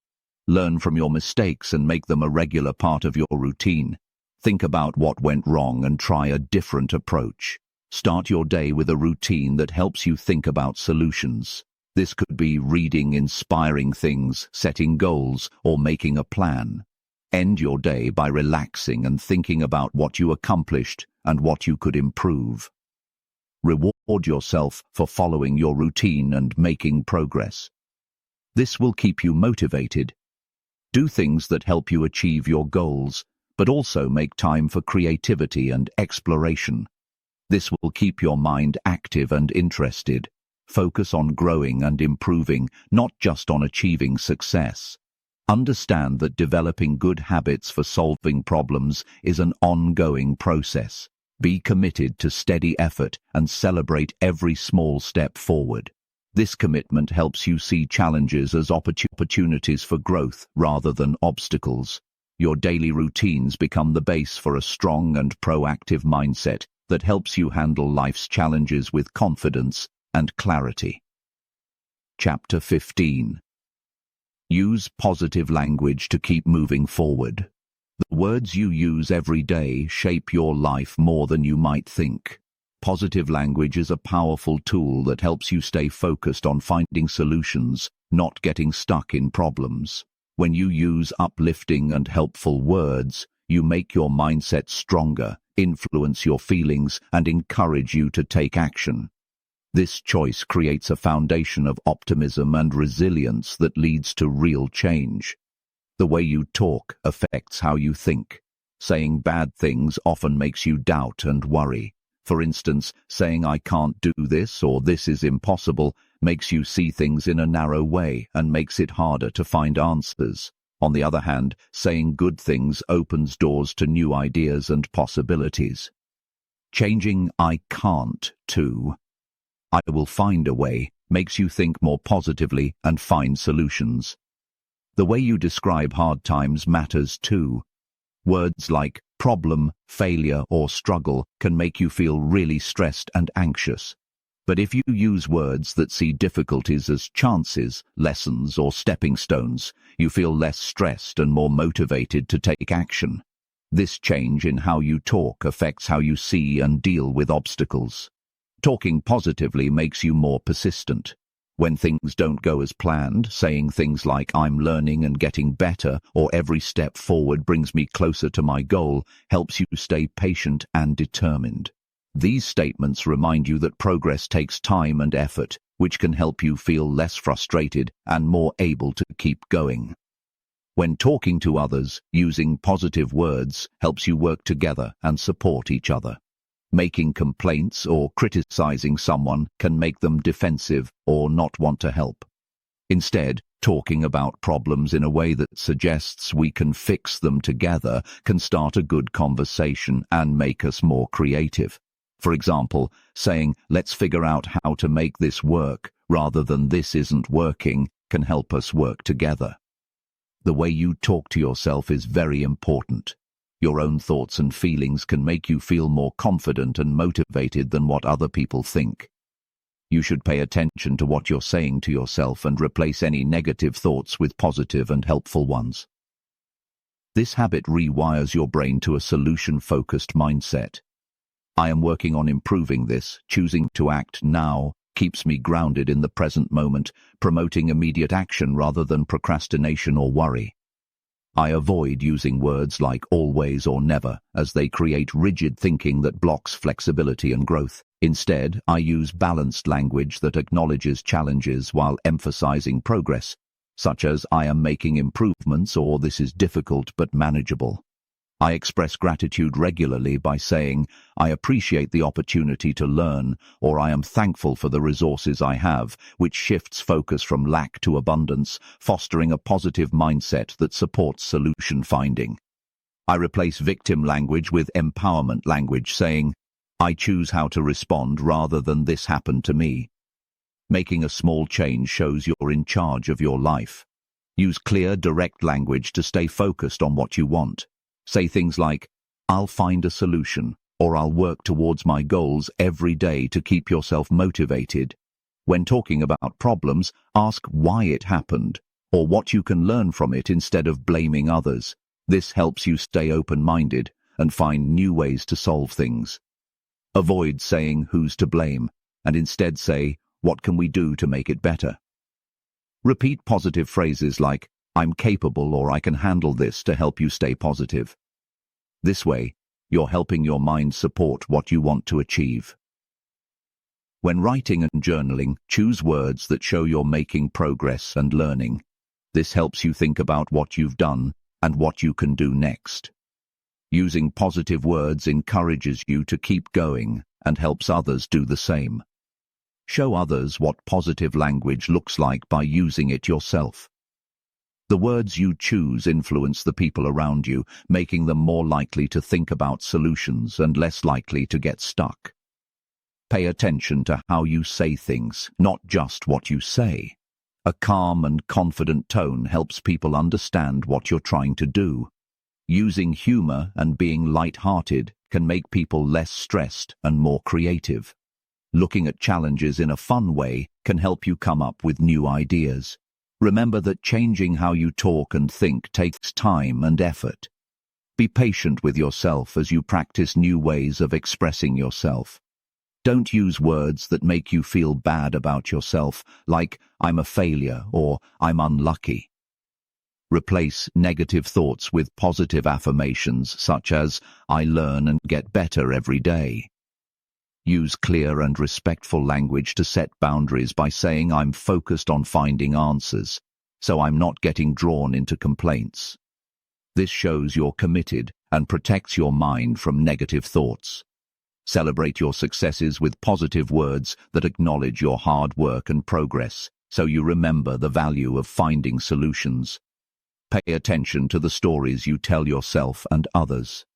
Learn from your mistakes and make them a regular part of your routine. Think about what went wrong and try a different approach. Start your day with a routine that helps you think about solutions. This could be reading inspiring things, setting goals, or making a plan. End your day by relaxing and thinking about what you accomplished and what you could improve. Reward yourself for following your routine and making progress. This will keep you motivated. Do things that help you achieve your goals, but also make time for creativity and exploration. This will keep your mind active and interested. Focus on growing and improving, not just on achieving success. Understand that developing good habits for solving problems is an ongoing process. Be committed to steady effort and celebrate every small step forward. This commitment helps you see challenges as opportunities for growth rather than obstacles. Your daily routines become the base for a strong and proactive mindset that helps you handle life's challenges with confidence and clarity. Chapter 15. Use positive language to keep moving forward. The words you use every day shape your life more than you might think. Positive language is a powerful tool that helps you stay focused on finding solutions, not getting stuck in problems. When you use uplifting and helpful words, you make your mindset stronger, influence your feelings, and encourage you to take action. This choice creates a foundation of optimism and resilience that leads to real change. The way you talk affects how you think. Saying bad things often makes you doubt and worry. For instance, saying "I can't do this" or "this is impossible" makes you see things in a narrow way and makes it harder to find answers. On the other hand, saying good things opens doors to new ideas and possibilities. Changing "I can't" to "I will find a way" makes you think more positively and find solutions. The way you describe hard times matters too. Words like problem, failure, or struggle can make you feel really stressed and anxious. But if you use words that see difficulties as chances, lessons, or stepping stones, you feel less stressed and more motivated to take action. This change in how you talk affects how you see and deal with obstacles. Talking positively makes you more persistent. When things don't go as planned, saying things like "I'm learning and getting better" or "every step forward brings me closer to my goal" helps you stay patient and determined. These statements remind you that progress takes time and effort, which can help you feel less frustrated and more able to keep going. When talking to others, using positive words helps you work together and support each other. Making complaints or criticizing someone can make them defensive or not want to help. Instead, talking about problems in a way that suggests we can fix them together can start a good conversation and make us more creative. For example, saying "let's figure out how to make this work" rather than "this isn't working" can help us work together. The way you talk to yourself is very important. Your own thoughts and feelings can make you feel more confident and motivated than what other people think. You should pay attention to what you're saying to yourself and replace any negative thoughts with positive and helpful ones. This habit rewires your brain to a solution-focused mindset. I am working on improving this. Choosing to act now keeps me grounded in the present moment, promoting immediate action rather than procrastination or worry. I avoid using words like "always" or "never" as they create rigid thinking that blocks flexibility and growth. Instead, I use balanced language that acknowledges challenges while emphasizing progress, such as "I am making improvements" or "this is difficult but manageable." I express gratitude regularly by saying "I appreciate the opportunity to learn" or "I am thankful for the resources I have," which shifts focus from lack to abundance, fostering a positive mindset that supports solution finding. I replace victim language with empowerment language, saying "I choose how to respond" rather than "this happened to me." Making a small change shows you're in charge of your life. Use clear, direct language to stay focused on what you want. Say things like "I'll find a solution" or "I'll work towards my goals" every day to keep yourself motivated. When talking about problems, ask why it happened or what you can learn from it instead of blaming others. This helps you stay open-minded and find new ways to solve things. Avoid saying "who's to blame" and instead say "what can we do to make it better?" Repeat positive phrases like, "I'm capable" or "I can handle this" to help you stay positive. This way, you're helping your mind support what you want to achieve. When writing and journaling, choose words that show you're making progress and learning. This helps you think about what you've done and what you can do next. Using positive words encourages you to keep going and helps others do the same. Show others what positive language looks like by using it yourself. The words you choose influence the people around you, making them more likely to think about solutions and less likely to get stuck. Pay attention to how you say things, not just what you say. A calm and confident tone helps people understand what you're trying to do. Using humor and being light-hearted can make people less stressed and more creative. Looking at challenges in a fun way can help you come up with new ideas. Remember that changing how you talk and think takes time and effort. Be patient with yourself as you practice new ways of expressing yourself. Don't use words that make you feel bad about yourself, like "I'm a failure" or "I'm unlucky." Replace negative thoughts with positive affirmations such as "I learn and get better every day." Use clear and respectful language to set boundaries by saying "I'm focused on finding answers, so I'm not getting drawn into complaints." This shows you're committed and protects your mind from negative thoughts. Celebrate your successes with positive words that acknowledge your hard work and progress, so you remember the value of finding solutions. Pay attention to the stories you tell yourself and others.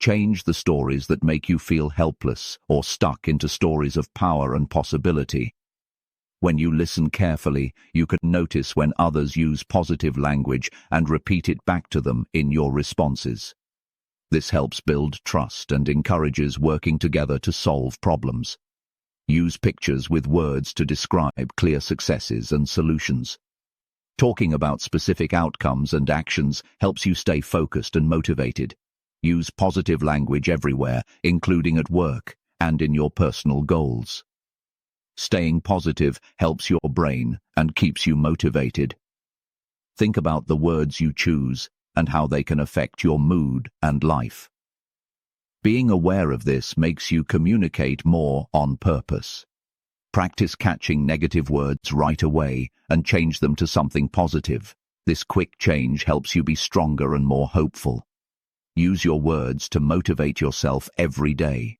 Change the stories that make you feel helpless or stuck into stories of power and possibility. When you listen carefully, you can notice when others use positive language and repeat it back to them in your responses. This helps build trust and encourages working together to solve problems. Use pictures with words to describe clear successes and solutions. Talking about specific outcomes and actions helps you stay focused and motivated. Use positive language everywhere, including at work and in your personal goals. Staying positive helps your brain and keeps you motivated. Think about the words you choose and how they can affect your mood and life. Being aware of this makes you communicate more on purpose. Practice catching negative words right away and change them to something positive. This quick change helps you be stronger and more hopeful. Use your words to motivate yourself every day.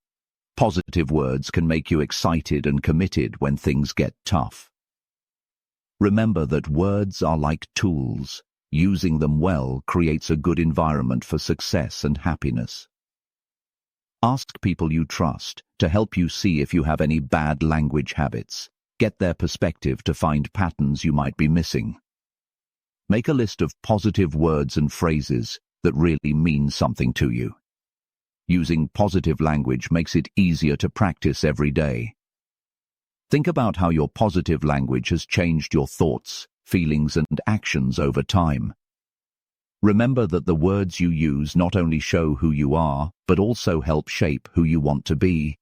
Positive words can make you excited and committed when things get tough. Remember that words are like tools. Using them well creates a good environment for success and happiness. Ask people you trust to help you see if you have any bad language habits. Get their perspective to find patterns you might be missing. Make a list of positive words and phrases that really mean something to you. Using positive language makes it easier to practice every day. Think about how your positive language has changed your thoughts, feelings, and actions over time. Remember that the words you use not only show who you are, but also help shape who you want to be.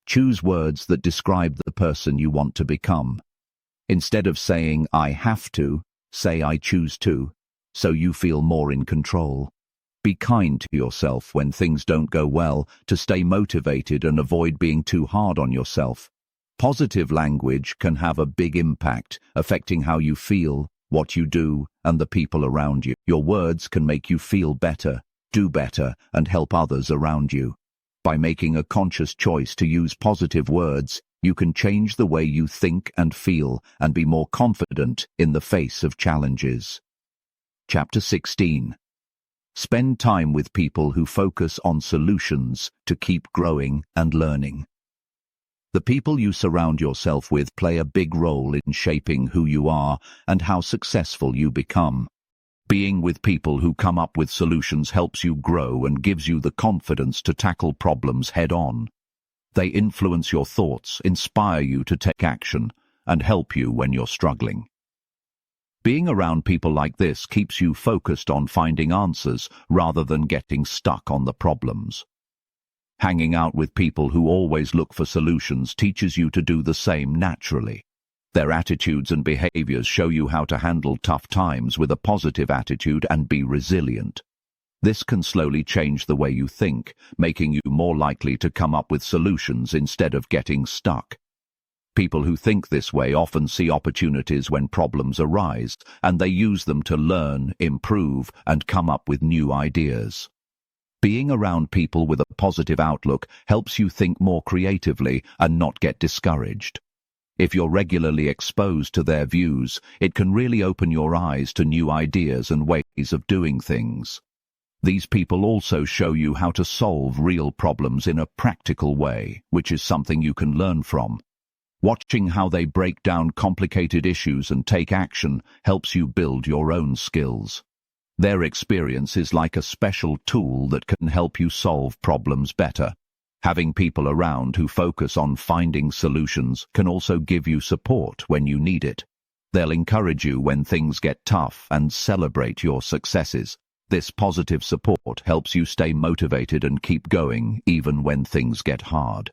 Choose words that describe the person you want to become. Instead of saying "I have to," say "I choose to," so you feel more in control. Be kind to yourself when things don't go well to stay motivated and avoid being too hard on yourself. Positive language can have a big impact, affecting how you feel, what you do, and the people around you. Your words can make you feel better, do better, and help others around you. By making a conscious choice to use positive words, you can change the way you think and feel and be more confident in the face of challenges. Chapter 16. Spend time with people who focus on solutions to keep growing and learning. The people you surround yourself with play a big role in shaping who you are and how successful you become. Being with people who come up with solutions helps you grow and gives you the confidence to tackle problems head-on. They influence your thoughts, inspire you to take action, and help you when you're struggling. Being around people like this keeps you focused on finding answers rather than getting stuck on the problems. Hanging out with people who always look for solutions teaches you to do the same naturally. Their attitudes and behaviors show you how to handle tough times with a positive attitude and be resilient. This can slowly change the way you think, making you more likely to come up with solutions instead of getting stuck. People who think this way often see opportunities when problems arise, and they use them to learn, improve, and come up with new ideas. Being around people with a positive outlook helps you think more creatively and not get discouraged. If you're regularly exposed to their views, it can really open your eyes to new ideas and ways of doing things. These people also show you how to solve real problems in a practical way, which is something you can learn from. Watching how they break down complicated issues and take action helps you build your own skills. Their experience is like a special tool that can help you solve problems better. Having people around who focus on finding solutions can also give you support when you need it. They'll encourage you when things get tough and celebrate your successes. This positive support helps you stay motivated and keep going even when things get hard.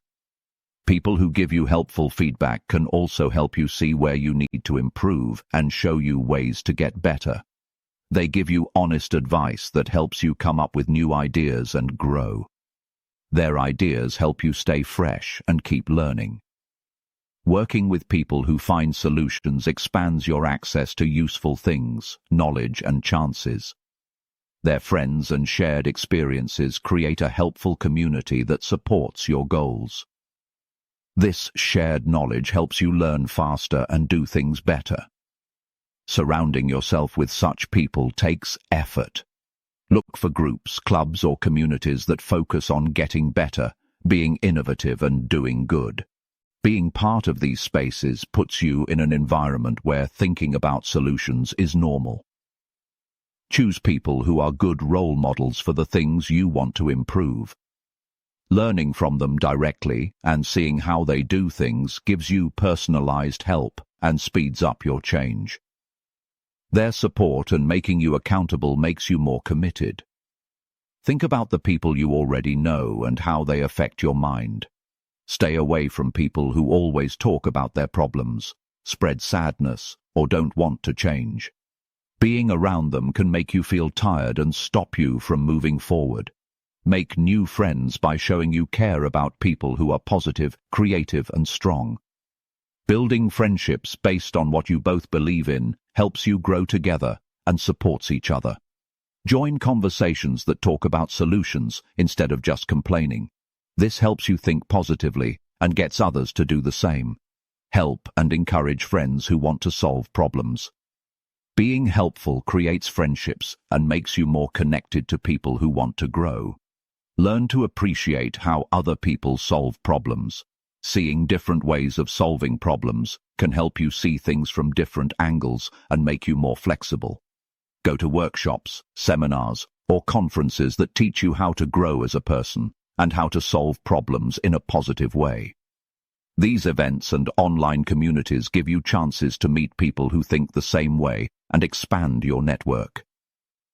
People who give you helpful feedback can also help you see where you need to improve and show you ways to get better. They give you honest advice that helps you come up with new ideas and grow. Their ideas help you stay fresh and keep learning. Working with people who find solutions expands your access to useful things, knowledge, and chances. Their friends and shared experiences create a helpful community that supports your goals. This shared knowledge helps you learn faster and do things better. Surrounding yourself with such people takes effort. Look for groups, clubs, or communities that focus on getting better, being innovative, and doing good. Being part of these spaces puts you in an environment where thinking about solutions is normal. Choose people who are good role models for the things you want to improve. Learning from them directly and seeing how they do things gives you personalized help and speeds up your change. Their support and making you accountable makes you more committed. Think about the people you already know and how they affect your mind. Stay away from people who always talk about their problems, spread sadness, or don't want to change. Being around them can make you feel tired and stop you from moving forward. Make new friends by showing you care about people who are positive, creative, and strong. Building friendships based on what you both believe in helps you grow together and supports each other. Join conversations that talk about solutions instead of just complaining. This helps you think positively and gets others to do the same. Help and encourage friends who want to solve problems. Being helpful creates friendships and makes you more connected to people who want to grow. Learn to appreciate how other people solve problems. Seeing different ways of solving problems can help you see things from different angles and make you more flexible. Go to workshops, seminars, or conferences that teach you how to grow as a person and how to solve problems in a positive way. These events and online communities give you chances to meet people who think the same way and expand your network.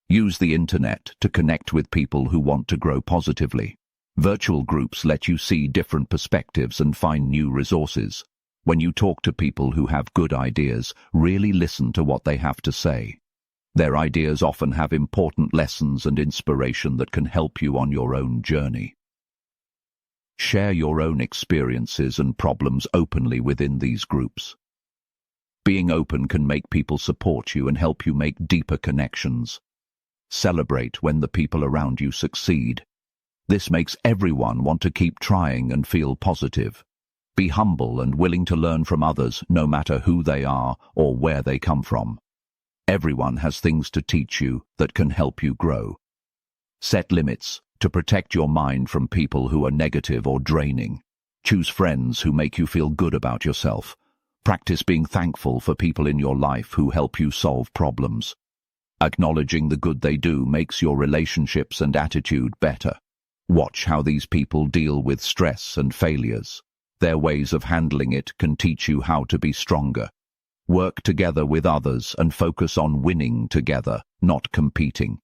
Use the internet to connect with people who want to grow positively. Virtual groups let you see different perspectives and find new resources. When you talk to people who have good ideas, really listen to what they have to say. Their ideas often have important lessons and inspiration that can help you on your own journey. Share your own experiences and problems openly within these groups. Being open can make people support you and help you make deeper connections. Celebrate when the people around you succeed. This makes everyone want to keep trying and feel positive. Be humble and willing to learn from others, no matter who they are or where they come from. Everyone has things to teach you that can help you grow. Set limits to protect your mind from people who are negative or draining. Choose friends who make you feel good about yourself. Practice being thankful for people in your life who help you solve problems. Acknowledging the good they do makes your relationships and attitude better. Watch how these people deal with stress and failures. Their ways of handling it can teach you how to be stronger. Work together with others and focus on winning together, not competing.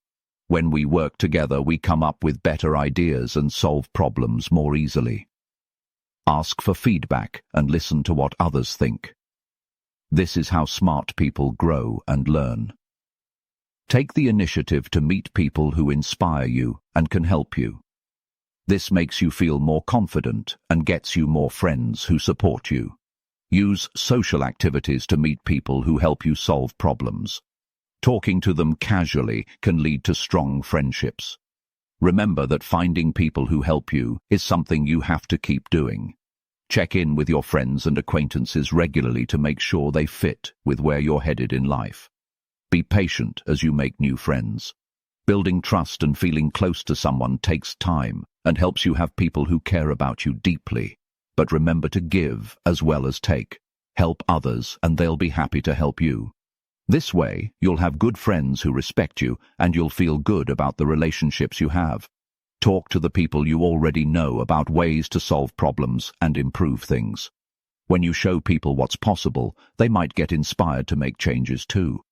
When we work together, we come up with better ideas and solve problems more easily. Ask for feedback and listen to what others think. This is how smart people grow and learn. Take the initiative to meet people who inspire you and can help you. This makes you feel more confident and gets you more friends who support you. Use social activities to meet people who help you solve problems. Talking to them casually can lead to strong friendships. Remember that finding people who help you is something you have to keep doing. Check in with your friends and acquaintances regularly to make sure they fit with where you're headed in life. Be patient as you make new friends. Building trust and feeling close to someone takes time and helps you have people who care about you deeply. But remember to give as well as take. Help others and they'll be happy to help you. This way, you'll have good friends who respect you and you'll feel good about the relationships you have. Talk to the people you already know about ways to solve problems and improve things. When you show people what's possible, they might get inspired to make changes too.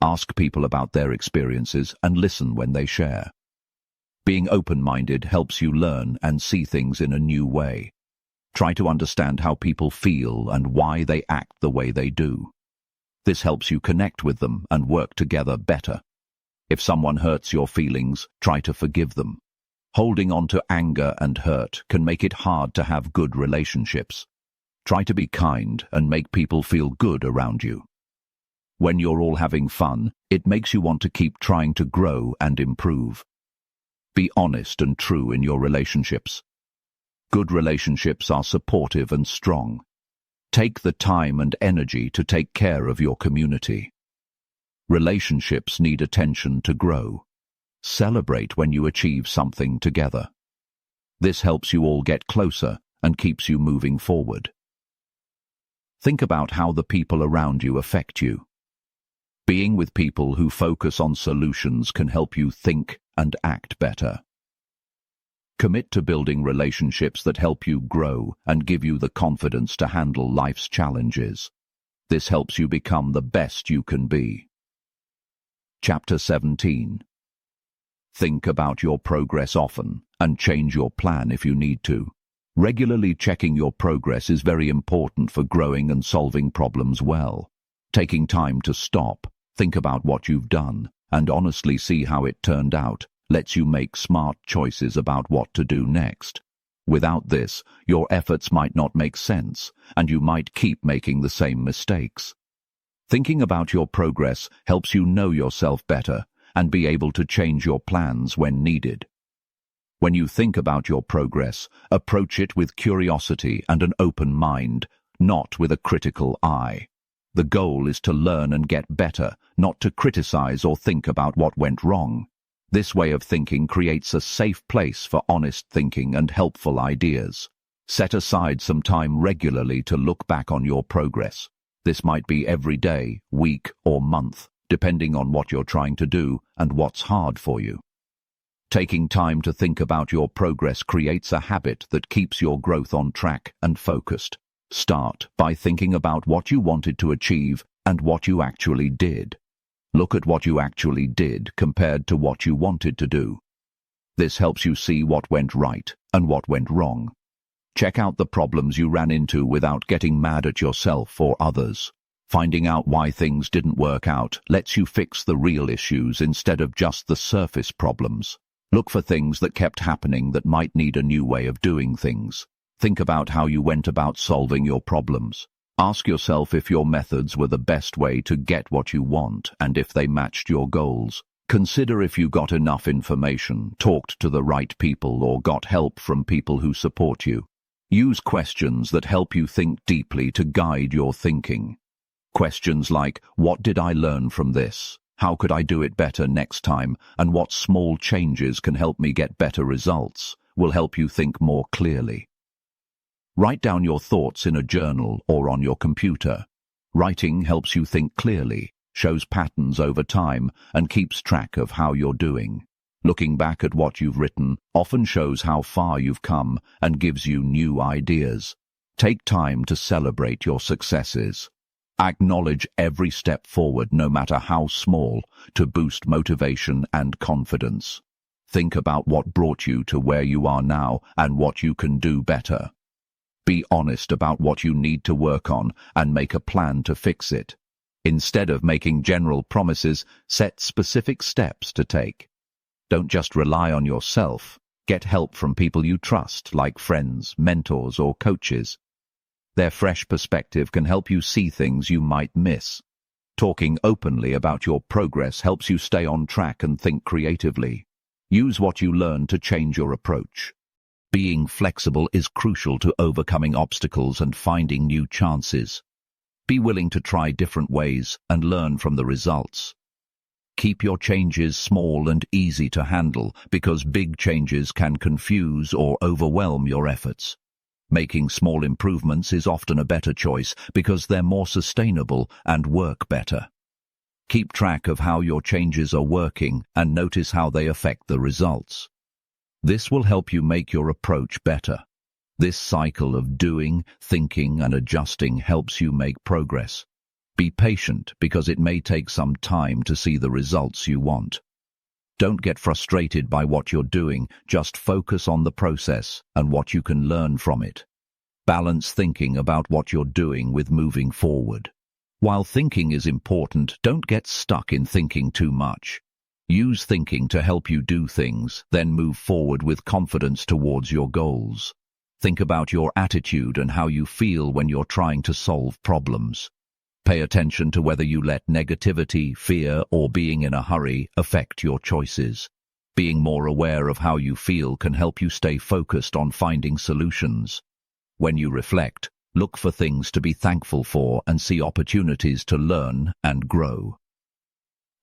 Ask people about their experiences and listen when they share. Being open-minded helps you learn and see things in a new way. Try to understand how people feel and why they act the way they do. This helps you connect with them and work together better. If someone hurts your feelings, try to forgive them. Holding on to anger and hurt can make it hard to have good relationships. Try to be kind and make people feel good around you. When you're all having fun, it makes you want to keep trying to grow and improve. Be honest and true in your relationships. Good relationships are supportive and strong. Take the time and energy to take care of your community. Relationships need attention to grow. Celebrate when you achieve something together. This helps you all get closer and keeps you moving forward. Think about how the people around you affect you. Being with people who focus on solutions can help you think and act better. Commit to building relationships that help you grow and give you the confidence to handle life's challenges. This helps you become the best you can be. Chapter 17. Think about your progress often and change your plan if you need to. Regularly checking your progress is very important for growing and solving problems well. Taking time to stop, think about what you've done, and honestly see how it turned out lets you make smart choices about what to do next. Without this, your efforts might not make sense, and you might keep making the same mistakes. Thinking about your progress helps you know yourself better and be able to change your plans when needed. When you think about your progress, approach it with curiosity and an open mind, not with a critical eye. The goal is to learn and get better, not to criticize or think about what went wrong. This way of thinking creates a safe place for honest thinking and helpful ideas. Set aside some time regularly to look back on your progress. This might be every day, week, or month, depending on what you're trying to do and what's hard for you. Taking time to think about your progress creates a habit that keeps your growth on track and focused. Start by thinking about what you wanted to achieve and what you actually did. Look at what you actually did compared to what you wanted to do. This helps you see what went right and what went wrong. Check out the problems you ran into without getting mad at yourself or others. Finding out why things didn't work out lets you fix the real issues instead of just the surface problems. Look for things that kept happening that might need a new way of doing things. Think about how you went about solving your problems. Ask yourself if your methods were the best way to get what you want and if they matched your goals. Consider if you got enough information, talked to the right people, or got help from people who support you. Use questions that help you think deeply to guide your thinking. Questions like, what did I learn from this? How could I do it better next time? And what small changes can help me get better results? Will help you think more clearly. Write down your thoughts in a journal or on your computer. Writing helps you think clearly, shows patterns over time, and keeps track of how you're doing. Looking back at what you've written often shows how far you've come and gives you new ideas. Take time to celebrate your successes. Acknowledge every step forward, no matter how small, to boost motivation and confidence. Think about what brought you to where you are now and what you can do better. Be honest about what you need to work on and make a plan to fix it. Instead of making general promises, set specific steps to take. Don't just rely on yourself. Get help from people you trust, like friends, mentors, or coaches. Their fresh perspective can help you see things you might miss. Talking openly about your progress helps you stay on track and think creatively. Use what you learn to change your approach. Being flexible is crucial to overcoming obstacles and finding new chances. Be willing to try different ways and learn from the results. Keep your changes small and easy to handle, because big changes can confuse or overwhelm your efforts. Making small improvements is often a better choice because they're more sustainable and work better. Keep track of how your changes are working and notice how they affect the results. This will help you make your approach better. This cycle of doing, thinking, and adjusting helps you make progress. Be patient because it may take some time to see the results you want. Don't get frustrated by what you're doing, just focus on the process and what you can learn from it. Balance thinking about what you're doing with moving forward. While thinking is important, don't get stuck in thinking too much. Use thinking to help you do things, then move forward with confidence towards your goals. Think about your attitude and how you feel when you're trying to solve problems. Pay attention to whether you let negativity, fear, or being in a hurry affect your choices. Being more aware of how you feel can help you stay focused on finding solutions. When you reflect, look for things to be thankful for and see opportunities to learn and grow.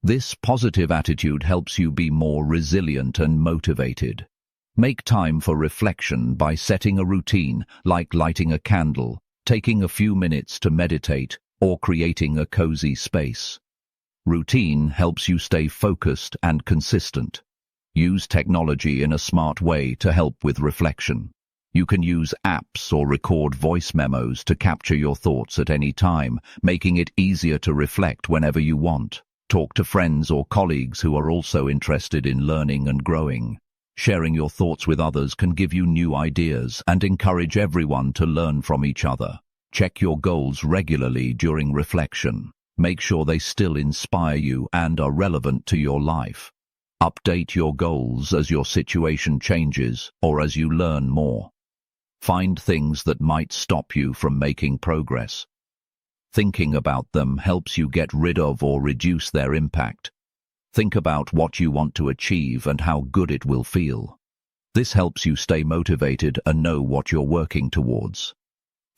This positive attitude helps you be more resilient and motivated. Make time for reflection by setting a routine, like lighting a candle, taking a few minutes to meditate, or creating a cozy space. Routine helps you stay focused and consistent. Use technology in a smart way to help with reflection. You can use apps or record voice memos to capture your thoughts at any time, making it easier to reflect whenever you want. Talk to friends or colleagues who are also interested in learning and growing. Sharing your thoughts with others can give you new ideas and encourage everyone to learn from each other. Check your goals regularly during reflection. Make sure they still inspire you and are relevant to your life. Update your goals as your situation changes or as you learn more. Find things that might stop you from making progress. Thinking about them helps you get rid of or reduce their impact. Think about what you want to achieve and how good it will feel. This helps you stay motivated and know what you're working towards.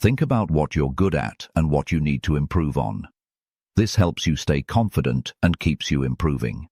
Think about what you're good at and what you need to improve on. This helps you stay confident and keeps you improving.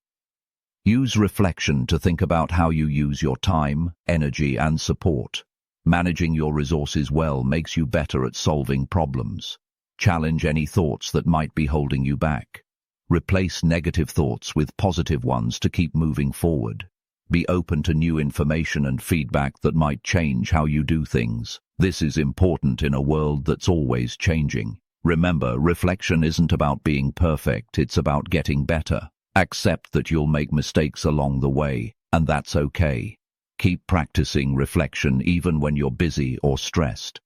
Use reflection to think about how you use your time, energy, and support. Managing your resources well makes you better at solving problems. Challenge any thoughts that might be holding you back. Replace negative thoughts with positive ones to keep moving forward. Be open to new information and feedback that might change how you do things. This is important in a world that's always changing. Remember, reflection isn't about being perfect, it's about getting better. Accept that you'll make mistakes along the way, and that's okay. Keep practicing reflection even when you're busy or stressed.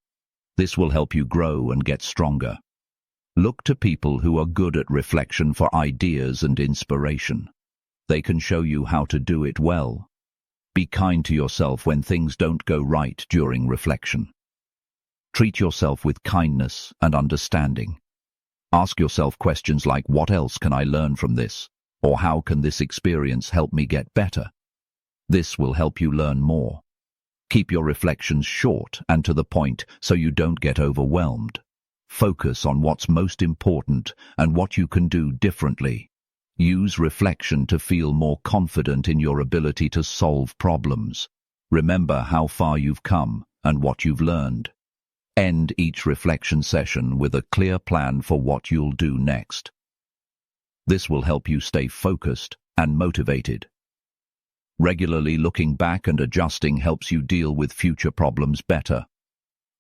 This will help you grow and get stronger. Look to people who are good at reflection for ideas and inspiration. They can show you how to do it well. Be kind to yourself when things don't go right during reflection. Treat yourself with kindness and understanding. Ask yourself questions like, what else can I learn from this? Or how can this experience help me get better? This will help you learn more. Keep your reflections short and to the point so you don't get overwhelmed. Focus on what's most important and what you can do differently. Use reflection to feel more confident in your ability to solve problems. Remember how far you've come and what you've learned. End each reflection session with a clear plan for what you'll do next. This will help you stay focused and motivated. Regularly looking back and adjusting helps you deal with future problems better.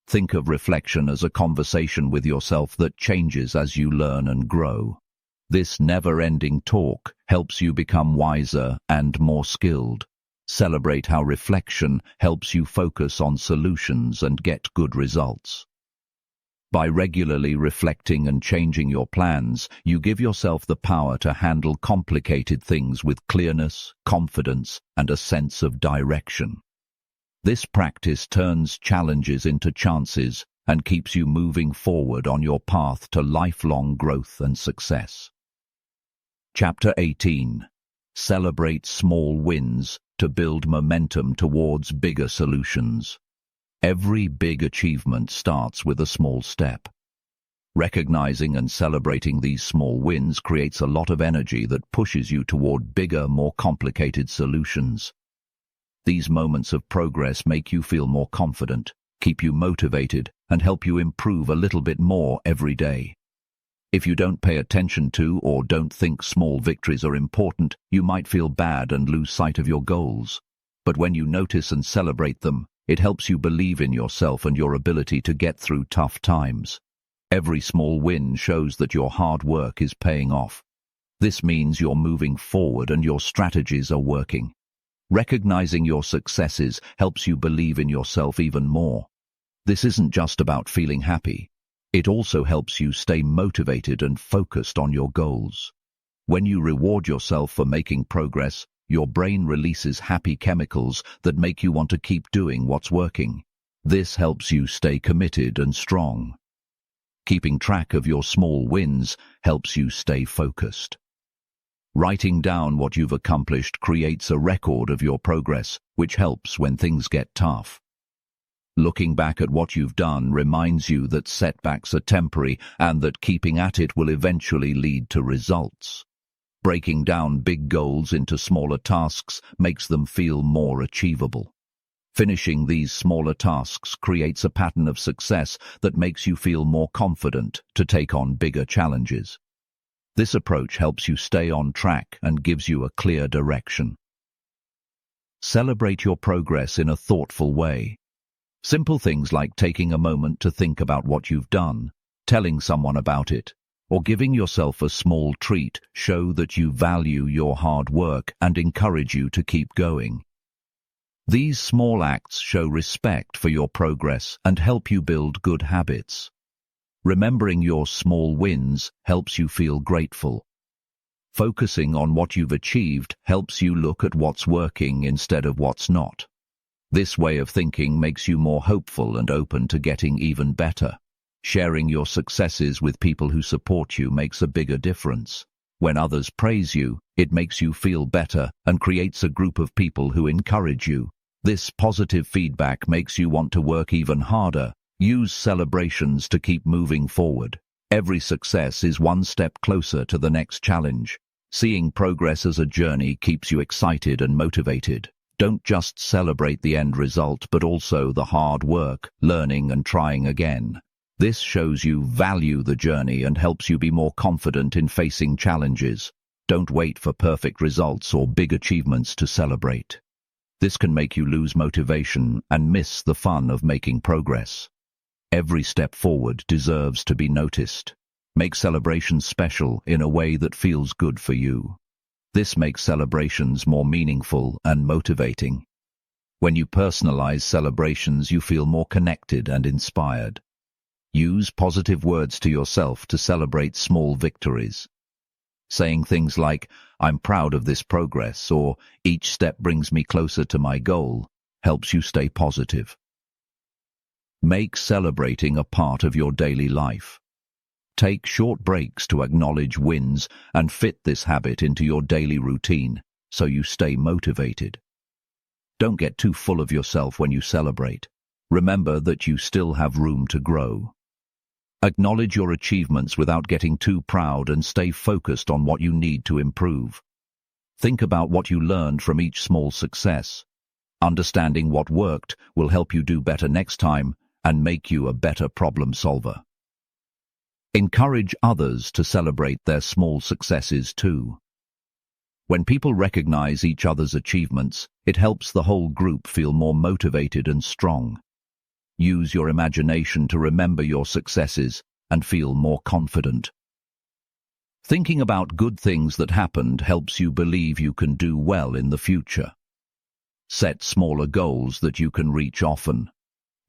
Think of reflection as a conversation with yourself that changes as you learn and grow. This never-ending talk helps you become wiser and more skilled. Celebrate how reflection helps you focus on solutions and get good results. By regularly reflecting and changing your plans, you give yourself the power to handle complicated things with clearness, confidence, and a sense of direction. This practice turns challenges into chances and keeps you moving forward on your path to lifelong growth and success. Chapter 18. Celebrate small wins to build momentum towards bigger solutions. Every big achievement starts with a small step. Recognizing and celebrating these small wins creates a lot of energy that pushes you toward bigger, more complicated solutions. These moments of progress make you feel more confident, keep you motivated, and help you improve a little bit more every day. If you don't pay attention to or don't think small victories are important, you might feel bad and lose sight of your goals. But when you notice and celebrate them, it helps you believe in yourself and your ability to get through tough times. Every small win shows that your hard work is paying off. This means you're moving forward and your strategies are working. Recognizing your successes helps you believe in yourself even more. This isn't just about feeling happy. It also helps you stay motivated and focused on your goals. When you reward yourself for making progress, your brain releases happy chemicals that make you want to keep doing what's working. This helps you stay committed and strong. Keeping track of your small wins helps you stay focused. Writing down what you've accomplished creates a record of your progress, which helps when things get tough. Looking back at what you've done reminds you that setbacks are temporary and that keeping at it will eventually lead to results. Breaking down big goals into smaller tasks makes them feel more achievable. Finishing these smaller tasks creates a pattern of success that makes you feel more confident to take on bigger challenges. This approach helps you stay on track and gives you a clear direction. Celebrate your progress in a thoughtful way. Simple things like taking a moment to think about what you've done, telling someone about it, or giving yourself a small treat show that you value your hard work and encourage you to keep going. These small acts show respect for your progress and help you build good habits. Remembering your small wins helps you feel grateful. Focusing on what you've achieved helps you look at what's working instead of what's not. This way of thinking makes you more hopeful and open to getting even better. Sharing your successes with people who support you makes a bigger difference. When others praise you, it makes you feel better and creates a group of people who encourage you. This positive feedback makes you want to work even harder. Use celebrations to keep moving forward. Every success is one step closer to the next challenge. Seeing progress as a journey keeps you excited and motivated. Don't just celebrate the end result, but also the hard work, learning and trying again. This shows you value the journey and helps you be more confident in facing challenges. Don't wait for perfect results or big achievements to celebrate. This can make you lose motivation and miss the fun of making progress. Every step forward deserves to be noticed. Make celebrations special in a way that feels good for you. This makes celebrations more meaningful and motivating. When you personalize celebrations, you feel more connected and inspired. Use positive words to yourself to celebrate small victories. Saying things like, "I'm proud of this progress," or "Each step brings me closer to my goal," helps you stay positive. Make celebrating a part of your daily life. Take short breaks to acknowledge wins and fit this habit into your daily routine so you stay motivated. Don't get too full of yourself when you celebrate. Remember that you still have room to grow. Acknowledge your achievements without getting too proud and stay focused on what you need to improve. Think about what you learned from each small success. Understanding what worked will help you do better next time and make you a better problem solver. Encourage others to celebrate their small successes too. When people recognize each other's achievements, it helps the whole group feel more motivated and strong. Use your imagination to remember your successes and feel more confident. Thinking about good things that happened helps you believe you can do well in the future. Set smaller goals that you can reach often.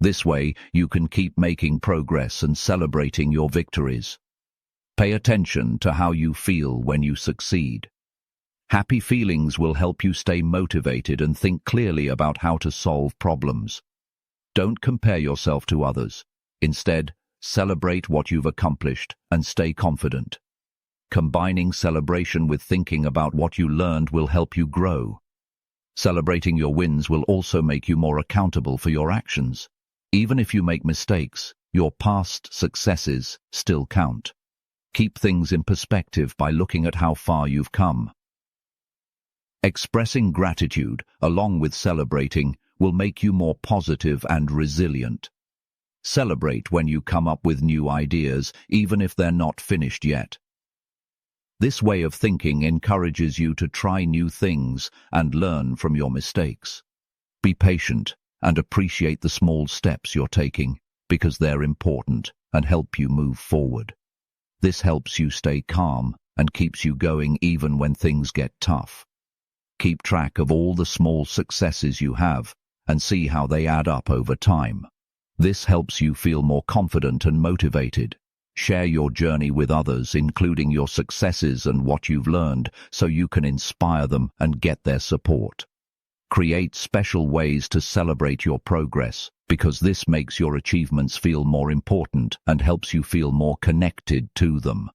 This way, you can keep making progress and celebrating your victories. Pay attention to how you feel when you succeed. Happy feelings will help you stay motivated and think clearly about how to solve problems. Don't compare yourself to others. Instead, celebrate what you've accomplished and stay confident. Combining celebration with thinking about what you learned will help you grow. Celebrating your wins will also make you more accountable for your actions. Even if you make mistakes, your past successes still count. Keep things in perspective by looking at how far you've come. Expressing gratitude, along with celebrating, will make you more positive and resilient. Celebrate when you come up with new ideas, even if they're not finished yet. This way of thinking encourages you to try new things and learn from your mistakes. Be patient and appreciate the small steps you're taking, because they're important and help you move forward. This helps you stay calm and keeps you going even when things get tough. Keep track of all the small successes you have and see how they add up over time. This helps you feel more confident and motivated. Share your journey with others, including your successes and what you've learned, so you can inspire them and get their support. Create special ways to celebrate your progress, because this makes your achievements feel more important and helps you feel more connected to them.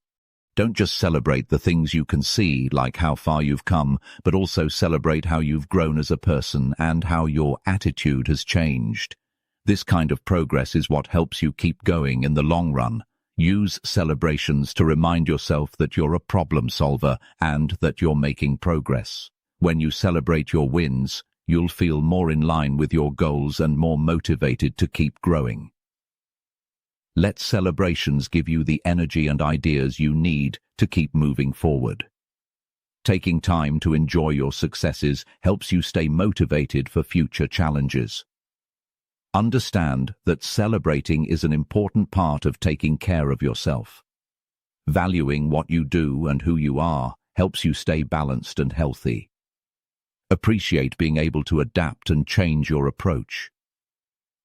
Don't just celebrate the things you can see, like how far you've come, but also celebrate how you've grown as a person and how your attitude has changed. This kind of progress is what helps you keep going in the long run. Use celebrations to remind yourself that you're a problem solver and that you're making progress. When you celebrate your wins, you'll feel more in line with your goals and more motivated to keep growing. Let celebrations give you the energy and ideas you need to keep moving forward. Taking time to enjoy your successes helps you stay motivated for future challenges. Understand that celebrating is an important part of taking care of yourself. Valuing what you do and who you are helps you stay balanced and healthy. Appreciate being able to adapt and change your approach.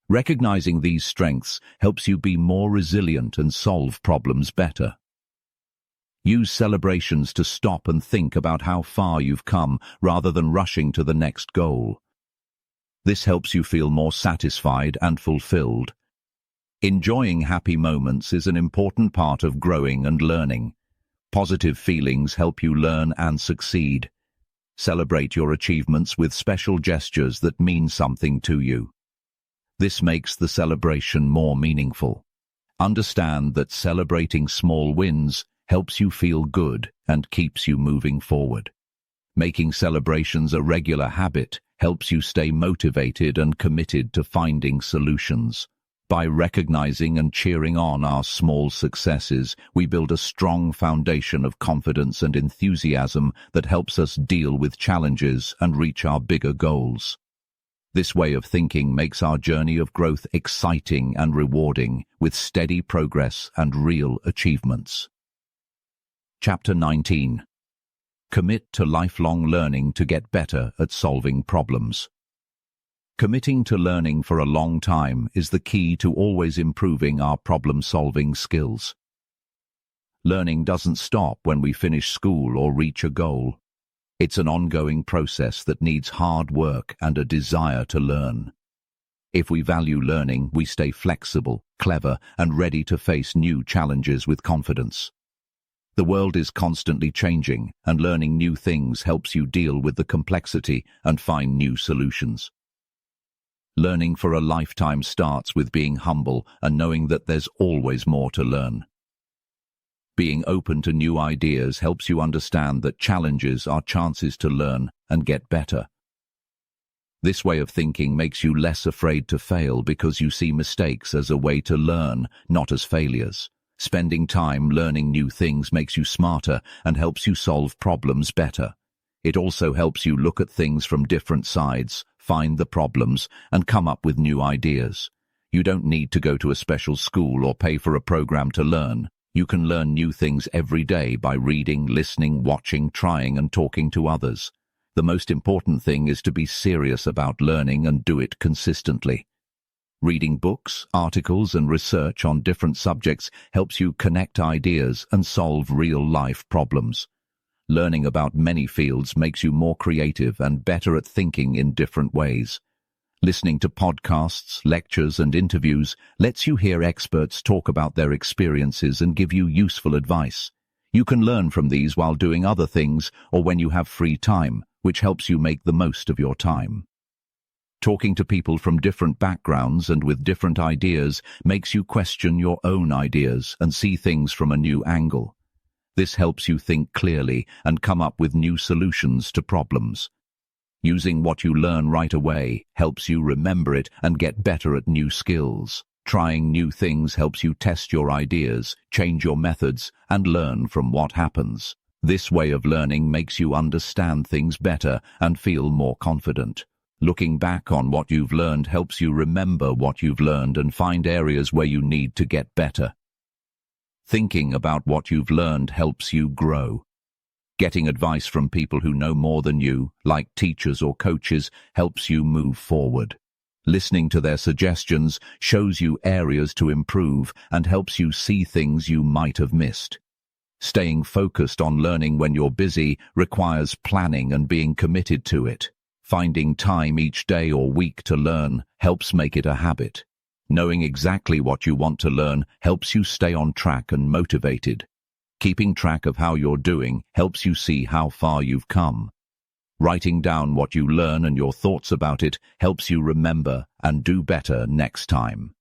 Recognizing these strengths helps you be more resilient and solve problems better. Use celebrations to stop and think about how far you've come rather than rushing to the next goal. This helps you feel more satisfied and fulfilled. Enjoying happy moments is an important part of growing and learning. Positive feelings help you learn and succeed. Celebrate your achievements with special gestures that mean something to you. This makes the celebration more meaningful. Understand that celebrating small wins helps you feel good and keeps you moving forward. Making celebrations a regular habit helps you stay motivated and committed to finding solutions. By recognizing and cheering on our small successes, we build a strong foundation of confidence and enthusiasm that helps us deal with challenges and reach our bigger goals. This way of thinking makes our journey of growth exciting and rewarding, with steady progress and real achievements. Chapter 19. Commit to lifelong learning to get better at solving problems. Committing to learning for a long time is the key to always improving our problem-solving skills. Learning doesn't stop when we finish school or reach a goal. It's an ongoing process that needs hard work and a desire to learn. If we value learning, we stay flexible, clever, and ready to face new challenges with confidence. The world is constantly changing, and learning new things helps you deal with the complexity and find new solutions. Learning for a lifetime starts with being humble and knowing that there's always more to learn. Being open to new ideas helps you understand that challenges are chances to learn and get better. This way of thinking makes you less afraid to fail because you see mistakes as a way to learn, not as failures. Spending time learning new things makes you smarter and helps you solve problems better. It also helps you look at things from different sides, find the problems, and come up with new ideas. You don't need to go to a special school or pay for a program to learn. You can learn new things every day by reading, listening, watching, trying, and talking to others. The most important thing is to be serious about learning and do it consistently. Reading books, articles, and research on different subjects helps you connect ideas and solve real-life problems. Learning about many fields makes you more creative and better at thinking in different ways. Listening to podcasts, lectures, and interviews lets you hear experts talk about their experiences and give you useful advice. You can learn from these while doing other things or when you have free time, which helps you make the most of your time. Talking to people from different backgrounds and with different ideas makes you question your own ideas and see things from a new angle. This helps you think clearly and come up with new solutions to problems. Using what you learn right away helps you remember it and get better at new skills. Trying new things helps you test your ideas, change your methods, and learn from what happens. This way of learning makes you understand things better and feel more confident. Looking back on what you've learned helps you remember what you've learned and find areas where you need to get better. Thinking about what you've learned helps you grow. Getting advice from people who know more than you, like teachers or coaches, helps you move forward. Listening to their suggestions shows you areas to improve and helps you see things you might have missed. Staying focused on learning when you're busy requires planning and being committed to it. Finding time each day or week to learn helps make it a habit. Knowing exactly what you want to learn helps you stay on track and motivated. Keeping track of how you're doing helps you see how far you've come. Writing down what you learn and your thoughts about it helps you remember and do better next time.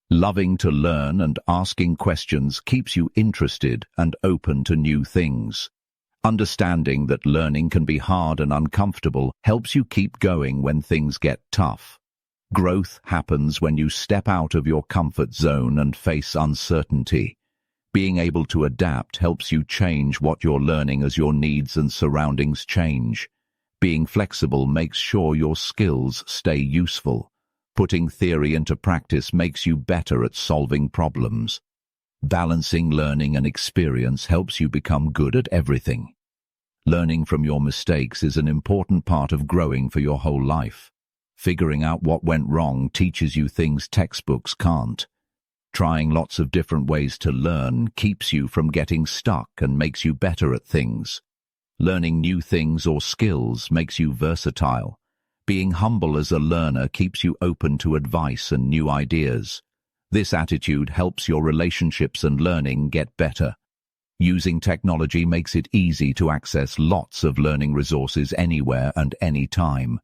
Loving to learn and asking questions keeps you interested and open to new things. Understanding that learning can be hard and uncomfortable helps you keep going when things get tough. Growth happens when you step out of your comfort zone and face uncertainty. Being able to adapt helps you change what you're learning as your needs and surroundings change. Being flexible makes sure your skills stay useful. Putting theory into practice makes you better at solving problems. Balancing learning and experience helps you become good at everything. Learning from your mistakes is an important part of growing for your whole life. Figuring out what went wrong teaches you things textbooks can't. Trying lots of different ways to learn keeps you from getting stuck and makes you better at things. Learning new things or skills makes you versatile. Being humble as a learner keeps you open to advice and new ideas. This attitude helps your relationships and learning get better. Using technology makes it easy to access lots of learning resources anywhere and anytime.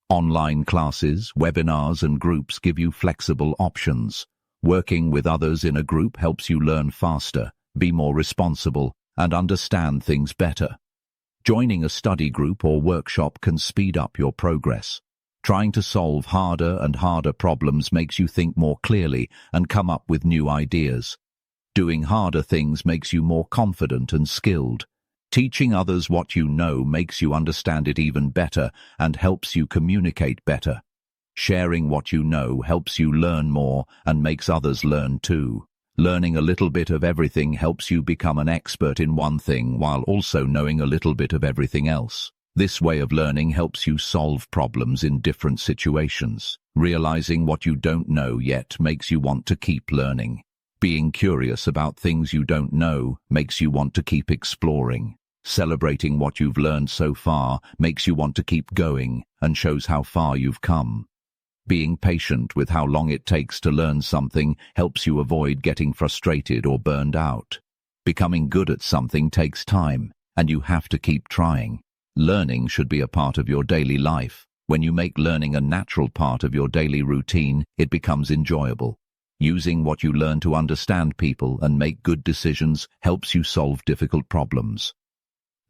Online classes, webinars, and groups give you flexible options. Working with others in a group helps you learn faster, be more responsible, and understand things better. Joining a study group or workshop can speed up your progress. Trying to solve harder and harder problems makes you think more clearly and come up with new ideas. Doing harder things makes you more confident and skilled. Teaching others what you know makes you understand it even better and helps you communicate better. Sharing what you know helps you learn more and makes others learn too. Learning a little bit of everything helps you become an expert in one thing while also knowing a little bit of everything else. This way of learning helps you solve problems in different situations. Realizing what you don't know yet makes you want to keep learning. Being curious about things you don't know makes you want to keep exploring. Celebrating what you've learned so far makes you want to keep going and shows how far you've come. Being patient with how long it takes to learn something helps you avoid getting frustrated or burned out. Becoming good at something takes time, and you have to keep trying. Learning should be a part of your daily life. When you make learning a natural part of your daily routine, it becomes enjoyable. Using what you learn to understand people and make good decisions helps you solve difficult problems.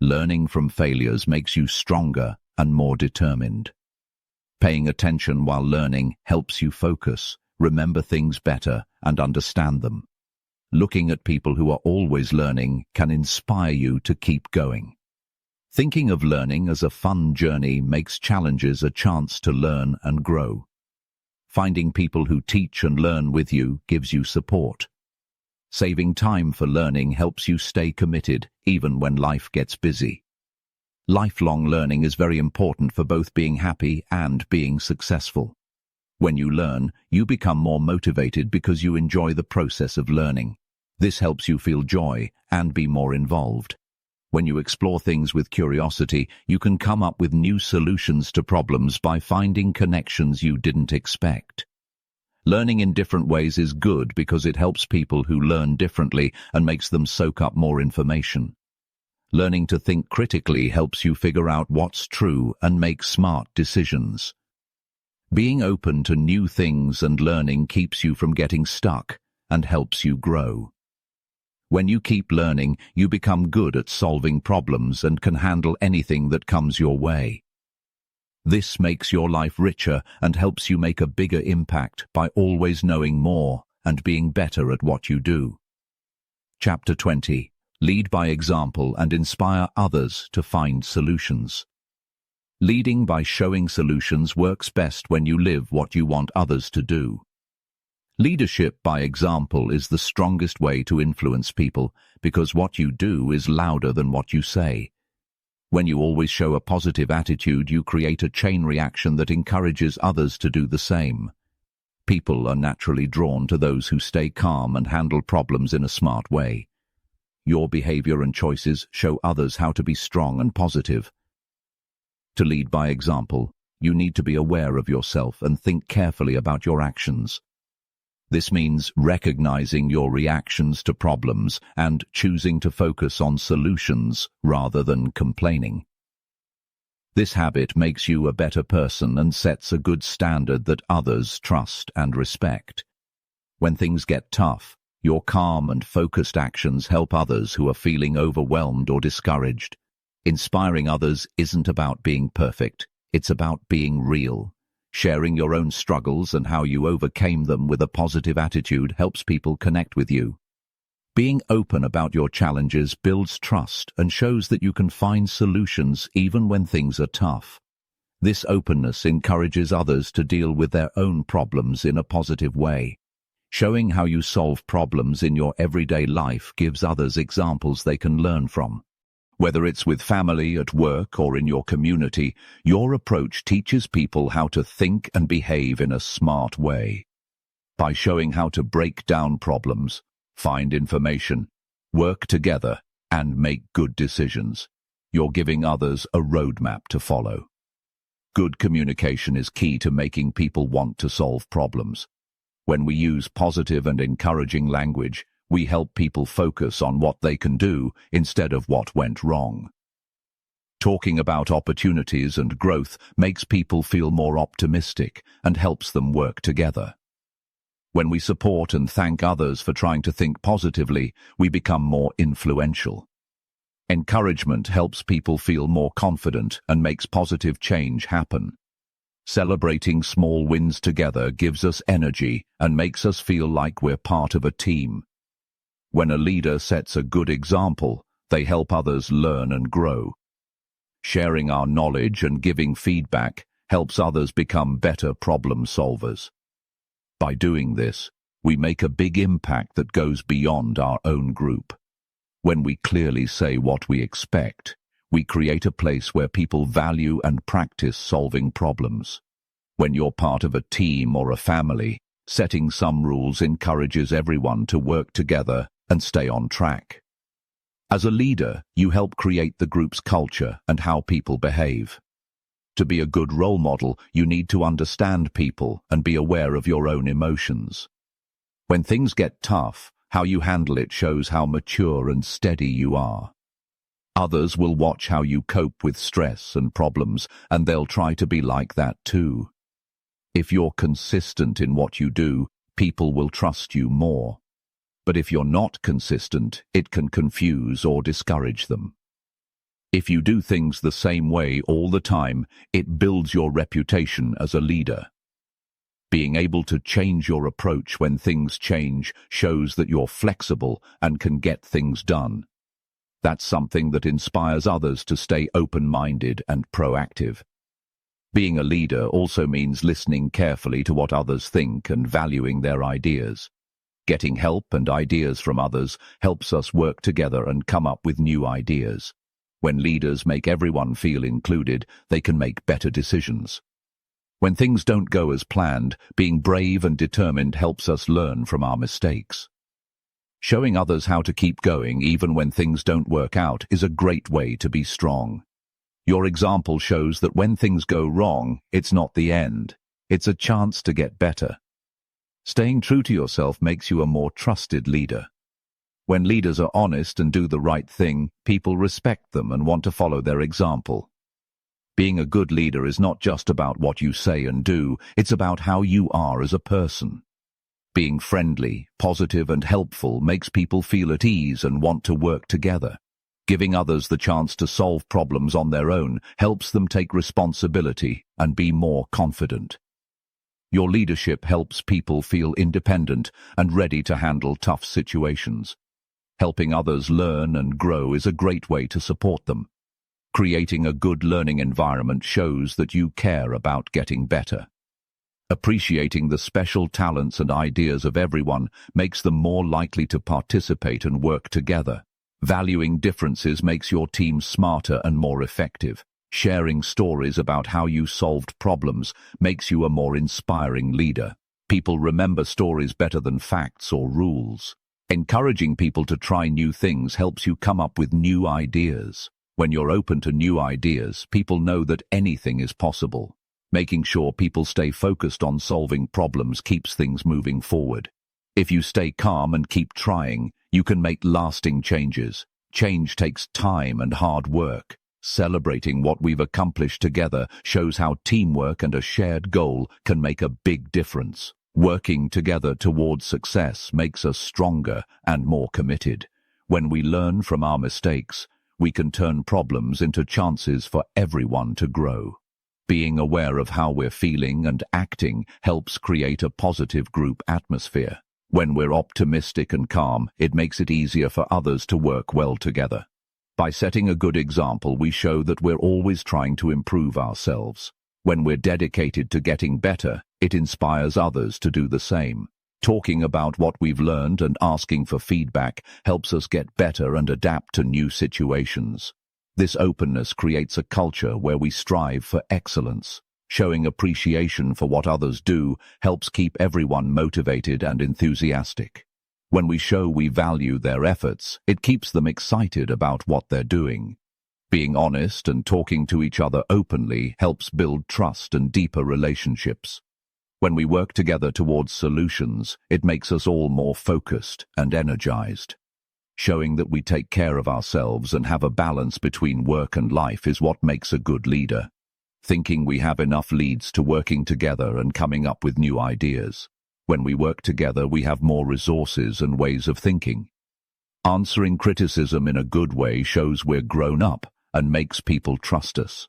Learning from failures makes you stronger and more determined. Paying attention while learning helps you focus, remember things better, and understand them. Looking at people who are always learning can inspire you to keep going. Thinking of learning as a fun journey makes challenges a chance to learn and grow. Finding people who teach and learn with you gives you support. Saving time for learning helps you stay committed even when life gets busy. Lifelong learning is very important for both being happy and being successful. When you learn, you become more motivated because you enjoy the process of learning. This helps you feel joy and be more involved. When you explore things with curiosity, you can come up with new solutions to problems by finding connections you didn't expect. Learning in different ways is good because it helps people who learn differently and makes them soak up more information. Learning to think critically helps you figure out what's true and make smart decisions. Being open to new things and learning keeps you from getting stuck and helps you grow. When you keep learning, you become good at solving problems and can handle anything that comes your way. This makes your life richer and helps you make a bigger impact by always knowing more and being better at what you do. Chapter 20. Lead by example and inspire others to find solutions. Leading by showing solutions works best when you live what you want others to do. Leadership by example is the strongest way to influence people because what you do is louder than what you say. When you always show a positive attitude, you create a chain reaction that encourages others to do the same. People are naturally drawn to those who stay calm and handle problems in a smart way. Your behavior and choices show others how to be strong and positive. To lead by example, you need to be aware of yourself and think carefully about your actions. This means recognizing your reactions to problems and choosing to focus on solutions rather than complaining. This habit makes you a better person and sets a good standard that others trust and respect. When things get tough, your calm and focused actions help others who are feeling overwhelmed or discouraged. Inspiring others isn't about being perfect, it's about being real. Sharing your own struggles and how you overcame them with a positive attitude helps people connect with you. Being open about your challenges builds trust and shows that you can find solutions even when things are tough. This openness encourages others to deal with their own problems in a positive way. Showing how you solve problems in your everyday life gives others examples they can learn from. Whether it's with family, at work, or in your community, your approach teaches people how to think and behave in a smart way. By showing how to break down problems, find information, work together, and make good decisions, you're giving others a roadmap to follow. Good communication is key to making people want to solve problems. When we use positive and encouraging language, we help people focus on what they can do instead of what went wrong. Talking about opportunities and growth makes people feel more optimistic and helps them work together. When we support and thank others for trying to think positively, we become more influential. Encouragement helps people feel more confident and makes positive change happen. Celebrating small wins together gives us energy and makes us feel like we're part of a team. When a leader sets a good example, they help others learn and grow. Sharing our knowledge and giving feedback helps others become better problem solvers. By doing this, we make a big impact that goes beyond our own group. When we clearly say what we expect, we create a place where people value and practice solving problems. When you're part of a team or a family, setting some rules encourages everyone to work together and stay on track. As a leader, you help create the group's culture and how people behave. To be a good role model, you need to understand people and be aware of your own emotions. When things get tough, how you handle it shows how mature and steady you are. Others will watch how you cope with stress and problems, and they'll try to be like that too. If you're consistent in what you do, people will trust you more. But if you're not consistent, it can confuse or discourage them. If you do things the same way all the time, it builds your reputation as a leader. Being able to change your approach when things change shows that you're flexible and can get things done. That's something that inspires others to stay open-minded and proactive. Being a leader also means listening carefully to what others think and valuing their ideas. Getting help and ideas from others helps us work together and come up with new ideas. When leaders make everyone feel included, they can make better decisions. When things don't go as planned, being brave and determined helps us learn from our mistakes. Showing others how to keep going even when things don't work out is a great way to be strong. Your example shows that when things go wrong, it's not the end. It's a chance to get better. Staying true to yourself makes you a more trusted leader. When leaders are honest and do the right thing, people respect them and want to follow their example. Being a good leader is not just about what you say and do, it's about how you are as a person. Being friendly, positive and helpful makes people feel at ease and want to work together. Giving others the chance to solve problems on their own helps them take responsibility and be more confident. Your leadership helps people feel independent and ready to handle tough situations. Helping others learn and grow is a great way to support them. Creating a good learning environment shows that you care about getting better. Appreciating the special talents and ideas of everyone makes them more likely to participate and work together. Valuing differences makes your team smarter and more effective. Sharing stories about how you solved problems makes you a more inspiring leader. People remember stories better than facts or rules. Encouraging people to try new things helps you come up with new ideas. When you're open to new ideas, people know that anything is possible. Making sure people stay focused on solving problems keeps things moving forward. If you stay calm and keep trying, you can make lasting changes. Change takes time and hard work. Celebrating what we've accomplished together shows how teamwork and a shared goal can make a big difference. Working together towards success makes us stronger and more committed. When we learn from our mistakes, we can turn problems into chances for everyone to grow. Being aware of how we're feeling and acting helps create a positive group atmosphere. When we're optimistic and calm, it makes it easier for others to work well together. By setting a good example, we show that we're always trying to improve ourselves. When we're dedicated to getting better, it inspires others to do the same. Talking about what we've learned and asking for feedback helps us get better and adapt to new situations. This openness creates a culture where we strive for excellence. Showing appreciation for what others do helps keep everyone motivated and enthusiastic. When we show we value their efforts, it keeps them excited about what they're doing. Being honest and talking to each other openly helps build trust and deeper relationships. When we work together towards solutions, it makes us all more focused and energized. Showing that we take care of ourselves and have a balance between work and life is what makes a good leader. Thinking we have enough leads to working together and coming up with new ideas. When we work together, we have more resources and ways of thinking. Answering criticism in a good way shows we're grown up and makes people trust us.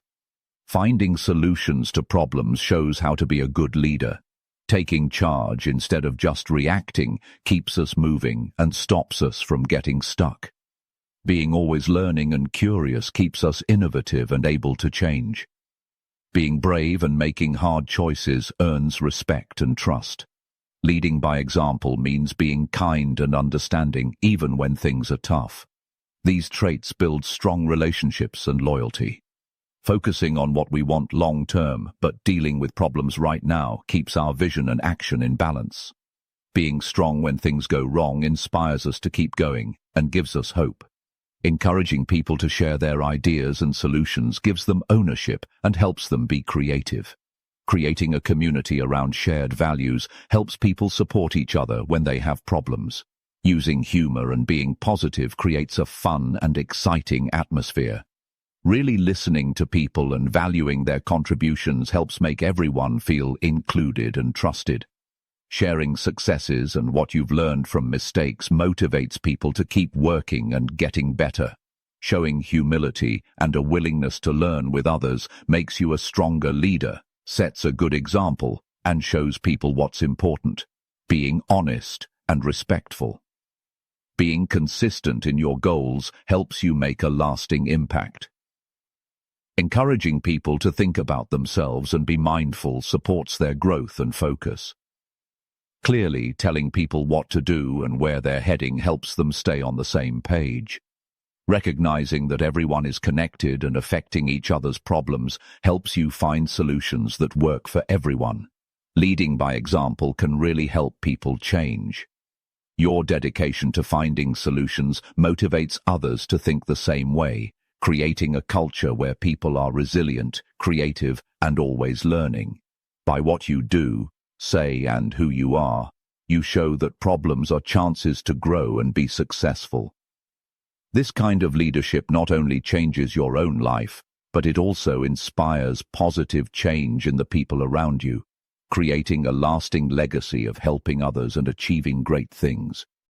Finding solutions to problems shows how to be a good leader. Taking charge instead of just reacting keeps us moving and stops us from getting stuck. Being always learning and curious keeps us innovative and able to change. Being brave and making hard choices earns respect and trust. Leading by example means being kind and understanding even when things are tough. These traits build strong relationships and loyalty. Focusing on what we want long-term, but dealing with problems right now keeps our vision and action in balance. Being strong when things go wrong inspires us to keep going and gives us hope. Encouraging people to share their ideas and solutions gives them ownership and helps them be creative. Creating a community around shared values helps people support each other when they have problems. Using humor and being positive creates a fun and exciting atmosphere. Really listening to people and valuing their contributions helps make everyone feel included and trusted. Sharing successes and what you've learned from mistakes motivates people to keep working and getting better. Showing humility and a willingness to learn with others makes you a stronger leader, sets a good example, and shows people what's important. Being honest and respectful. Being consistent in your goals helps you make a lasting impact. Encouraging people to think about themselves and be mindful supports their growth and focus. Clearly, telling people what to do and where they're heading helps them stay on the same page. Recognizing that everyone is connected and affecting each other's problems helps you find solutions that work for everyone. Leading by example can really help people change. Your dedication to finding solutions motivates others to think the same way, creating a culture where people are resilient, creative, and always learning. By what you do, say, and who you are, you show that problems are chances to grow and be successful. This kind of leadership not only changes your own life, but it also inspires positive change in the people around you, creating a lasting legacy of helping others and achieving great things.